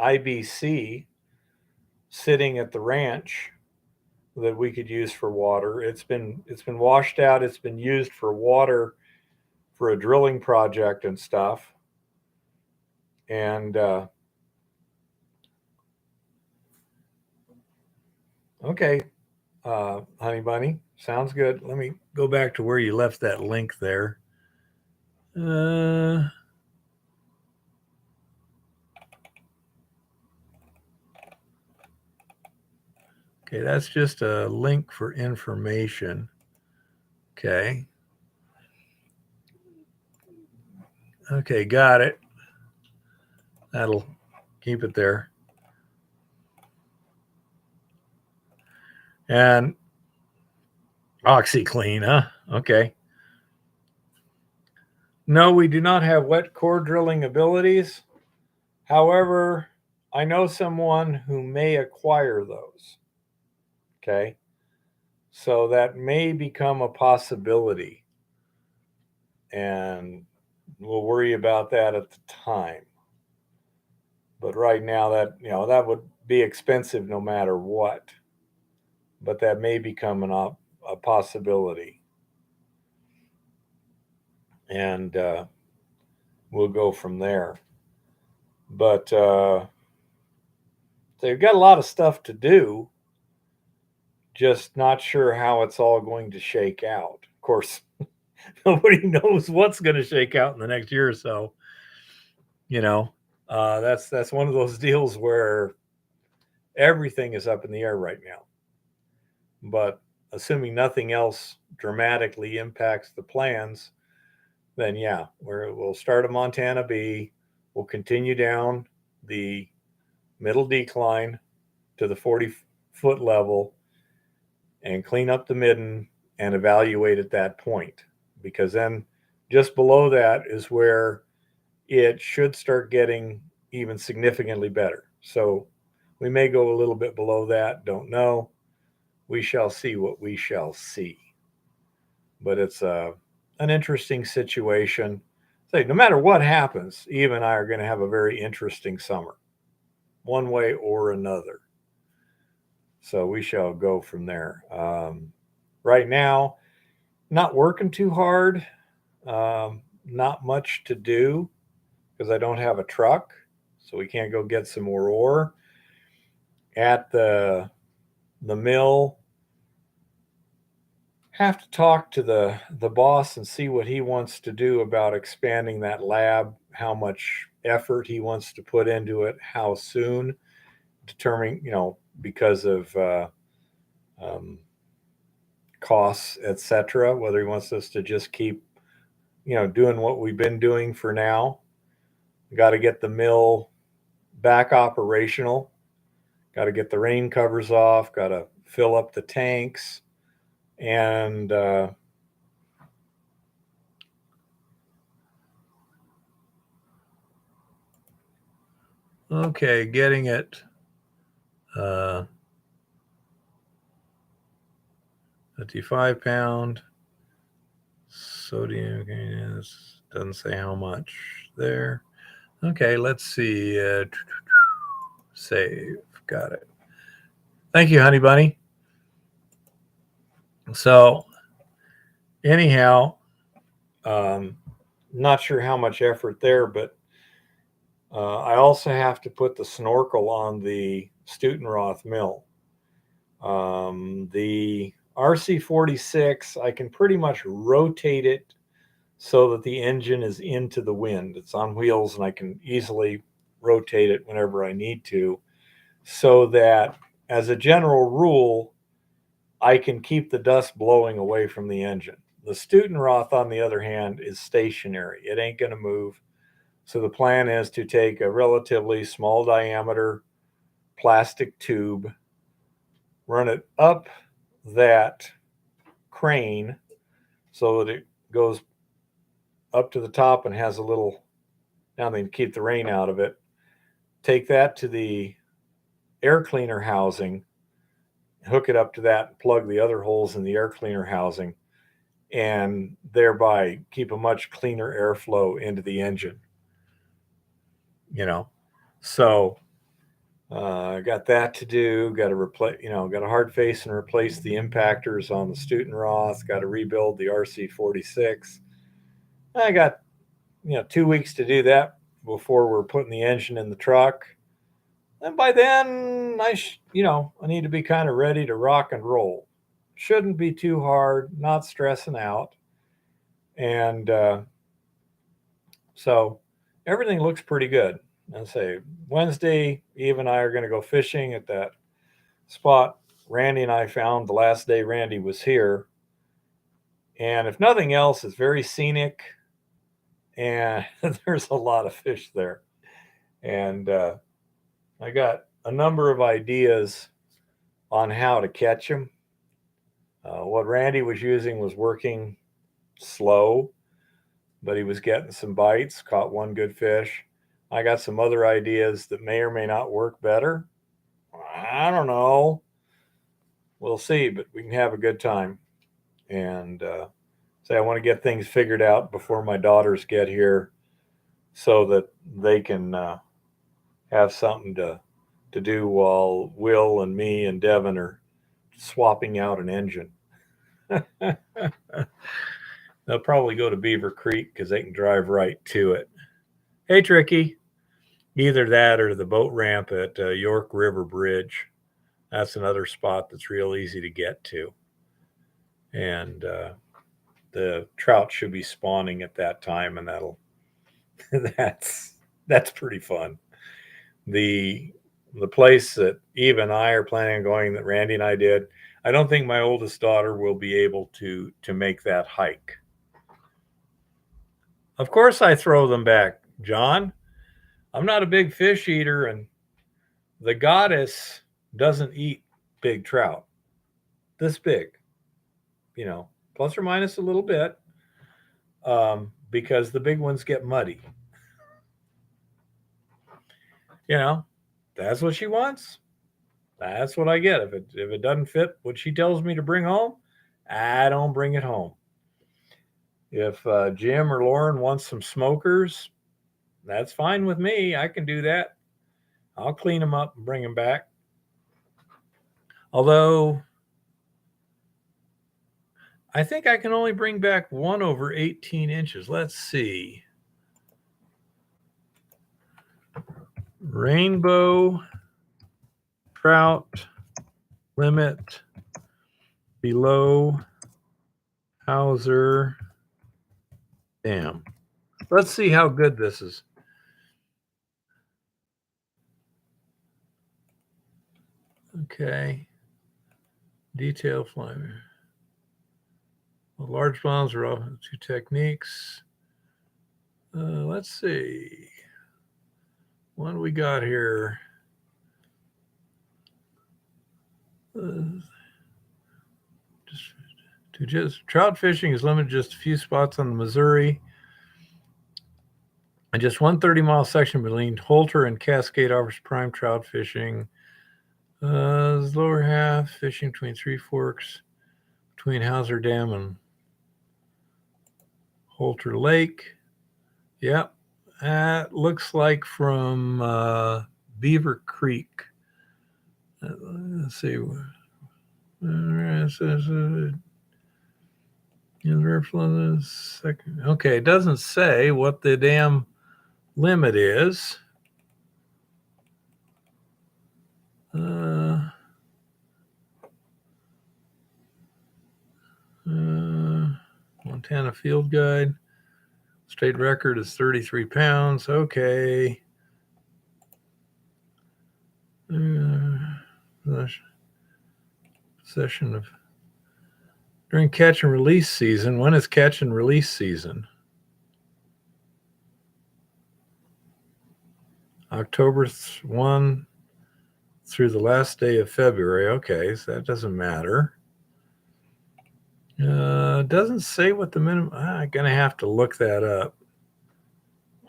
IBC sitting at the ranch that we could use for water. It's been washed out. It's been used for water for a drilling project and stuff. And okay, Honey Bunny, sounds good. Let me go back to where you left that link there. Okay, that's just a link for information. Okay. Okay, got it. That'll keep it there. And OxyClean, huh? Okay. No, we do not have wet core drilling abilities. However, I know someone who may acquire those. Okay. So that may become a possibility. And we'll worry about that at the time. But right now that would be expensive no matter what. But that may become a possibility. And we'll go from there. But they've got a lot of stuff to do, just not sure how it's all going to shake out. Of course, nobody knows what's going to shake out in the next year or so. That's one of those deals where everything is up in the air right now. But assuming nothing else dramatically impacts the plans, then yeah, we'll start at Montana B. We'll continue down the middle decline to the 40-foot level and clean up the midden and evaluate at that point. Because then just below that is where it should start getting even significantly better. So we may go a little bit below that, don't know. We shall see what we shall see. But it's an interesting situation. Say, no matter what happens, Eve and I are going to have a very interesting summer, one way or another. So we shall go from there. Right now, not working too hard, not much to do because I don't have a truck, so we can't go get some more ore. At the mill, have to talk to the boss and see what he wants to do about expanding that lab, how much effort he wants to put into it, how soon, determining, because of costs, etc., whether he wants us to just keep, doing what we've been doing for now. Got to get the mill back operational. Got to get the rain covers off. Got to fill up the tanks. And okay, getting it. 55-pound sodium. Okay, doesn't say how much there. Okay, let's see. Save. Got it. Thank you, honey bunny. So, anyhow, not sure how much effort there, but I also have to put the snorkel on the Stutenroth mill. The RC46, I can pretty much rotate it so that the engine is into the wind. It's on wheels and I can easily rotate it whenever I need to, so that as a general rule, I can keep the dust blowing away from the engine. The Stutenroth, on the other hand, is stationary. It ain't going to move. So the plan is to take a relatively small diameter plastic tube, run it up that crane so that it goes up to the top and has a little down there to keep the rain out of it. Take that to the air cleaner housing, hook it up to that, and plug the other holes in the air cleaner housing, and thereby keep a much cleaner airflow into the engine. So I got that to do. Got to replace, got a hard face and replace the impactors on the Stutenroth. Got to rebuild the RC46. I got 2 weeks to do that before we're putting the engine in the truck. And by then, I need to be kind of ready to rock and roll. Shouldn't be too hard, not stressing out. And so everything looks pretty good. And say Wednesday, Eve and I are going to go fishing at that spot Randy and I found the last day Randy was here. And if nothing else, it's very scenic, and there's a lot of fish there. And I got a number of ideas on how to catch them. What Randy was using was working slow, but he was getting some bites, caught one good fish. I got some other ideas that may or may not work better. I don't know. We'll see, but we can have a good time. And say I want to get things figured out before my daughters get here so that they can have something to do while Will and me and Devin are swapping out an engine. They'll probably go to Beaver Creek because they can drive right to it. Hey, Tricky. Either that or the boat ramp at York River Bridge. That's another spot that's real easy to get to. And the trout should be spawning at that time, and that's pretty fun. The place that Eve and I are planning on going, that Randy and I did, I don't think my oldest daughter will be able to make that hike. Of course I throw them back, John. I'm not a big fish eater, and the goddess doesn't eat big trout. This big, plus or minus a little bit, because the big ones get muddy. That's what she wants. That's what I get. If it doesn't fit what she tells me to bring home, I don't bring it home. If Jim or Lauren wants some smokers, that's fine with me. I can do that. I'll clean them up and bring them back. Although I think I can only bring back 1 over 18 inches. Let's see. Rainbow trout limit below Hauser Dam. Let's see how good this is. Okay. Detail flying. Well, large bounds are all 2 techniques. Let's see. What do we got here? Just trout fishing is limited to just a few spots on the Missouri, and just 130-mile section between Holter and Cascade offers prime trout fishing. Lower half fishing between Three Forks, between Hauser Dam and Holter Lake. Yep, that looks like from Beaver Creek. Let's see. Okay, it doesn't say what the dam limit is. Montana Field Guide. State record is 33 pounds. Okay. Possession of during catch and release season. When is catch and release season? October 1 through the last day of February. Okay, so that doesn't matter. Doesn't say what the minimum. I'm gonna have to look that up.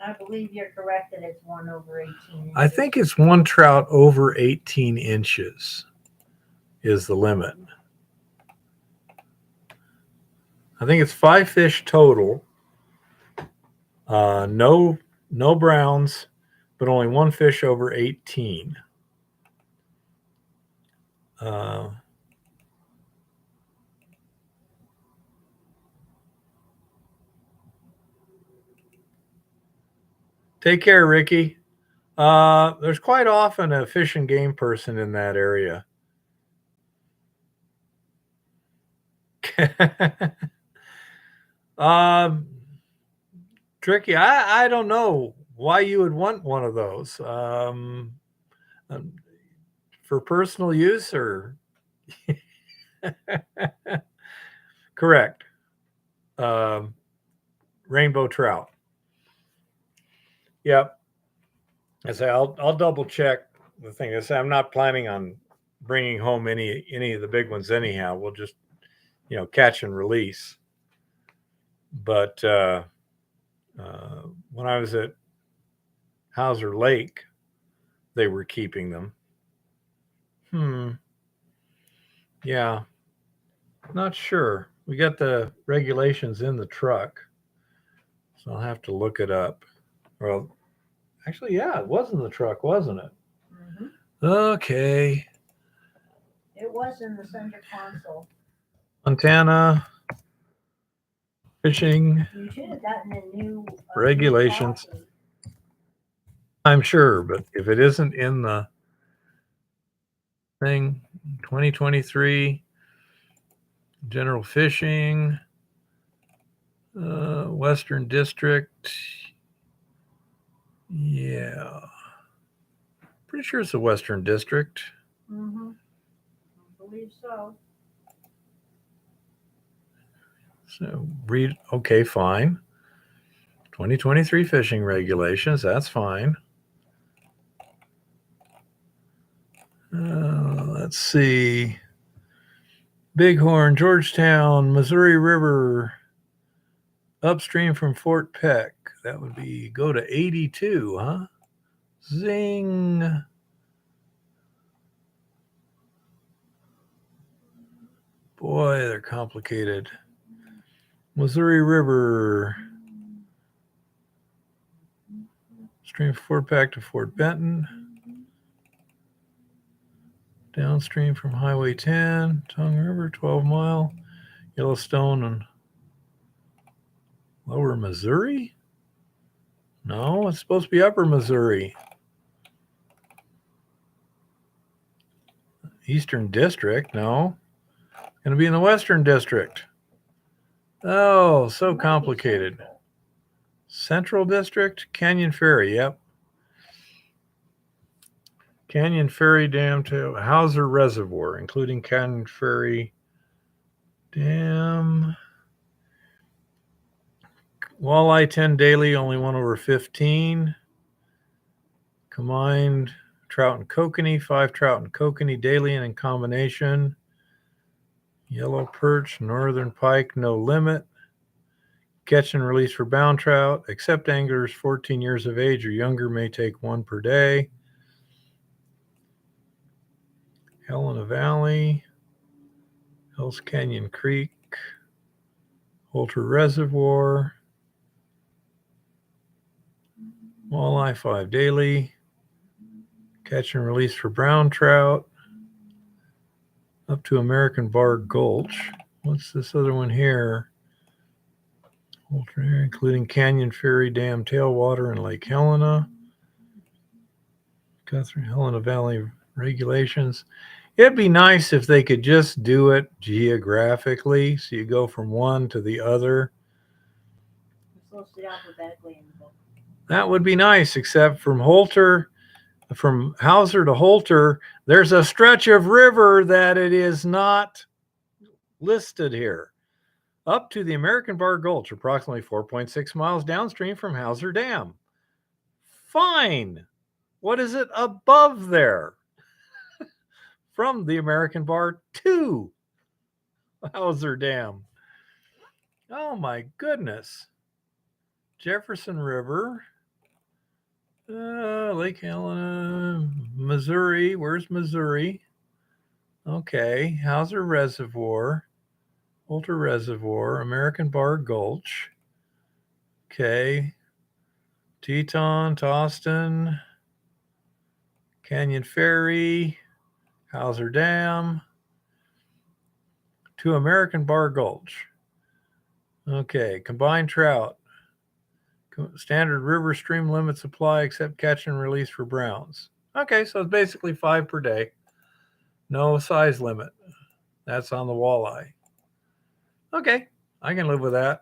I believe you're correct that it's 1 over 18 inches.
I think it's 1 trout over 18 inches is the limit. I think it's 5 fish total. No browns, but only 1 fish over 18. Take care, Ricky. There's quite often a fish and game person in that area. Tricky. I don't know why you would want one of those. For personal use, or Correct. Rainbow trout. Yep. I say I'll double check the thing. I say I'm not planning on bringing home any of the big ones anyhow. We'll just catch and release. But when I was at Hauser Lake, they were keeping them. Yeah, not sure. We got the regulations in the truck, so I'll have to look it up. Well, actually, yeah, it was in the truck, wasn't it?
Mm-hmm.
Okay.
It was in the center console.
Montana fishing.
You should have gotten a new
regulations. I'm sure, but if it isn't in the thing, 2023 general fishing, Western District. Yeah. Pretty sure it's the Western District.
Mm-hmm. I believe so.
So read, okay, fine. 2023 fishing regulations, that's fine. Let's see. Bighorn, Georgetown, Missouri River, upstream from Fort Peck. That would be go to 82, huh? Zing. Boy, they're complicated. Missouri River, stream from Fort Peck to Fort Benton. Downstream from Highway 10, Tongue River, 12 mile, Yellowstone and Lower Missouri? No, it's supposed to be Upper Missouri. Eastern District? No. Going to be in the Western District. Oh, so complicated. Central District? Canyon Ferry, yep. Canyon Ferry Dam to Hauser Reservoir, including Canyon Ferry Dam. Walleye 10 daily, only 1/15. Combined trout and kokanee, 5 trout and kokanee daily and in combination. Yellow perch, northern pike, no limit. Catch and release for bound trout, except anglers 14 years of age or younger may take 1 per day. Helena Valley, Hells Canyon Creek, Holter Reservoir, walleye 5 daily, catch and release for brown trout, up to American Bar Gulch. What's this other one here? Holter, including Canyon Ferry Dam tailwater and Lake Helena. Guthrie Helena Valley regulations. It'd be nice if they could just do it geographically, so you go from one to the other.
It's listed alphabetically in the book.
That would be nice, except from Hauser to Holter, there's a stretch of river that it is not listed here. Up to the American Bar Gulch, approximately 4.6 miles downstream from Hauser Dam. Fine. What is it above there? From the American Bar to Hauser Dam. Oh my goodness. Jefferson River, Lake Helena, Missouri. Where's Missouri? Okay, Hauser Reservoir, Holter Reservoir, American Bar Gulch. Okay, Teton, Toston, Canyon Ferry, Hauser Dam, to American Bar Gulch. Okay, combined trout. Standard river stream limits apply except catch and release for browns. Okay, so it's basically 5 per day. No size limit. That's on the walleye. Okay, I can live with that.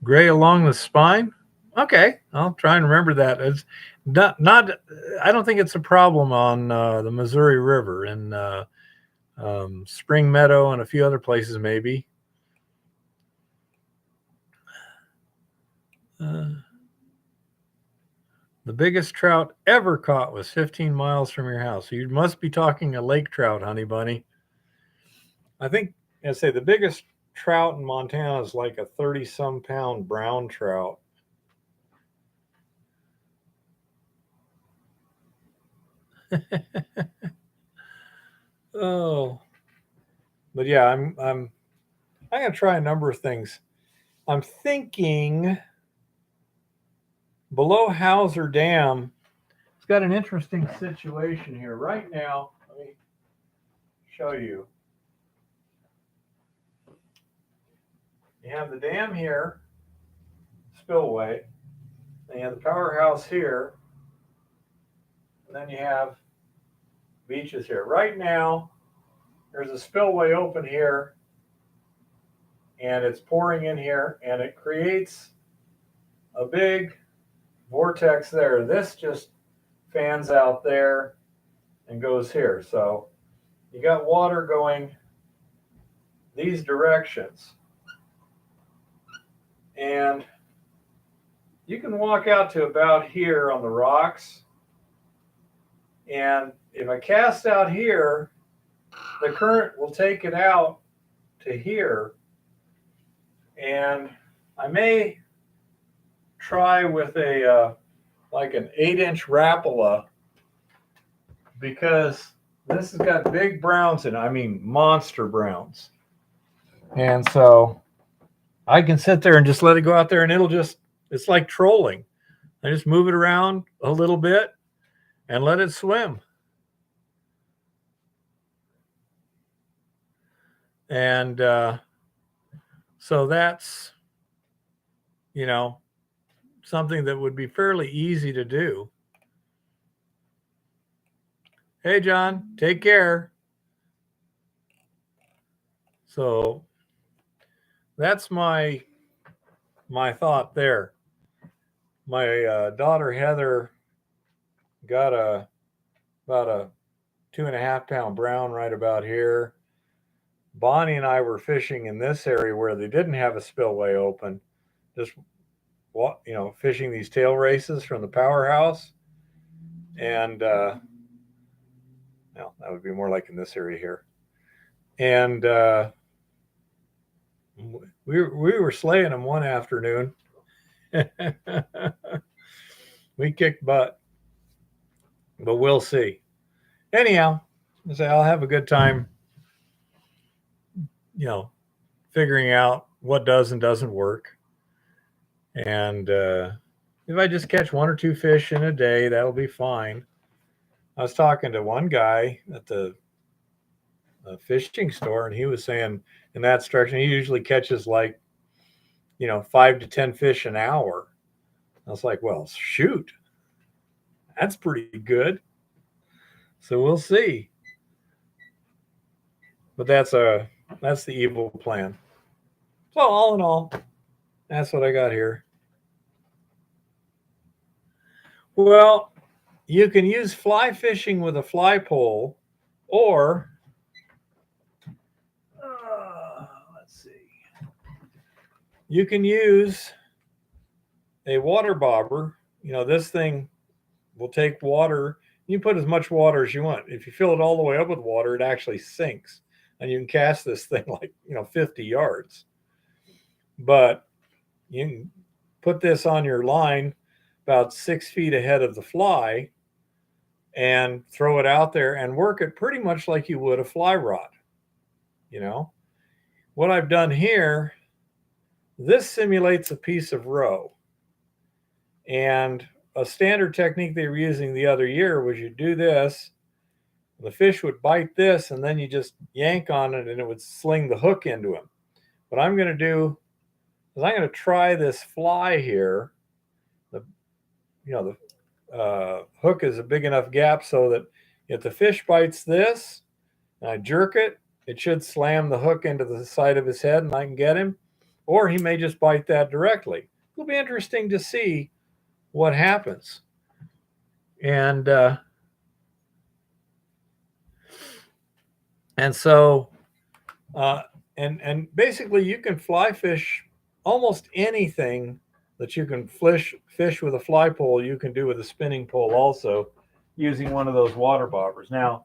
Gray along the spine. Okay, I'll try and remember that. It's not I don't think it's a problem on the Missouri River in Spring Meadow and a few other places maybe. The biggest trout ever caught was 15 miles from your house. You must be talking a lake trout, honey bunny. I think I say the biggest trout in Montana is like a 30-some pound brown trout. Oh, but yeah, I'm gonna try a number of things. I'm thinking below Hauser Dam, it's got an interesting situation here right now. Let me show you. You have the dam here, spillway, and you have the powerhouse here, and then you have beaches here. Right now, there's a spillway open here, and it's pouring in here, and it creates a big vortex there. This just fans out there and goes here. So you got water going these directions. And you can walk out to about here on the rocks. And if I cast out here, the current will take it out to here. And I may try with a like an 8-inch Rapala, because this has got big browns in it. I mean monster browns. And so I can sit there and just let it go out there, and it's like trolling. I just move it around a little bit and let it swim. And so that's, something that would be fairly easy to do. Hey, John, take care. So that's my thought there. My daughter Heather got about a 2.5 pound brown right about here. Bonnie and I were fishing in this area where they didn't have a spillway open, just fishing these tail races from the powerhouse. And that would be more like in this area here. And we were slaying them one afternoon. We kicked butt, but we'll see. Anyhow, I'll have a good time, figuring out what does and doesn't work. And if I just catch 1 or 2 fish in a day, that'll be fine. I was talking to one guy at the fishing store, and he was saying in that direction, he usually catches like, 5 to 10 fish an hour. I was like, well, shoot, that's pretty good. So we'll see. But that's the evil plan. So all in all, that's what I got here. Well, you can use fly fishing with a fly pole, or let's see, you can use a water bobber. This thing will take water. You put as much water as you want. If you fill it all the way up with water, it actually sinks, and you can cast this thing like 50 yards. But you can put this on your line about 6 feet ahead of the fly and throw it out there and work it pretty much like you would a fly rod. What I've done here, this simulates a piece of roe. And a standard technique they were using the other year was you do this, the fish would bite this, and then you just yank on it and it would sling the hook into him. What I'm going to do is I'm going to try this fly here. The hook is a big enough gap so that if the fish bites this and I jerk it, it should slam the hook into the side of his head and I can get him. or he may just bite that directly. It'll be interesting to see what happens. And so and basically you can fly fish almost anything that you can fish with a fly pole, you can do with a spinning pole also, using one of those water bobbers. Now,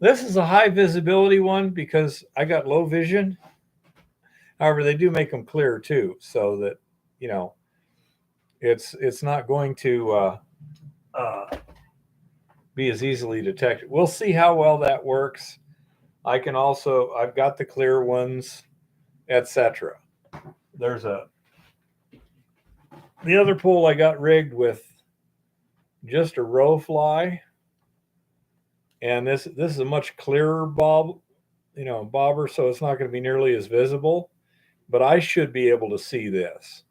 this is a high visibility one because I got low vision. However, they do make them clear too, so that, you know, it's not going to be as easily detected. We'll see how well that works. I've got the clear ones, etc. The other pole I got rigged with just a row fly, and this is a much clearer bobber, so it's not going to be nearly as visible, but I should be able to see this.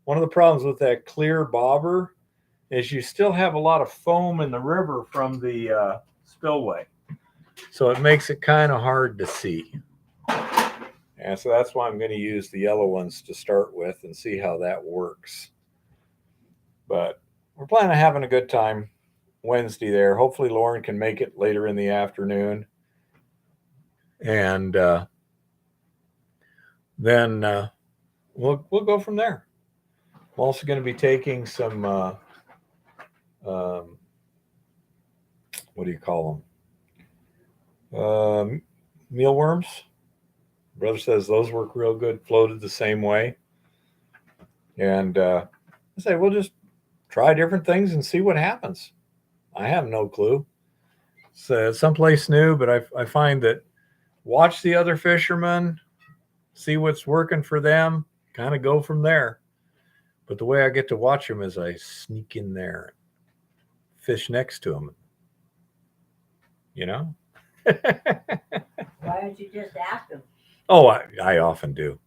One of the problems with that clear bobber is you still have a lot of foam in the river from the spillway, so it makes it kind of hard to see. And so that's why I'm going to use the yellow ones to start with and see how that works. But we're planning on having a good time Wednesday there. Hopefully Lauren can make it later in the afternoon. And then we'll go from there. I'm also going to be taking some what do you call them? Mealworms. Brother says those work real good, floated the same way. And I say we'll just try different things and see what happens. I have no clue. So it's someplace new, but I find that watch the other fishermen, see what's working for them, kind of go from there. But the way I get to watch them is I sneak in there, fish next to them. You know?
Why don't you just ask them?
Oh, I often do.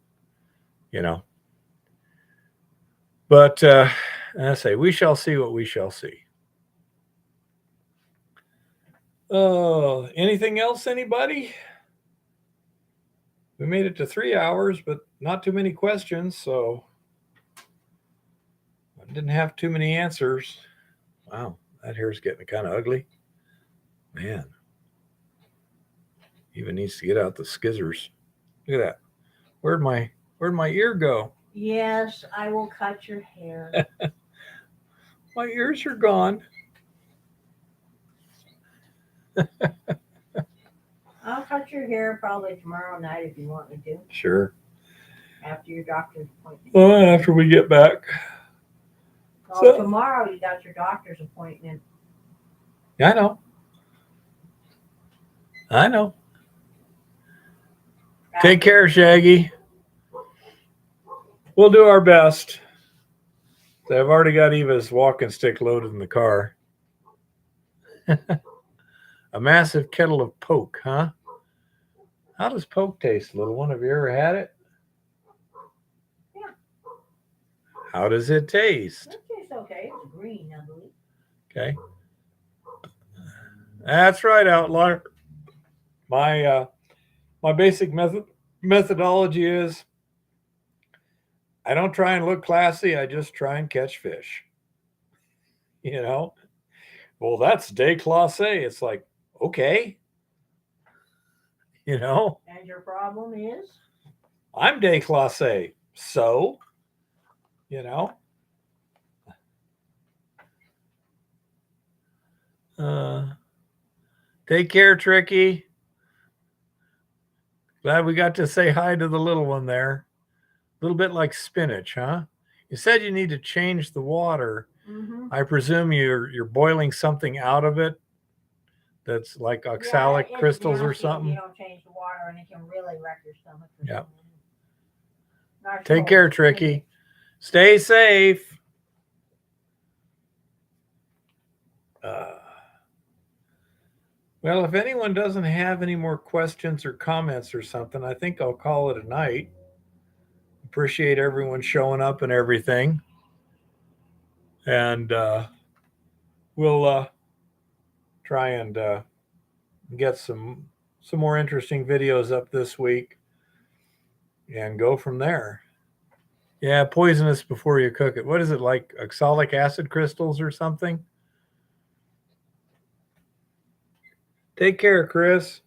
You know? But I say, we shall see what we shall see. Anything else, anybody? We made it to 3 hours, but not too many questions, so I didn't have too many answers. Wow, that hair's getting kind of ugly. Man. Even needs to get out the skizzers. Look at that. Where'd my ear go?
Yes, I will cut your hair.
My ears are gone.
I'll cut your hair probably tomorrow night if you want me to.
Sure.
After your doctor's appointment.
Well, after we get back.
Well, tomorrow you got your doctor's appointment.
I know. Take care, Shaggy. We'll do our best. I've already got Eva's walking stick loaded in the car. A massive kettle of poke, huh? How does poke taste, little one? Have you ever had it?
Yeah.
How does it taste?
It tastes okay. It's green, I believe.
Okay. That's right, Outlaw. My basic methodology is I don't try and look classy. I just try and catch fish. You know? Well, that's déclassé. It's like, okay. You know?
And your problem is?
I'm déclassé. So, you know? Take care, Tricky. Glad we got to say hi to the little one there. A little bit like spinach, huh? You said you need to change the water.
Mm-hmm.
I presume you're boiling something out of it that's like oxalic crystals or something.
You don't change the water and it can really wreck your stomach.
Yeah. Take care, Tricky. Stay safe. Well, if anyone doesn't have any more questions or comments or something, I think I'll call it a night. Appreciate everyone showing up and everything. And we'll try and get some more interesting videos up this week and go from there. Yeah, poisonous before you cook it. What is it, like oxalic acid crystals or something? Take care, Chris.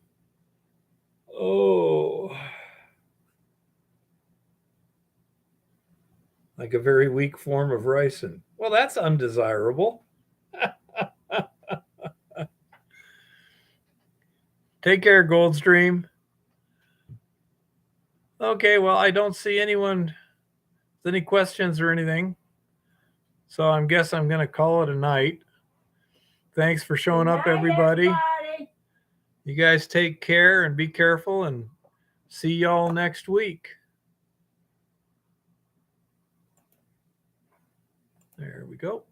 Oh, like a very weak form of ricin. Well, that's undesirable. Take care, Goldstream. Okay, well, I don't see anyone with any questions or anything. So I guess I'm going to call it a night. Thanks for showing up, everybody. You guys take care and be careful, and see y'all next week. There we go.